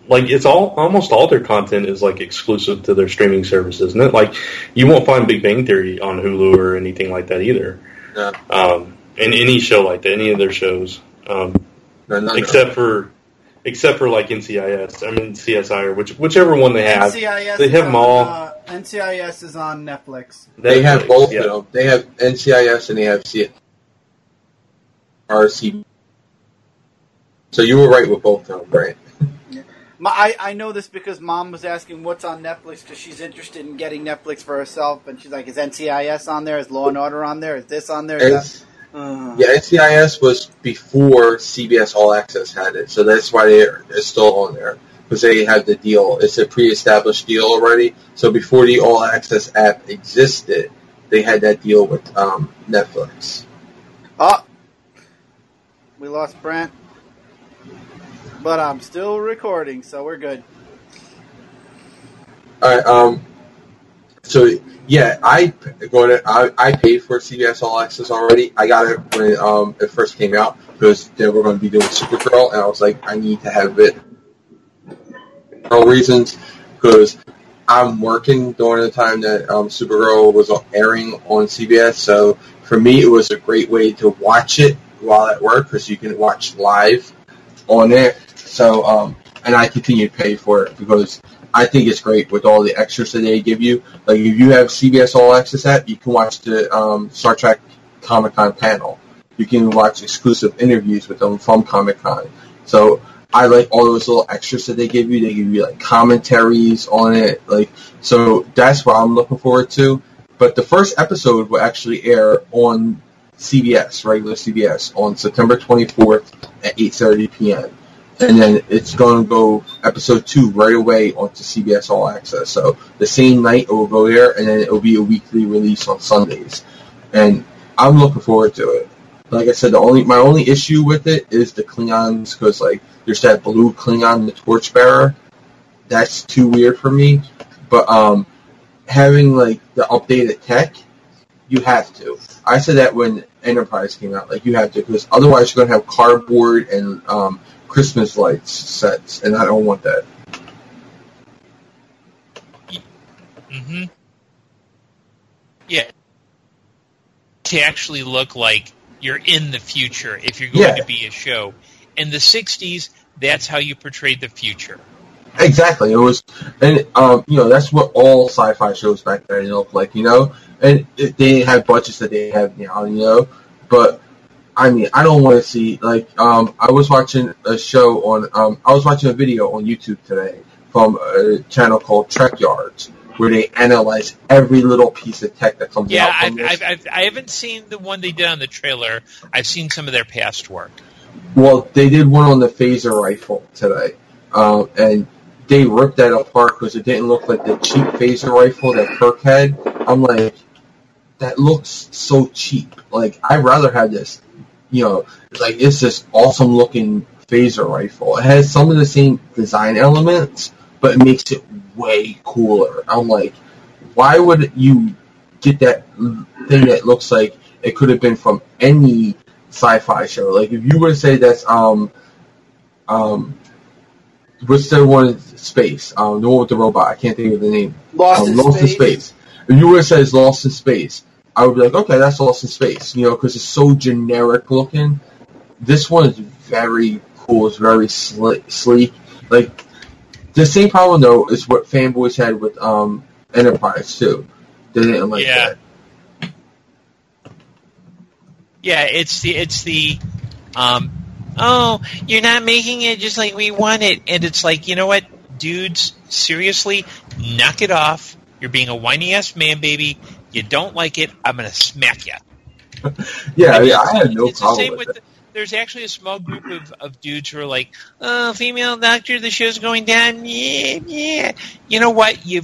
S1: like it's almost all their content is like exclusive to their streaming services, isn't it? Like you won't find Big Bang Theory on Hulu or anything like that either.
S3: Yeah.
S1: In any show like that, any of their shows, except for like NCIS, I mean CSI or whichever one they have.
S2: NCIS
S1: they have them all.
S2: NCIS is on Netflix.
S3: They have both. Yeah. You know, they have NCIS and they have RC. So you were right with both of them, right?
S2: Yeah. I know this because Mom was asking what's on Netflix because she's interested in getting Netflix for herself, and she's like, "Is NCIS on there? Is Law and Order on there? Is this on there?"
S3: Yeah, NCIS was before CBS All Access had it, so that's why they're still on there, because they have the deal. It's a pre-established deal already, so before the All Access app existed, they had that deal with Netflix.
S2: Oh, we lost Brent, but I'm still recording, so we're good.
S3: All right, so yeah, I paid for CBS All Access already. I got it when it first came out because they were going to be doing Supergirl, and I was like, I need to have it for all reasons, because I'm working during the time that Supergirl was airing on CBS. So for me, it was a great way to watch it while at work because you can watch live on there. So and I continue to pay for it because I think it's great with all the extras that they give you. Like if you have CBS All Access app, you can watch the Star Trek Comic-Con panel. You can watch exclusive interviews with them from Comic-Con. So I like all those little extras that they give you. They give you like commentaries on it. Like, so that's what I'm looking forward to. But the first episode will actually air on CBS, regular CBS, on September 24th at 8:30 p.m. And then it's going to go episode 2 right away onto CBS All Access. So the same night it will go there, and then it will be a weekly release on Sundays. And I'm looking forward to it. Like I said, my only issue with it is the Klingons, because like there's that blue Klingon, the Torchbearer. That's too weird for me. But having like the updated tech, you have to. I said that when Enterprise came out, like you have to, because otherwise you're going to have cardboard and Christmas lights sets, and I don't want that.
S4: Mm-hmm. Yeah. To actually look like you're in the future if you're going to be a show. In the 60s, that's how you portrayed the future.
S3: Exactly. It was, and that's what all sci-fi shows back then looked like, and they didn't have budgets that they have now, but I mean, I don't want to see, like, I was watching a show I was watching a video on YouTube today from a channel called Trek Yards, where they analyze every little piece of tech that comes out from this.
S4: I haven't seen the one they did on the trailer. I've seen some of their past work.
S3: Well, they did one on the phaser rifle today, and they ripped that apart because it didn't look like the cheap phaser rifle that Kirk had. I'm like, that looks so cheap. Like, I'd rather have this. Like, it's this awesome looking phaser rifle. It has some of the same design elements, but it makes it way cooler. I'm like, why would you get that thing that looks like it could have been from any sci-fi show? Like, if you were to say that's, what's the one in space? The one with the robot. I can't think of the name.
S2: Lost in Space.
S3: If you were to say it's Lost in Space, I would be like, okay, that's Lost in Space, because it's so generic looking. This one is very cool. It's very sleek. Like, the same problem, though, is what fanboys had with Enterprise, too. They didn't like that.
S4: Yeah, it's the you're not making it just like we want it. And it's like, you know what, dudes, seriously, knock it off. You're being a whiny-ass man, baby. You don't like it, I'm going to smack you.
S3: I had no problem with it.
S4: There's actually a small group of dudes who are like, oh, female doctor, the show's going down. Yeah. You know what? You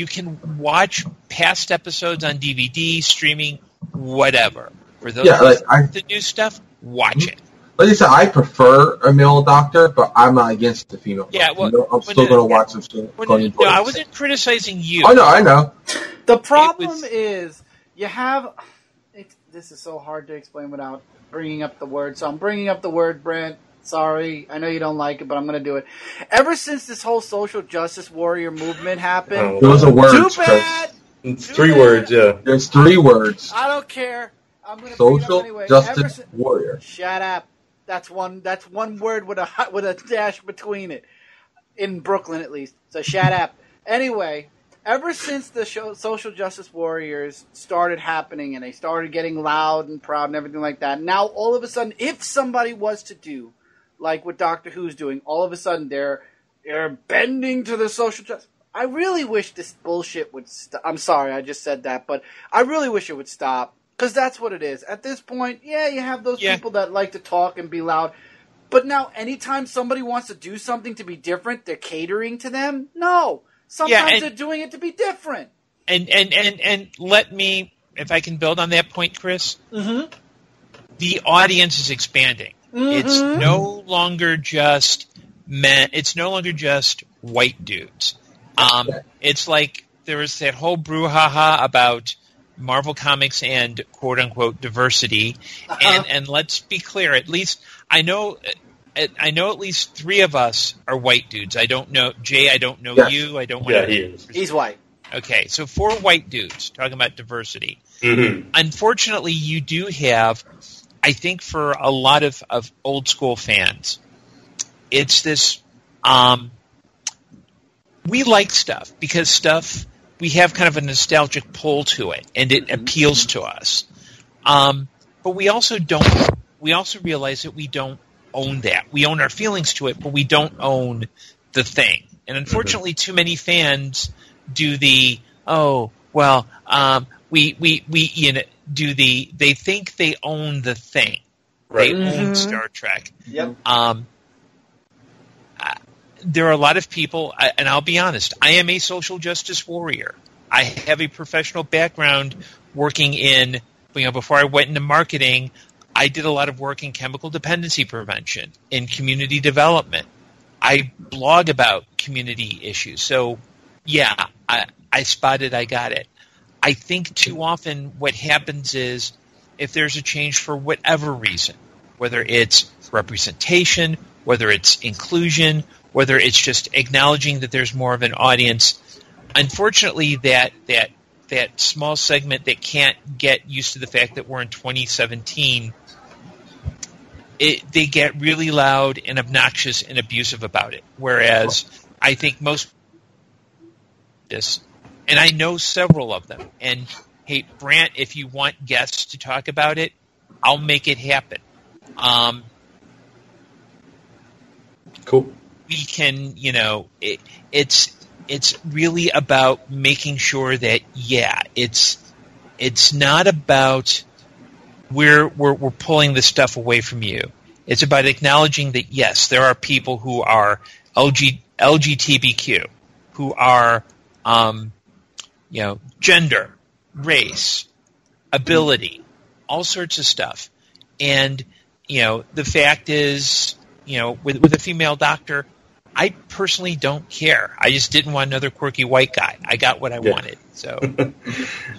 S4: can watch past episodes on DVD, streaming, whatever. For those the new stuff, watch it.
S3: Like I said, I prefer a male doctor, but I'm not against the female.
S4: Yeah,
S3: doctor. I'm still going to watch them.
S4: No, I wasn't criticizing you.
S3: Oh, no, I know.
S2: The problem is you have. This is so hard to explain without bringing up the word. So I'm bringing up the word, Brent. Sorry, I know you don't like it, but I'm going to do it. Ever since this whole social justice warrior movement happened,
S3: those are words.
S2: Too bad.
S1: It's 3 words. Yeah,
S3: there's 3 words.
S2: I don't care. I'm going to
S3: social
S2: anyway.
S3: justice warrior.
S2: Shut up. That's one word with a dash between it. In Brooklyn, at least. So shut up. Anyway, ever since the social justice warriors started happening and they started getting loud and proud and everything like that, now all of a sudden, if somebody was to do like what Doctor Who's doing, all of a sudden they're bending to the social justice. I really wish this bullshit would stop. I'm sorry, I just said that, but I really wish it would stop. Because that's what it is. At this point, yeah, you have those people that like to talk and be loud. But now, anytime somebody wants to do something to be different, they're catering to them? No. Sometimes they're doing it to be different.
S4: And let me, if I can build on that point, Chris,
S2: Mm-hmm.
S4: the audience is expanding.
S2: Mm-hmm.
S4: It's no longer just men. It's no longer just white dudes. It's like there was that whole brouhaha about Marvel Comics and quote-unquote diversity, and let's be clear. At least I know at least 3 of us are white dudes. I don't know Jay. I don't know you. I don't want to.
S1: he is.
S2: He's white.
S4: Okay, so 4 white dudes talking about diversity.
S1: Mm-hmm.
S4: Unfortunately, you do have, I think, for a lot of old school fans, it's this. We like stuff because stuff. We have kind of a nostalgic pull to it, and it appeals to us. But we also don't. We also realize that we don't own that. We own our feelings to it, but we don't own the thing. And unfortunately, too many fans do the they think they own the thing.
S1: Right.
S4: They own Star Trek.
S2: Yep.
S4: There are a lot of people, and I'll be honest, I am a social justice warrior. I have a professional background working in, before I went into marketing, I did a lot of work in chemical dependency prevention, in community development. I blog about community issues. So, yeah, I spotted, I got it. I think too often what happens is if there's a change for whatever reason, whether it's representation, whether it's inclusion, whether it's just acknowledging that there's more of an audience, unfortunately that small segment that can't get used to the fact that we're in 2017, they get really loud and obnoxious and abusive about it. Whereas I think most this, and I know several of them, and hey, Brant, if you want guests to talk about it, I'll make it happen.
S1: Cool.
S4: We can, it's really about making sure that, it's not about we're pulling this stuff away from you. It's about acknowledging that, yes, there are people who are LGBTQ, who are, gender, race, ability, all sorts of stuff. And, the fact is, with a female doctor, I personally don't care. I just didn't want another quirky white guy. I got what I wanted. So,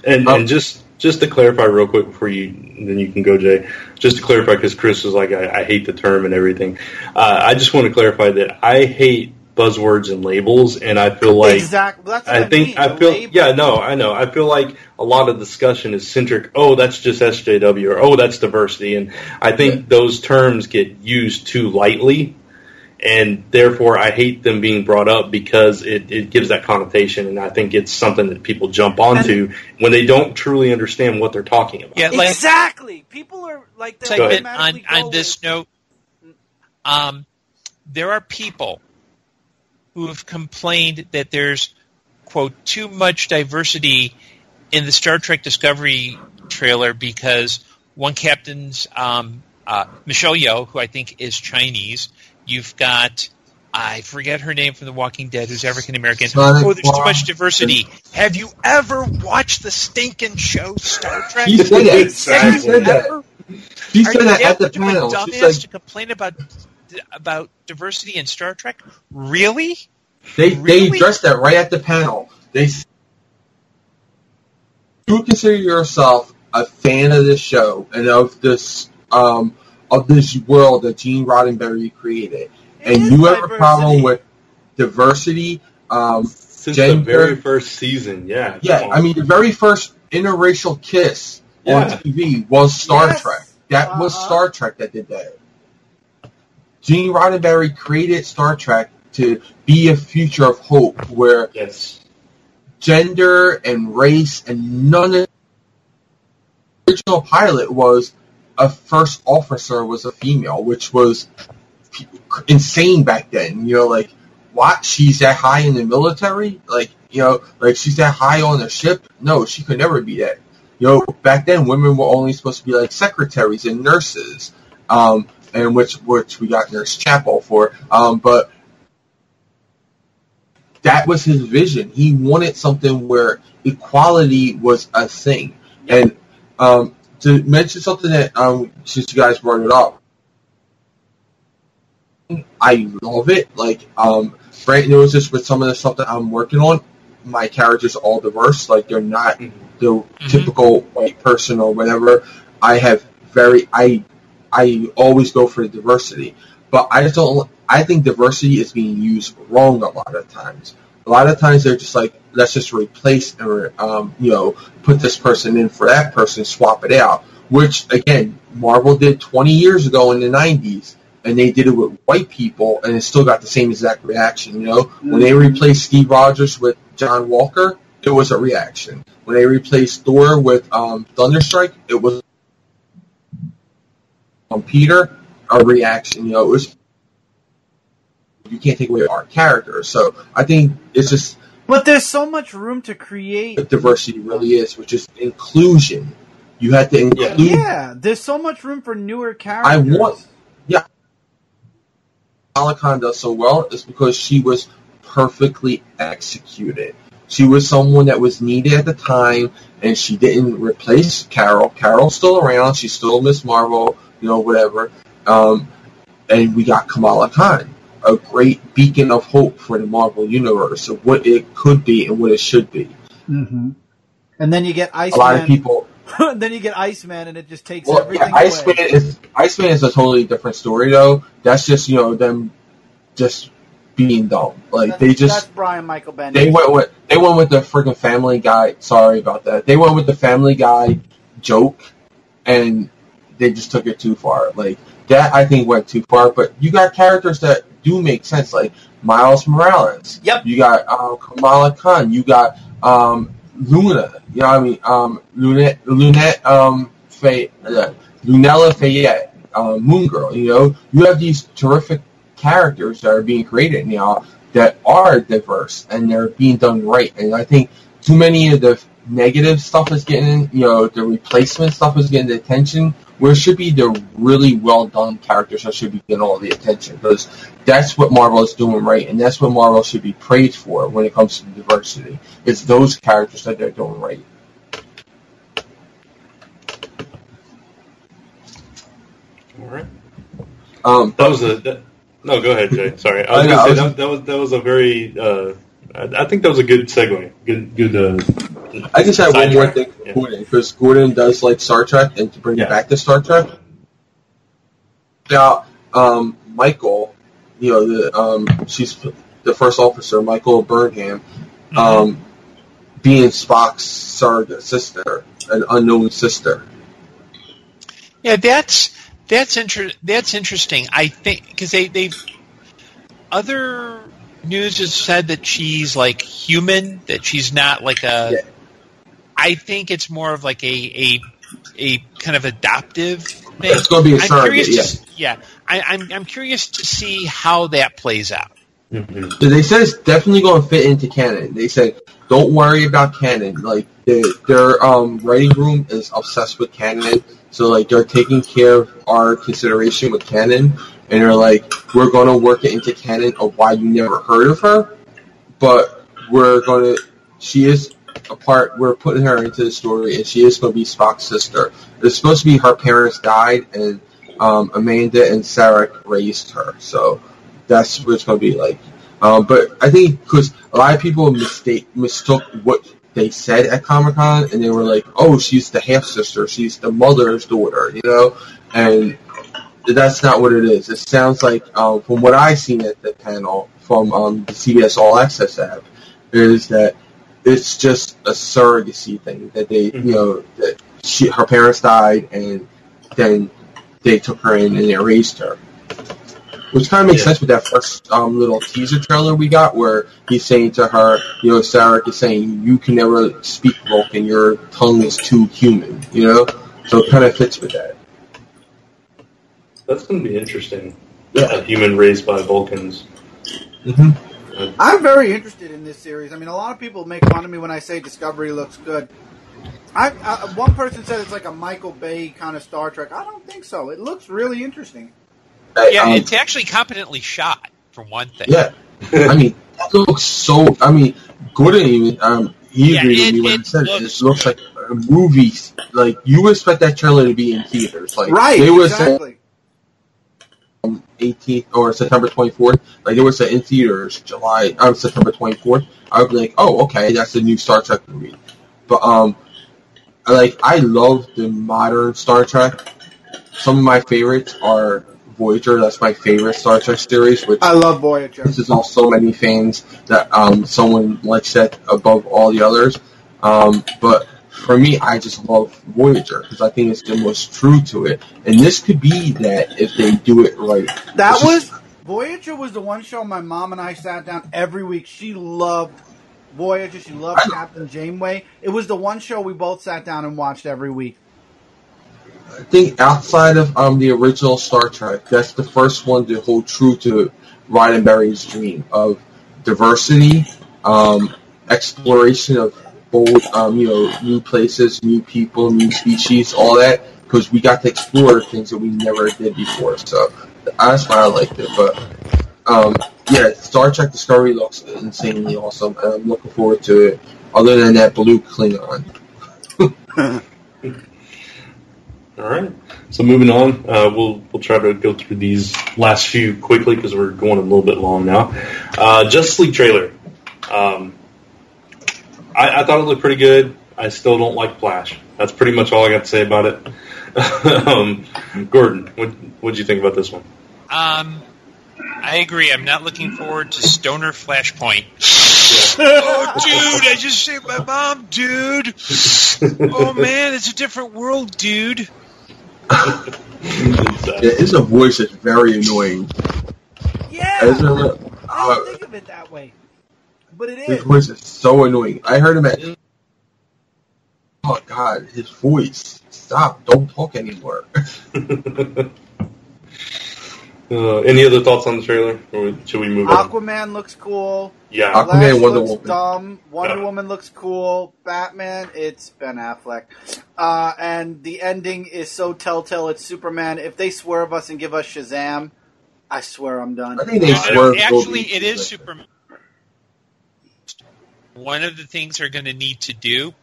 S1: and just to clarify real quick before then you can go, Jay. Just to clarify, because Chris was like, I hate the term and everything. I just want to clarify that I hate buzzwords and labels, and I feel like
S2: exactly. That's what
S1: I know. I feel like a lot of discussion is centric. Oh, that's just SJW, or oh, that's diversity, and I think those terms get used too lightly. And therefore, I hate them being brought up because it gives that connotation, and I think it's something that people jump onto when they don't truly understand what they're talking about.
S4: Yeah,
S2: exactly. People are like
S4: on this note. There are people who have complained that there's, quote, too much diversity in the Star Trek Discovery trailer because one captain's Michelle Yeoh, who I think is Chinese. You've got, I forget her name from The Walking Dead, who's African-American. Oh, there's too much diversity. Have you ever watched the stinking show Star Trek?
S3: She said that. She said that at the panel.
S4: Dumbass
S3: She's like,
S4: to complain about diversity in Star Trek? Really?
S3: They addressed that right at the panel. They said, you consider yourself a fan of this show and of this world that Gene Roddenberry created, and you have a problem with diversity,
S1: Since
S3: gender,
S1: the very first season, yeah.
S3: Yeah, I mean, the very first interracial kiss on TV was Star Trek. That was Star Trek that did that. Gene Roddenberry created Star Trek to be a future of hope where gender and race and none of the original pilot was a first officer was a female, which was insane back then. You know, like, what? She's that high in the military? Like, you know, like she's that high on the ship? No, she could never be that. You know, back then women were only supposed to be like secretaries and nurses, and which we got Nurse Chapel for. But that was his vision. He wanted something where equality was a thing. And to mention something that, since you guys brought it up, I love it. Like, Brant knows this with some of the stuff that I'm working on. My characters are all diverse. Like, they're not the typical white person or whatever. I always go for diversity. But I think diversity is being used wrong a lot of times. A lot of times they're just like, let's just replace or, put this person in for that person, swap it out. Which, again, Marvel did 20 years ago in the 90s. And they did it with white people, and it still got the same exact reaction, you know? When they replaced Steve Rogers with John Walker, it was a reaction. When they replaced Thor with Thunderstrike, it was Peter, a reaction, you know? It was, you can't take away our characters. So I think it's just...
S2: But there's so much room to create...
S3: What diversity really is, which is inclusion. You have to include...
S2: Yeah, there's so much room for newer characters.
S3: Kamala does so well is because she was perfectly executed. She was someone that was needed at the time, and she didn't replace Carol. Carol's still around. She's still Miss Marvel, you know, whatever. And we got Kamala Khan, a great beacon of hope for the Marvel universe of what it could be and what it should be.
S2: Mm-hmm. And then you get Iceman.
S3: A lot of people...
S2: then you get Iceman, and it just takes everything
S3: away. Iceman is a totally different story, though. That's just, you know, them just being dumb. Like, that's
S2: Brian Michael Bendis.
S3: They went with the freaking Family Guy. Sorry about that. They went with the Family Guy joke, and they just took it too far. Like, that I think went too far. But you got characters that do make sense, like Miles Morales.
S2: Yep.
S3: You got Kamala Khan. You got Luna, you know what I mean? Lunella Fayette, Moon Girl, you know? You have these terrific characters that are being created now that are diverse, and they're being done right. And I think too many of the negative stuff is getting, you know, the replacement stuff is getting the attention, where it should be the really well-done characters that should be getting all the attention, because that's what Marvel is doing right, and that's what Marvel should be praised for when it comes to diversity. It's those characters that they're doing right.
S1: All right. No, go ahead, Jay. Sorry, I was going to say that was a very. I think that was a good segue. Good.
S3: I just have one more thing for Gordon, because Gordon does like Star Trek, and to bring it back to Star Trek. Now, Michael, you know, she's the first officer, Michael Burnham, being Spock's surrogate sister, an unknown sister.
S4: Yeah, that's interesting. I think because they other news has said that she's like human, that she's not like a. Yeah. I think it's more of like a kind of adoptive thing.
S3: It's going to be a surrogate.
S4: I'm curious to see how that plays out.
S3: Mm-hmm. So they said it's definitely going to fit into canon. They said, don't worry about canon. Like, their writing room is obsessed with canon. So, like, they're taking care of our consideration with canon. And they're like, we're going to work it into canon of why you never heard of her. But she is a part we're putting her into the story, and she is going to be Spock's sister. It's supposed to be her parents died, and Amanda and Sarek raised her. So that's what it's going to be like. But I think because a lot of people mistook what they said at Comic-Con, and they were like, "Oh, she's the half sister. She's the mother's daughter," and that's not what it is. It sounds like, from what I've seen at the panel from the CBS All Access app, is that it's just a surrogacy thing that they, that her parents died and then they took her in and they raised her. Which kind of makes sense with that first little teaser trailer we got, where he's saying to her, Sarek is saying, "You can never speak Vulcan. Your tongue is too human." So it kind of fits with that.
S1: That's going to be interesting. Yeah. A human raised by Vulcans.
S3: Mm-hmm.
S2: I'm very interested in this series. I mean, a lot of people make fun of me when I say Discovery looks good. One person said it's like a Michael Bay kind of Star Trek. I don't think so. It looks really interesting.
S4: Yeah, it's actually competently shot, for one thing.
S3: Yeah. I mean, it looks so... I mean, Gordon even... he agreed with me when he said it looks like a movie. Like, you would expect that trailer to be in theaters. Like,
S2: right,
S3: they would
S2: exactly.
S3: 18th or September 24th. Like, they were set in theaters September 24th. I would be like, oh, okay, that's a new Star Trek movie. But, I love the modern Star Trek. Some of my favorites are Voyager. That's my favorite Star Trek series. Which
S2: I love Voyager.
S3: This is also so many fans that someone set above all the others. But for me, I just love Voyager because I think it's the most true to it. And this could be that if they do it right.
S2: Voyager was the one show my mom and I sat down every week. She loved Voyager. She loved Captain Janeway. It was the one show we both sat down and watched every week.
S3: I think outside of the original Star Trek, that's the first one to hold true to Roddenberry's dream of diversity, exploration of bold, new places, new people, new species, all that, because we got to explore things that we never did before. So that's why I liked it. But Star Trek Discovery looks insanely awesome, and I'm looking forward to it. Other than that blue Klingon.
S1: All right. So moving on, we'll try to go through these last few quickly because we're going a little bit long now. Justice League trailer. I thought it looked pretty good. I still don't like Flash. That's pretty much all I got to say about it. Gordon, what'd you think about this one?
S4: I agree. I'm not looking forward to Stoner Flashpoint. Oh, dude, I just saved my mom, dude. Oh, man, it's a different world, dude.
S3: It's a voice that's very annoying.
S2: Yeah! I didn't think of it that way. But it is.
S3: His voice is so annoying. I heard him at... Oh, God, his voice. Stop. Don't talk anymore.
S1: Any other thoughts on the trailer? Or should we move on?
S2: Aquaman looks cool.
S1: Yeah.
S3: Aquaman, Wonder
S2: looks
S3: Woman.
S2: Dumb. Wonder Woman looks cool. Batman, it's Ben Affleck. And the ending is so telltale. It's Superman. If they swerve us and give us Shazam, I swear I'm done.
S3: I think they swerve.
S4: Actually, it is Superman. One of the things they're going to need to do,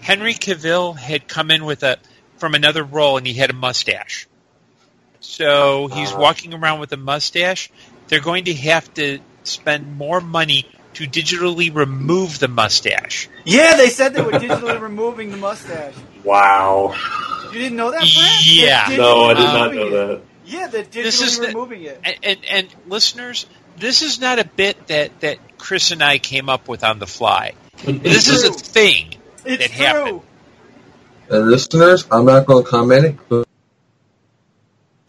S4: Henry Cavill had come in from another role, and he had a mustache. So he's walking around with a mustache. They're going to have to spend more money to digitally remove the mustache.
S2: Yeah, they said they were digitally removing the mustache.
S1: Wow.
S2: You didn't know that, Brad?
S4: Yeah.
S1: No, I did not know that.
S2: Yeah, they're digitally removing it.
S4: And listeners, this is not a bit that Chris and I came up with on the fly. This is a thing that happened.
S3: And listeners, I'm not going to comment it, but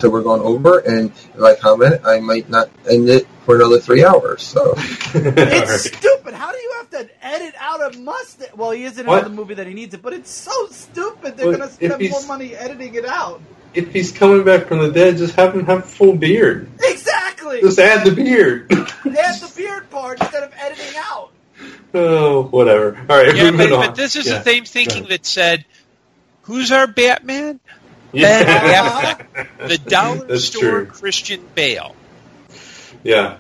S3: so we're going over, and if I comment, I might not end it for another 3 hours. So
S2: it's stupid. How do you have to edit out a mustache? Well, he is in another movie that he needs it, but it's so stupid. They're going to spend more money editing it out.
S1: If he's coming back from the dead, just have him have a full beard.
S2: Exactly.
S1: Just add the beard.
S2: Add the beard part instead of editing out.
S1: Oh, whatever. All right,
S4: yeah,
S1: moving on.
S4: But this is the same thinking that said, "Who's our Batman?" Ben Affleck, the dollar store
S1: true.
S4: Christian Bale.
S1: Yeah.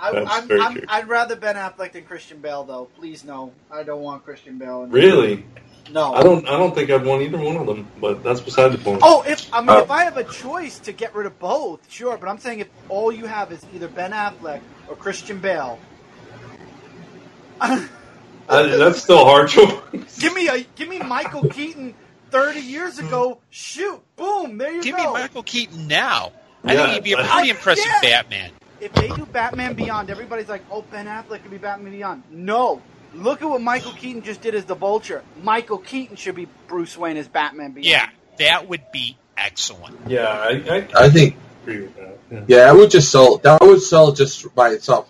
S2: I'd rather Ben Affleck than Christian Bale, though. Please, no. I don't want Christian Bale.
S1: Really?
S2: No.
S1: I don't think I'd want either one of them, but that's beside the point.
S2: Oh, if I have a choice to get rid of both, sure. But I'm saying if all you have is either Ben Affleck or Christian Bale,
S1: that's still a hard choice.
S2: Give me Michael Keaton 30 years ago. Shoot, boom, there you go.
S4: Give me Michael Keaton now. I think he'd be a pretty impressive Batman.
S2: If they do Batman Beyond, everybody's like, oh, Ben Affleck could be Batman Beyond. No. Look at what Michael Keaton just did as the Vulture. Michael Keaton should be Bruce Wayne as Batman Beyond.
S4: Yeah, that would be excellent.
S1: Yeah,
S3: I think.
S1: Agree with that.
S3: Yeah, it would just sell. That would sell just by itself.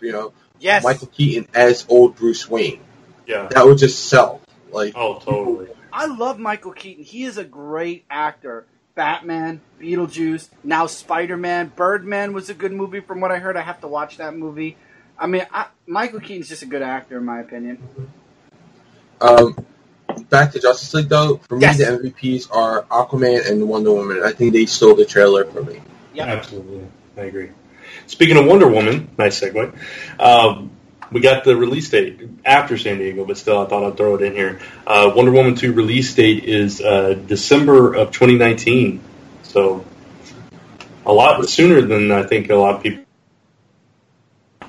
S2: Yes.
S3: Michael Keaton as old Bruce Wayne.
S1: Yeah.
S3: That would just sell.
S1: Oh, totally.
S2: I love Michael Keaton. He is a great actor. Batman, Beetlejuice, now Spider-Man. Birdman was a good movie from what I heard. I have to watch that movie. I mean, Michael Keaton's just a good actor, in my opinion.
S3: Back to Justice League, though. For me, the MVPs are Aquaman and Wonder Woman. I think they stole the trailer for me.
S2: Yep.
S1: Absolutely. I agree. Speaking of Wonder Woman, nice segue. We got the release date after San Diego, but still I thought I'd throw it in here. Wonder Woman 2 release date is December of 2019. So a lot sooner than I think a lot of people.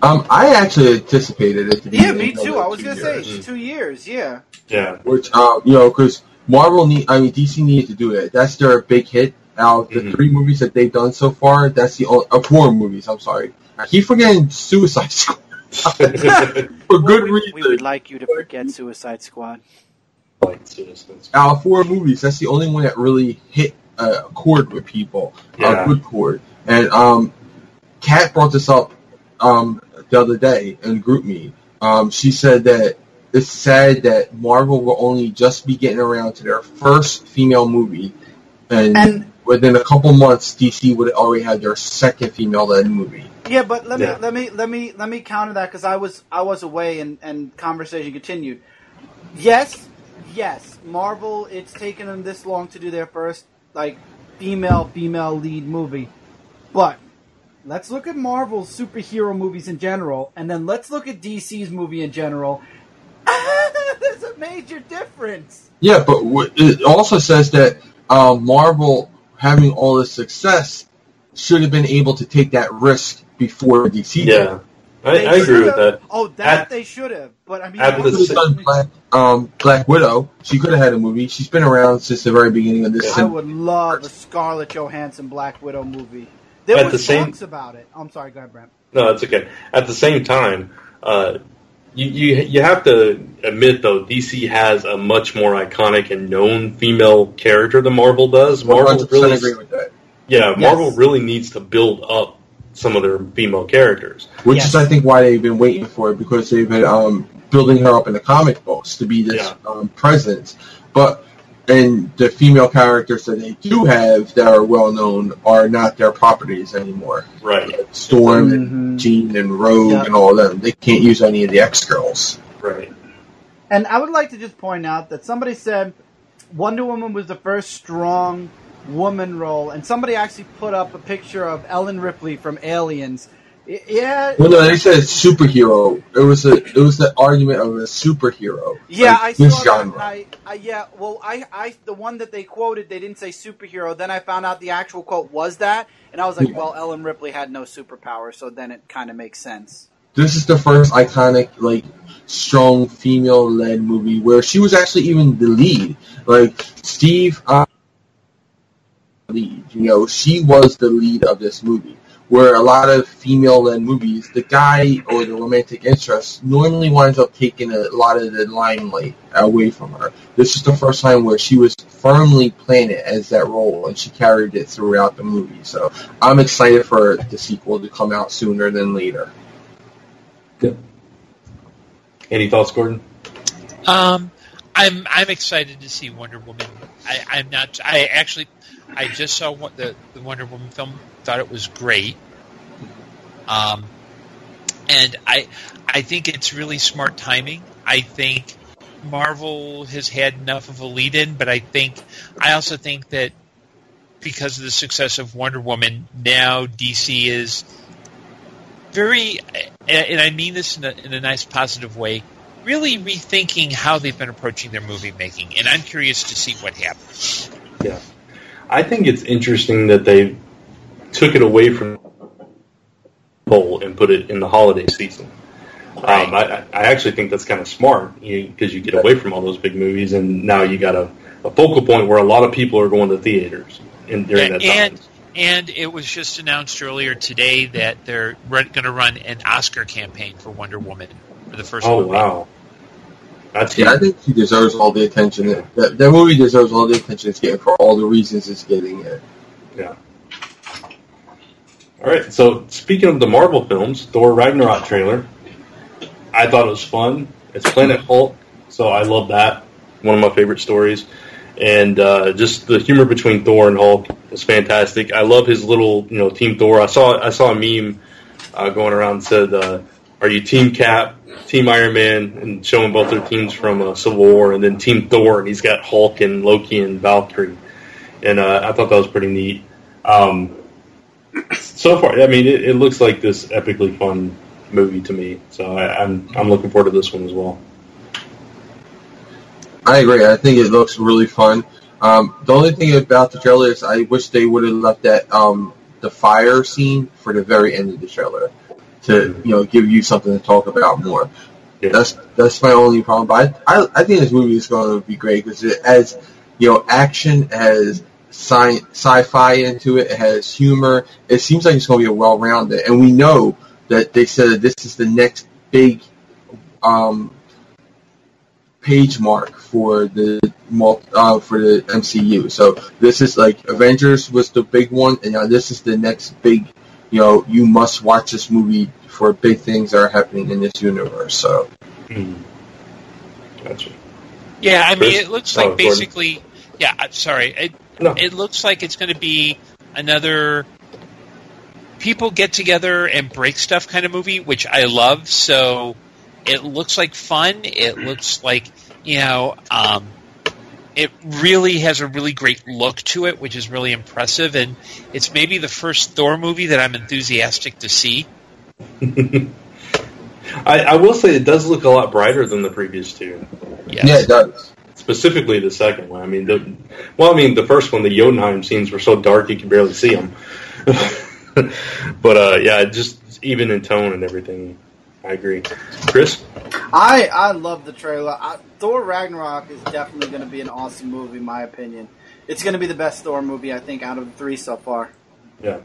S3: I actually anticipated it to be.
S2: Yeah, me too. I was going to say 2 years, yeah.
S1: Yeah.
S3: Which, because DC needed to do it. That's their big hit. Out of the 3 movies that they've done so far, that's the only, 4 movies, I'm sorry. I keep forgetting Suicide Squad. For good reason.
S2: We would like you to forget Suicide Squad.
S3: Out of 4 movies, that's the only one that really hit a chord with people. A good chord. And Kat brought this up the other day in GroupMe. She said that it's sad that Marvel will only just be getting around to their first female movie, and within a couple months, DC would already have their second female-led movie.
S2: Yeah, but let me counter that because I was away and conversation continued. Yes, Marvel. It's taken them this long to do their first female lead movie, but let's look at Marvel's superhero movies in general, and then let's look at DC's movie in general. There's a major difference.
S3: Yeah, but it also says that Marvel, having all this success, should have been able to take that risk before DC did.
S1: Yeah, I agree with that.
S2: Oh, they should have. But I mean,
S3: Black Widow, she could have had a movie. She's been around since the very beginning of this.
S2: I would love a Scarlett Johansson Black Widow movie. There was talks about it. I'm sorry, go ahead, Brent.
S1: No, that's okay. At the same time, you have to admit, though, DC has a much more iconic and known female character than Marvel does. Marvel really
S3: agree with that.
S1: Yeah, Marvel really needs to build up some of their female characters.
S3: Which is, I think, why they've been waiting for it, because they've been building her up in the comic books to be this presence. And the female characters that they do have that are well known are not their properties anymore.
S1: Right.
S3: Like Storm and Jean and Rogue and all of them. They can't use any of the X-Girls.
S1: Right.
S2: And I would like to just point out that somebody said Wonder Woman was the first strong woman role, and somebody actually put up a picture of Ellen Ripley from Aliens. Yeah.
S3: Well, no, they said superhero. It was the argument of a superhero.
S2: Yeah, I saw
S3: this genre.
S2: that. The one that they quoted, they didn't say superhero. Then I found out the actual quote was that, and I was like, well, Ellen Ripley had no superpower, so then it kind of makes sense.
S3: This is the first iconic, strong female-led movie where she was actually even the lead. Steve, lead. She was the lead of this movie. Where a lot of female-led movies, the guy or the romantic interest normally winds up taking a lot of the limelight away from her. This is the first time where she was firmly planted as that role, and she carried it throughout the movie. So I'm excited for the sequel to come out sooner than later.
S1: Good. Any thoughts, Gordon?
S4: I'm excited to see Wonder Woman. I'm not. I just saw the Wonder Woman film. Thought it was great, and I think it's really smart timing. I think Marvel has had enough of a lead-in, but I also think that because of the success of Wonder Woman, now DC is very, and I mean this in a nice positive way, really rethinking how they've been approaching their movie making, and I'm curious to see what happens.
S1: Yeah. I think it's interesting that they took it away from bowl and put it in the holiday season. I actually think that's kind of smart because you get away from all those big movies, and now you got a focal point where a lot of people are going to theaters during that time.
S4: And it was just announced earlier today that they're going to run an Oscar campaign for Wonder Woman for the first movie.
S1: Oh, wow.
S3: I think she deserves all the attention. That movie deserves all the attention it's getting for all the reasons it's getting it.
S1: Yeah. All right, so speaking of the Marvel films, Thor Ragnarok trailer, I thought it was fun. It's Planet Hulk, so I love that. One of my favorite stories. And just the humor between Thor and Hulk is fantastic. I love his little, Team Thor. I saw a meme going around that said, "Are you Team Cap, Team Iron Man?" and showing both their teams from Civil War, and then Team Thor, and he's got Hulk and Loki and Valkyrie. And I thought that was pretty neat. So far, I mean, it looks like this epically fun movie to me. So I'm looking forward to this one as well.
S3: I agree. I think it looks really fun. The only thing about the trailer is I wish they would have left that the fire scene for the very end of the trailer to give you something to talk about more. Yeah. That's my only problem. But I think this movie is going to be great because it has action, it has sci-fi into it, it has humor. It seems like it's going to be a well-rounded, and we know that they said that this is the next big page mark for the MCU. So this is like Avengers was the big one, and now this is the next big. You must watch this movie for big things that are happening in this universe. So,
S1: Gotcha.
S4: Yeah, I mean,
S1: Chris?
S4: it looks like basically.
S1: Gordon.
S4: Yeah, I'm sorry. It looks like it's going to be another people get together and break stuff kind of movie, which I love. So it looks like fun. It looks like, it really has a really great look to it, which is really impressive. And it's maybe the first Thor movie that I'm enthusiastic to see.
S1: I will say it does look a lot brighter than the previous two.
S4: Yes.
S3: Yeah, it does.
S1: Specifically the second one. I mean, the first one, the Jotunheim scenes were so dark you could barely see them. But just even in tone and everything, I agree. Chris?
S2: I love the trailer. Thor Ragnarok is definitely going to be an awesome movie, in my opinion. It's going to be the best Thor movie, I think, out of the three so far.
S1: Yeah.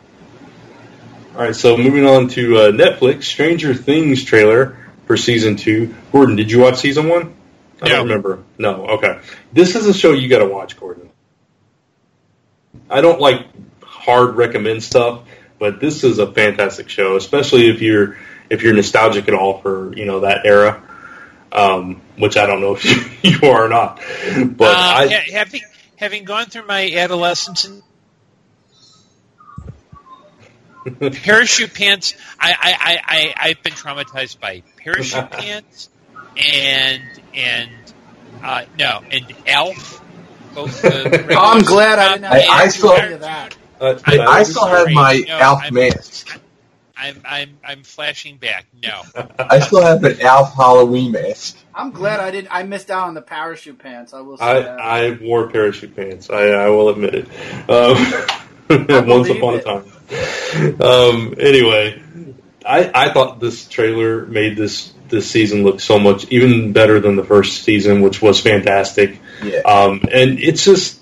S1: All right, so moving on to Netflix, Stranger Things trailer for Season 2. Gordon, did you watch Season 1? I don't remember. No, okay. This is a show you got to watch, Gordon. I don't like hard recommend stuff, but this is a fantastic show, especially if you're nostalgic at all for that era, which I don't know if you are or not. But
S4: having gone through my adolescence and parachute pants, I've been traumatized by parachute pants and Elf. Both
S2: I'm glad I didn't have to tell you that.
S3: I still have my Alf mask.
S4: I'm flashing back. No,
S3: I still have an Alf Halloween mask.
S2: I'm glad I missed out on the parachute pants. I will say that.
S1: I wore parachute pants. I will admit it. Once upon a time. Anyway, I thought this trailer made this season look so much even better than the first season, which was fantastic.
S3: Yeah.
S1: And it's just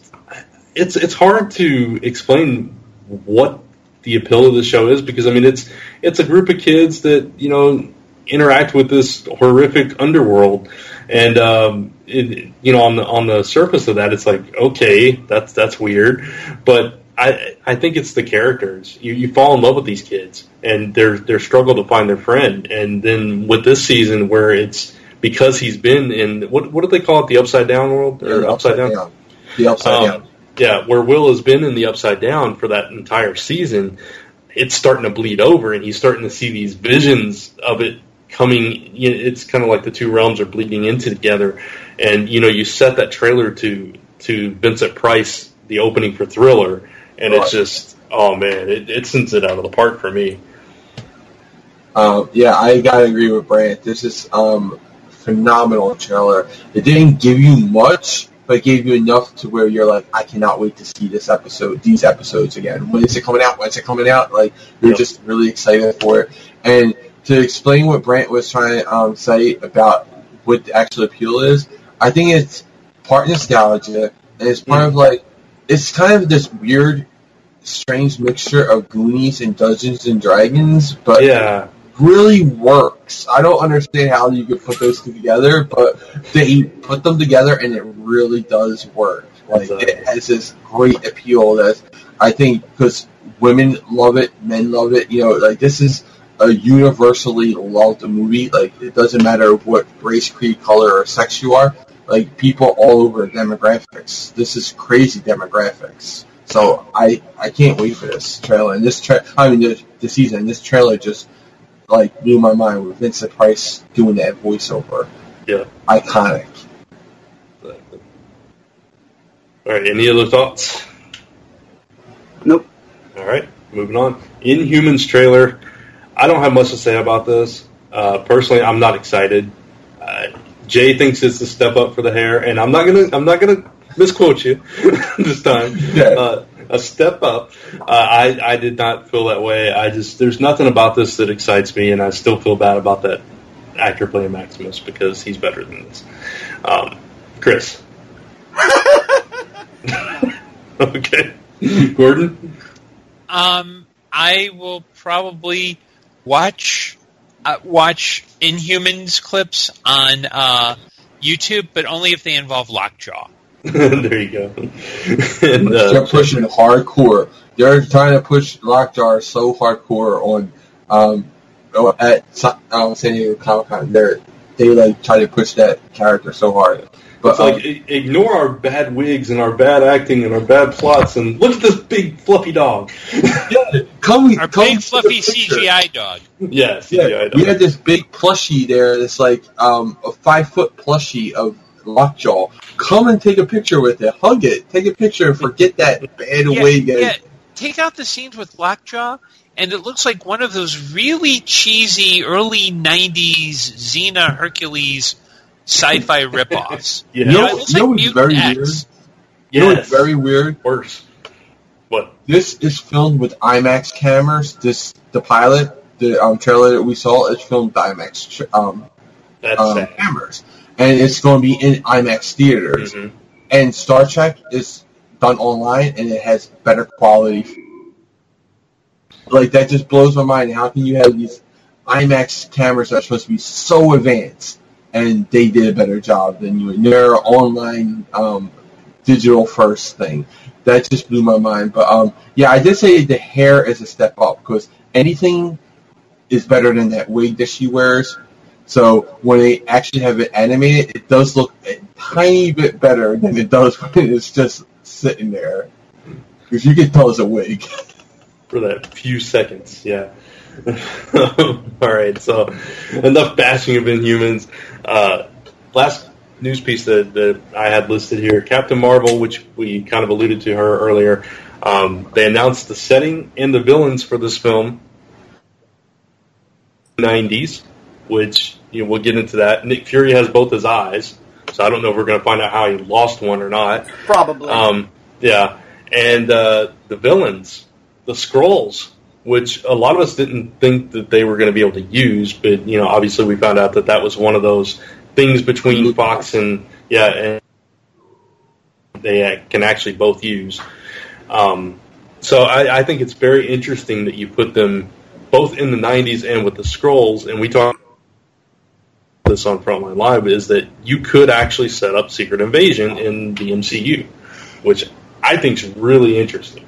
S1: it's hard to explain what the appeal of the show is, because I mean it's a group of kids that interact with this horrific underworld, and on the surface of that it's like, okay, that's weird, but I think it's the characters. You fall in love with these kids and their struggle to find their friend, and then with this season where it's because he's been in what do they call it, the upside down world, or upside down?
S3: The upside down.
S1: Yeah, where Will has been in the upside down for that entire season, it's starting to bleed over, and he's starting to see these visions of it coming. It's kind of like the two realms are bleeding into together, and you set that trailer to Vincent Price, the opening for Thriller, and it's just, oh man, it sends it out of the park for me.
S3: Yeah, I gotta agree with Brant. This is phenomenal trailer. It didn't give you much, but it gave you enough to where you're like, I cannot wait to see these episodes again. When is it coming out? When's it coming out? Like, you're just really excited for it. And to explain what Brant was trying to say about what the actual appeal is, I think it's part nostalgia, and it's part of like, it's kind of this weird, strange mixture of Goonies and Dungeons and Dragons, but really works. I don't understand how you could put those two together, but they put them together and it really does work. Like, it has this great appeal that I think, because women love it, men love it, you know, like, this is a universally loved movie. Like, it doesn't matter what race, creed, color, or sex you are. Like, people all over demographics. This is crazy demographics. So I can't wait for this trailer. And this the season. This trailer just like blew my mind with Vincent Price doing that voiceover.
S1: Yeah,
S3: iconic.
S1: All right. Any other thoughts?
S2: Nope.
S1: All right. Moving on. Inhumans trailer. I don't have much to say about this. Personally, I'm not excited. Jay thinks it's a step up for the hair, and I'm not gonna misquote you this time.
S3: Yeah.
S1: A step up. I did not feel that way. There's nothing about this that excites me, and I still feel bad about that actor playing Maximus because he's better than this. Chris. Okay. Gordon.
S4: I will probably watch Inhumans clips on YouTube, but only if they involve Lockjaw.
S1: There you go. And,
S3: they're pushing hardcore. They're trying to push Lockjaw so hardcore on at San Diego Comic-Con. They like try to push that character so hard. But
S1: it's like, ignore our bad wigs and our bad acting and our bad plots, and look at this big fluffy dog.
S4: Big fluffy CGI dog.
S1: Yeah, CGI dog.
S3: We had this big plushie there. That's like a 5-foot plushie of Lockjaw. Come and take a picture with it. Hug it. Take a picture and forget that bad wig.
S4: Yeah. Take out the scenes with Lockjaw, and it looks like one of those really cheesy early '90s Xena Hercules sci-fi ripoffs.
S3: Yeah. You know what's very weird? You know what's very weird?
S1: Worse. What?
S3: This is filmed with IMAX cameras. The pilot, the trailer that we saw, is filmed with IMAX cameras. And it's going to be in IMAX theaters. Mm-hmm. And Star Trek is done online, and it has better quality. Like, that just blows my mind. How can you have these IMAX cameras that are supposed to be so advanced, and they did a better job than you? And their online digital first thing. That just blew my mind. But, yeah, I did say the hair is a step up, because anything is better than that wig that she wears. So when they actually have it animated, it does look a tiny bit better than it does when it's just sitting there. Because you can tell it's a wig.
S1: For that few seconds, yeah. Alright, so enough bashing of Inhumans. Last news piece that I had listed here, Captain Marvel, which we kind of alluded to her earlier. They announced the setting and the villains for this film. 90s. Which, we'll get into that. Nick Fury has both his eyes, so I don't know if we're going to find out how he lost one or not.
S2: Probably.
S1: Yeah. And the villains, the Skrulls, which a lot of us didn't think that they were going to be able to use, but, obviously we found out that was one of those things between Fox and they can actually both use. So I think it's very interesting that you put them both in the 90s and with the Skrulls, and we talked this on Frontline Live, is that you could actually set up Secret Invasion in the MCU, which I think is really interesting.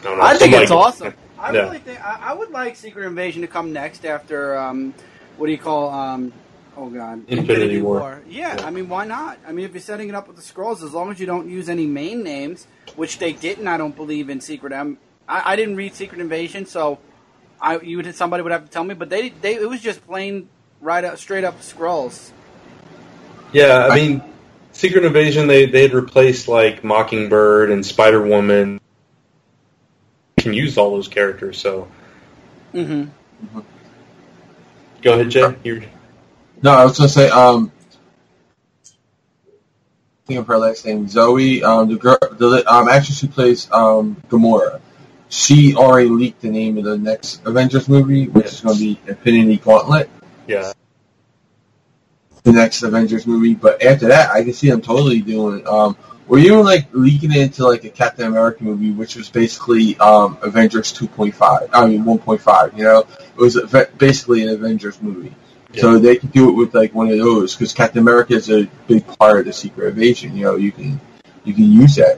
S2: I think it's awesome. I really think I would like Secret Invasion to come next after what do you call
S1: Infinity War.
S2: Yeah, I mean, why not? I mean, if you're setting it up with the Skrulls, as long as you don't use any main names, which they didn't, I don't believe in Secret I didn't read Secret Invasion, so somebody would have to tell me, but it was just plain straight up Skrulls.
S1: Yeah, I mean, Secret Invasion, they had replaced like Mockingbird and Spider-Woman. You can use all those characters, so
S2: Mm-hmm.
S1: Go ahead, Jay.
S3: No, I was going to say, I think of her last name, Zoe, the girl, the actress who plays Gamora. She already leaked the name of the next Avengers movie, which is going to be Infinity Gauntlet.
S1: Yeah.
S3: The next Avengers movie, but after that, I can see them totally doing, or even like leaking it into like a Captain America movie, which was basically Avengers 1.5. You know, it was basically an Avengers movie. Yeah. So they can do it with like one of those because Captain America is a big part of the Secret Invasion. You know, you can use that.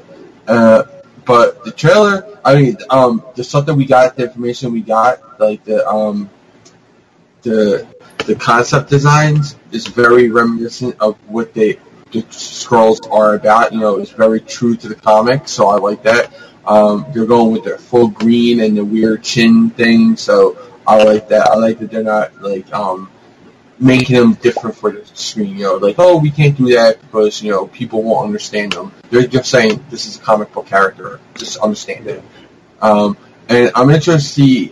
S3: But the trailer, I mean, the stuff that we got, the information we got, like the concept designs is very reminiscent of what the Skrulls are about. You know, it's very true to the comic, so I like that. They're going with their full green and the weird chin thing, so I like that. I like that they're not like making them different for the screen. You know, like, oh, we can't do that because, you know, people won't understand them. They're just saying this is a comic book character. Just understand it. And I'm interested to see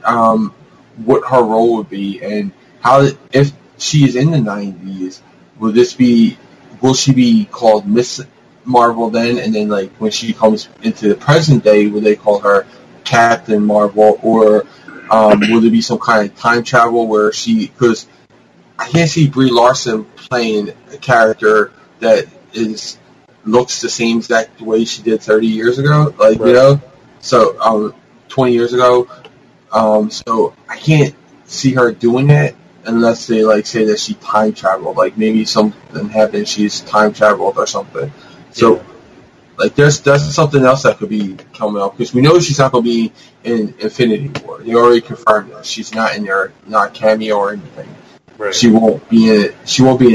S3: what her role would be and how, if she is in the 90s, will she be called Miss Marvel then? And then, like, when she comes into the present day, will they call her Captain Marvel? Or will there be some kind of time travel where because I can't see Brie Larson playing a character that looks the same exact way she did 30 years ago, like, right. You know? So, 20 years ago. So I can't see her doing that unless they, like, say that she time traveled. Like, maybe something happened, she's time traveled or something. So, yeah. Like, that's something else that could be coming up, because we know she's not going to be in Infinity War. They already confirmed that. She's not in there, not cameo or anything. Right. She won't be in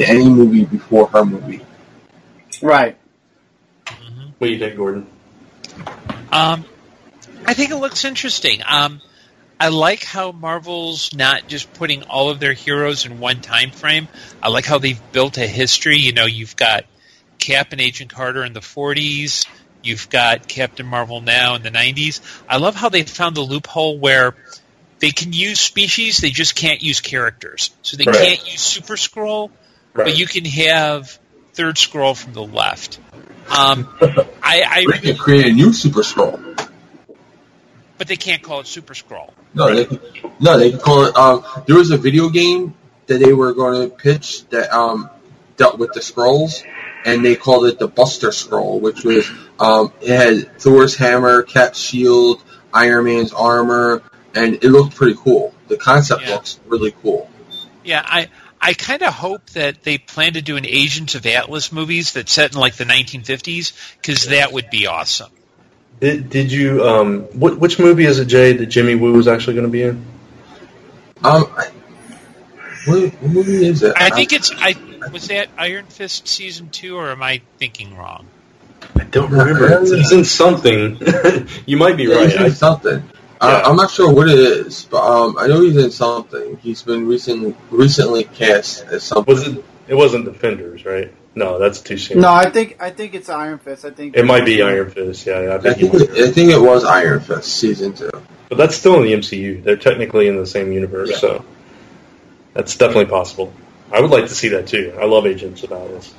S3: any movie before her movie.
S2: Right.
S1: Mm-hmm. What do you think, Gordon?
S4: I think it looks interesting. I like how Marvel's not just putting all of their heroes in one time frame. I like how they've built a history. You know, you've got Cap and Agent Carter in the 40s. You've got Captain Marvel now in the 90s. I love how they found the loophole where they can use species, they just can't use characters. So they can't use Super Skrull, but you can have Third Skrull from the left.
S3: I can create a new Super Skrull.
S4: But they can't call it Super Skrull.
S3: No, they can call it. There was a video game that they were going to pitch that dealt with the Skrulls, and they called it the Buster Skrull, which was it had Thor's hammer, Cap's shield, Iron Man's armor, and it looked pretty cool. The concept looks really cool.
S4: Yeah, I kind of hope that they plan to do an Agents of Atlas movies that's set in like the 1950s, because that would be awesome.
S1: Did you which movie is it, Jay, that Jimmy Woo is actually going to be in?
S3: What movie is it?
S4: I think was that Iron Fist season 2, or am I thinking wrong?
S1: I don't remember. He's in something. You might be right.
S3: He's in something. Yeah. I'm not sure what it is, but I know he's in something. He's been recently cast as something.
S1: It wasn't Defenders, right? No, that's too soon.
S2: No, I think it's Iron Fist. I think
S1: it might be Iron Fist. Yeah,
S3: I think it was Iron Fist season 2.
S1: But that's still in the MCU. They're technically in the same universe, so that's definitely possible. I would like to see that too. I love Agents of Atlas.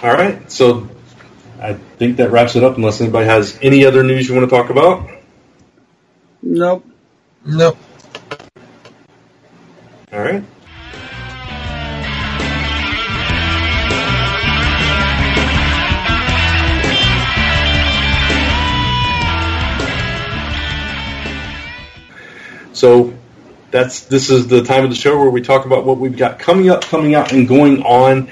S1: All right, so I think that wraps it up. Unless anybody has any other news you want to talk about.
S2: Nope.
S1: All right. So this is the time of the show where we talk about what we've got coming out, and going on.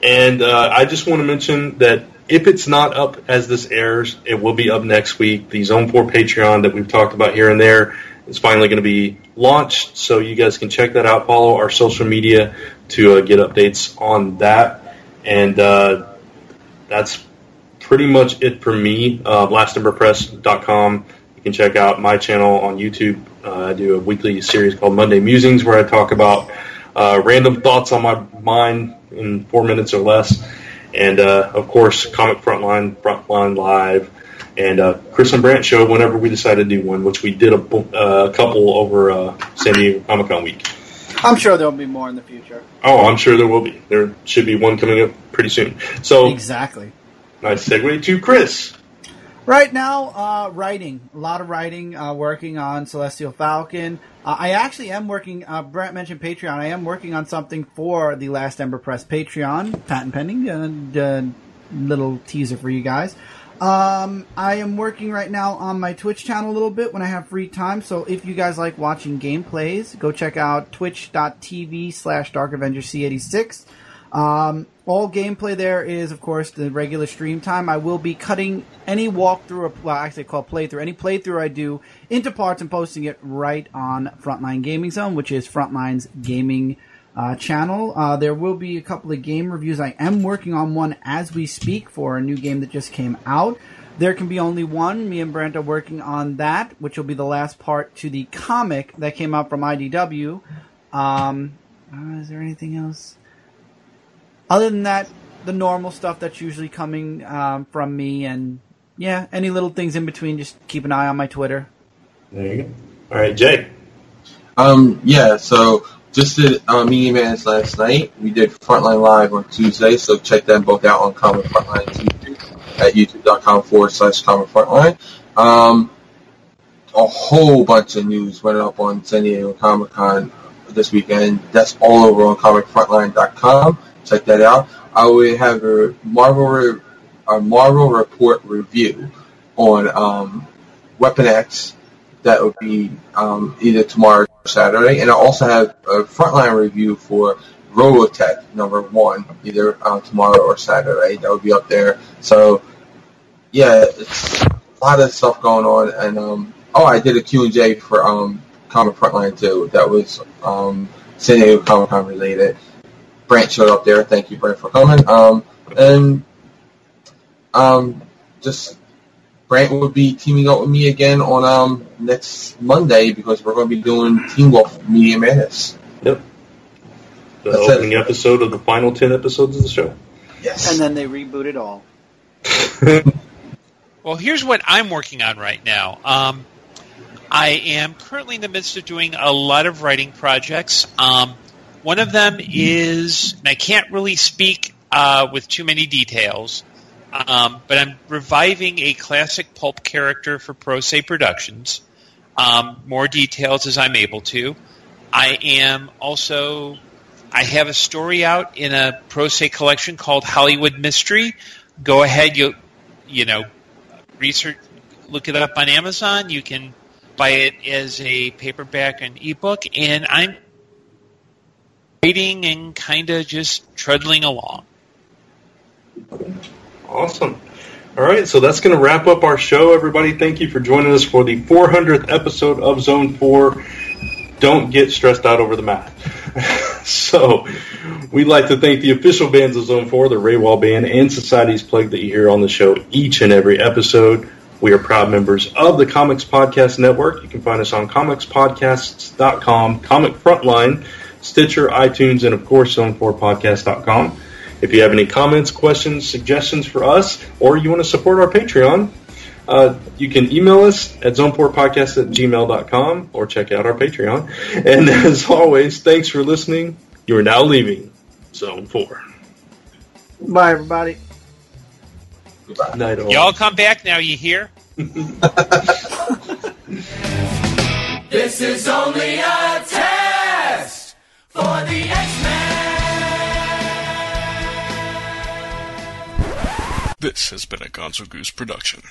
S1: And I just want to mention that if it's not up as this airs, it will be up next week. The Zone 4 Patreon that we've talked about here and there is finally going to be launched, so you guys can check that out. Follow our social media to get updates on that. And that's pretty much it for me. LastNumberPress.com. You can check out my channel on YouTube. I do a weekly series called Monday Musings, where I talk about random thoughts on my mind in 4 minutes or less. And, of course, Comic Frontline Live. And Chris and Brant show whenever we decide to do one, which we did a couple over San Diego Comic-Con week.
S2: I'm sure there'll be more in the future.
S1: Oh, I'm sure there will be. There should be one coming up pretty soon. So
S2: exactly.
S1: Nice segue to Chris.
S2: Right now, writing. A lot of writing, working on Celestial Falcon. I actually am working, Brent mentioned Patreon. I am working on something for the Last Ember Press Patreon, patent pending, little teaser for you guys. I am working right now on my Twitch channel a little bit when I have free time, so if you guys like watching gameplays, go check out twitch.tv/DarkAvengerC86. All gameplay there is, of course, the regular stream time. I will be cutting any walkthrough, well, actually called playthrough, any playthrough I do into parts and posting it right on Frontline Gaming Zone, which is Frontline's gaming channel. There will be a couple of game reviews. I am working on one as we speak for a new game that just came out. There can be only one. Me and Brent are working on that, which will be the last part to the comic that came out from IDW. Is there anything else? Other than that, the normal stuff that's usually coming from me, and yeah, any little things in between, just keep an eye on my Twitter.
S1: There you go. All right, Jay.
S3: So just did Media Madness last night. We did Frontline Live on Tuesday, so check them both out on Comic Frontline YouTube at youtube.com/Comic Frontline. A whole bunch of news went up on San Diego Comic-Con this weekend. That's all over on comicfrontline.com. Check that out. I will have a Marvel Report review on Weapon X. That would be either tomorrow or Saturday. And I also have a Frontline review for Robotech #1, either tomorrow or Saturday. That would be up there. So, yeah, it's a lot of stuff going on. And I did a Q&J for Comic Frontline too. That was San Diego Comic-Con related. Brant showed up there. Thank you, Brant, for coming. Just Brant will be teaming up with me again on next Monday because we're going to be doing Teen Wolf Media Madness.
S1: Yep. The opening episode of the final 10 episodes of the show.
S3: Yes.
S2: And then they reboot it all.
S4: Well, here's what I'm working on right now. I am currently in the midst of doing a lot of writing projects. One of them is, and I can't really speak with too many details, but I'm reviving a classic pulp character for Pro Se Productions. More details as I'm able to. I have a story out in a Pro Se collection called Hollywood Mystery. Go ahead, you research, look it up on Amazon. You can buy it as a paperback and ebook, and I'm waiting and kind of just trudging along.
S1: Awesome. All right, so that's going to wrap up our show, everybody. Thank you for joining us for the 400th episode of Zone 4. Don't get stressed out over the math. So, we'd like to thank the official bands of Zone 4, the Raywall Band, and Society's Plague that you hear on the show each and every episode. We are proud members of the Comics Podcast Network. You can find us on comicspodcasts.com, Comic Frontline, Stitcher, iTunes, and, of course, Zone4Podcast.com. If you have any comments, questions, suggestions for us, or you want to support our Patreon, you can email us at zone4podcast@gmail.com or check out our Patreon. And as always, thanks for listening. You are now leaving Zone 4.
S2: Bye, everybody.
S3: Goodbye.
S1: Night all.
S4: Y'all come back now, you hear?
S6: This is only a test for the X-Men.
S7: This has been a Gonzo Goose production.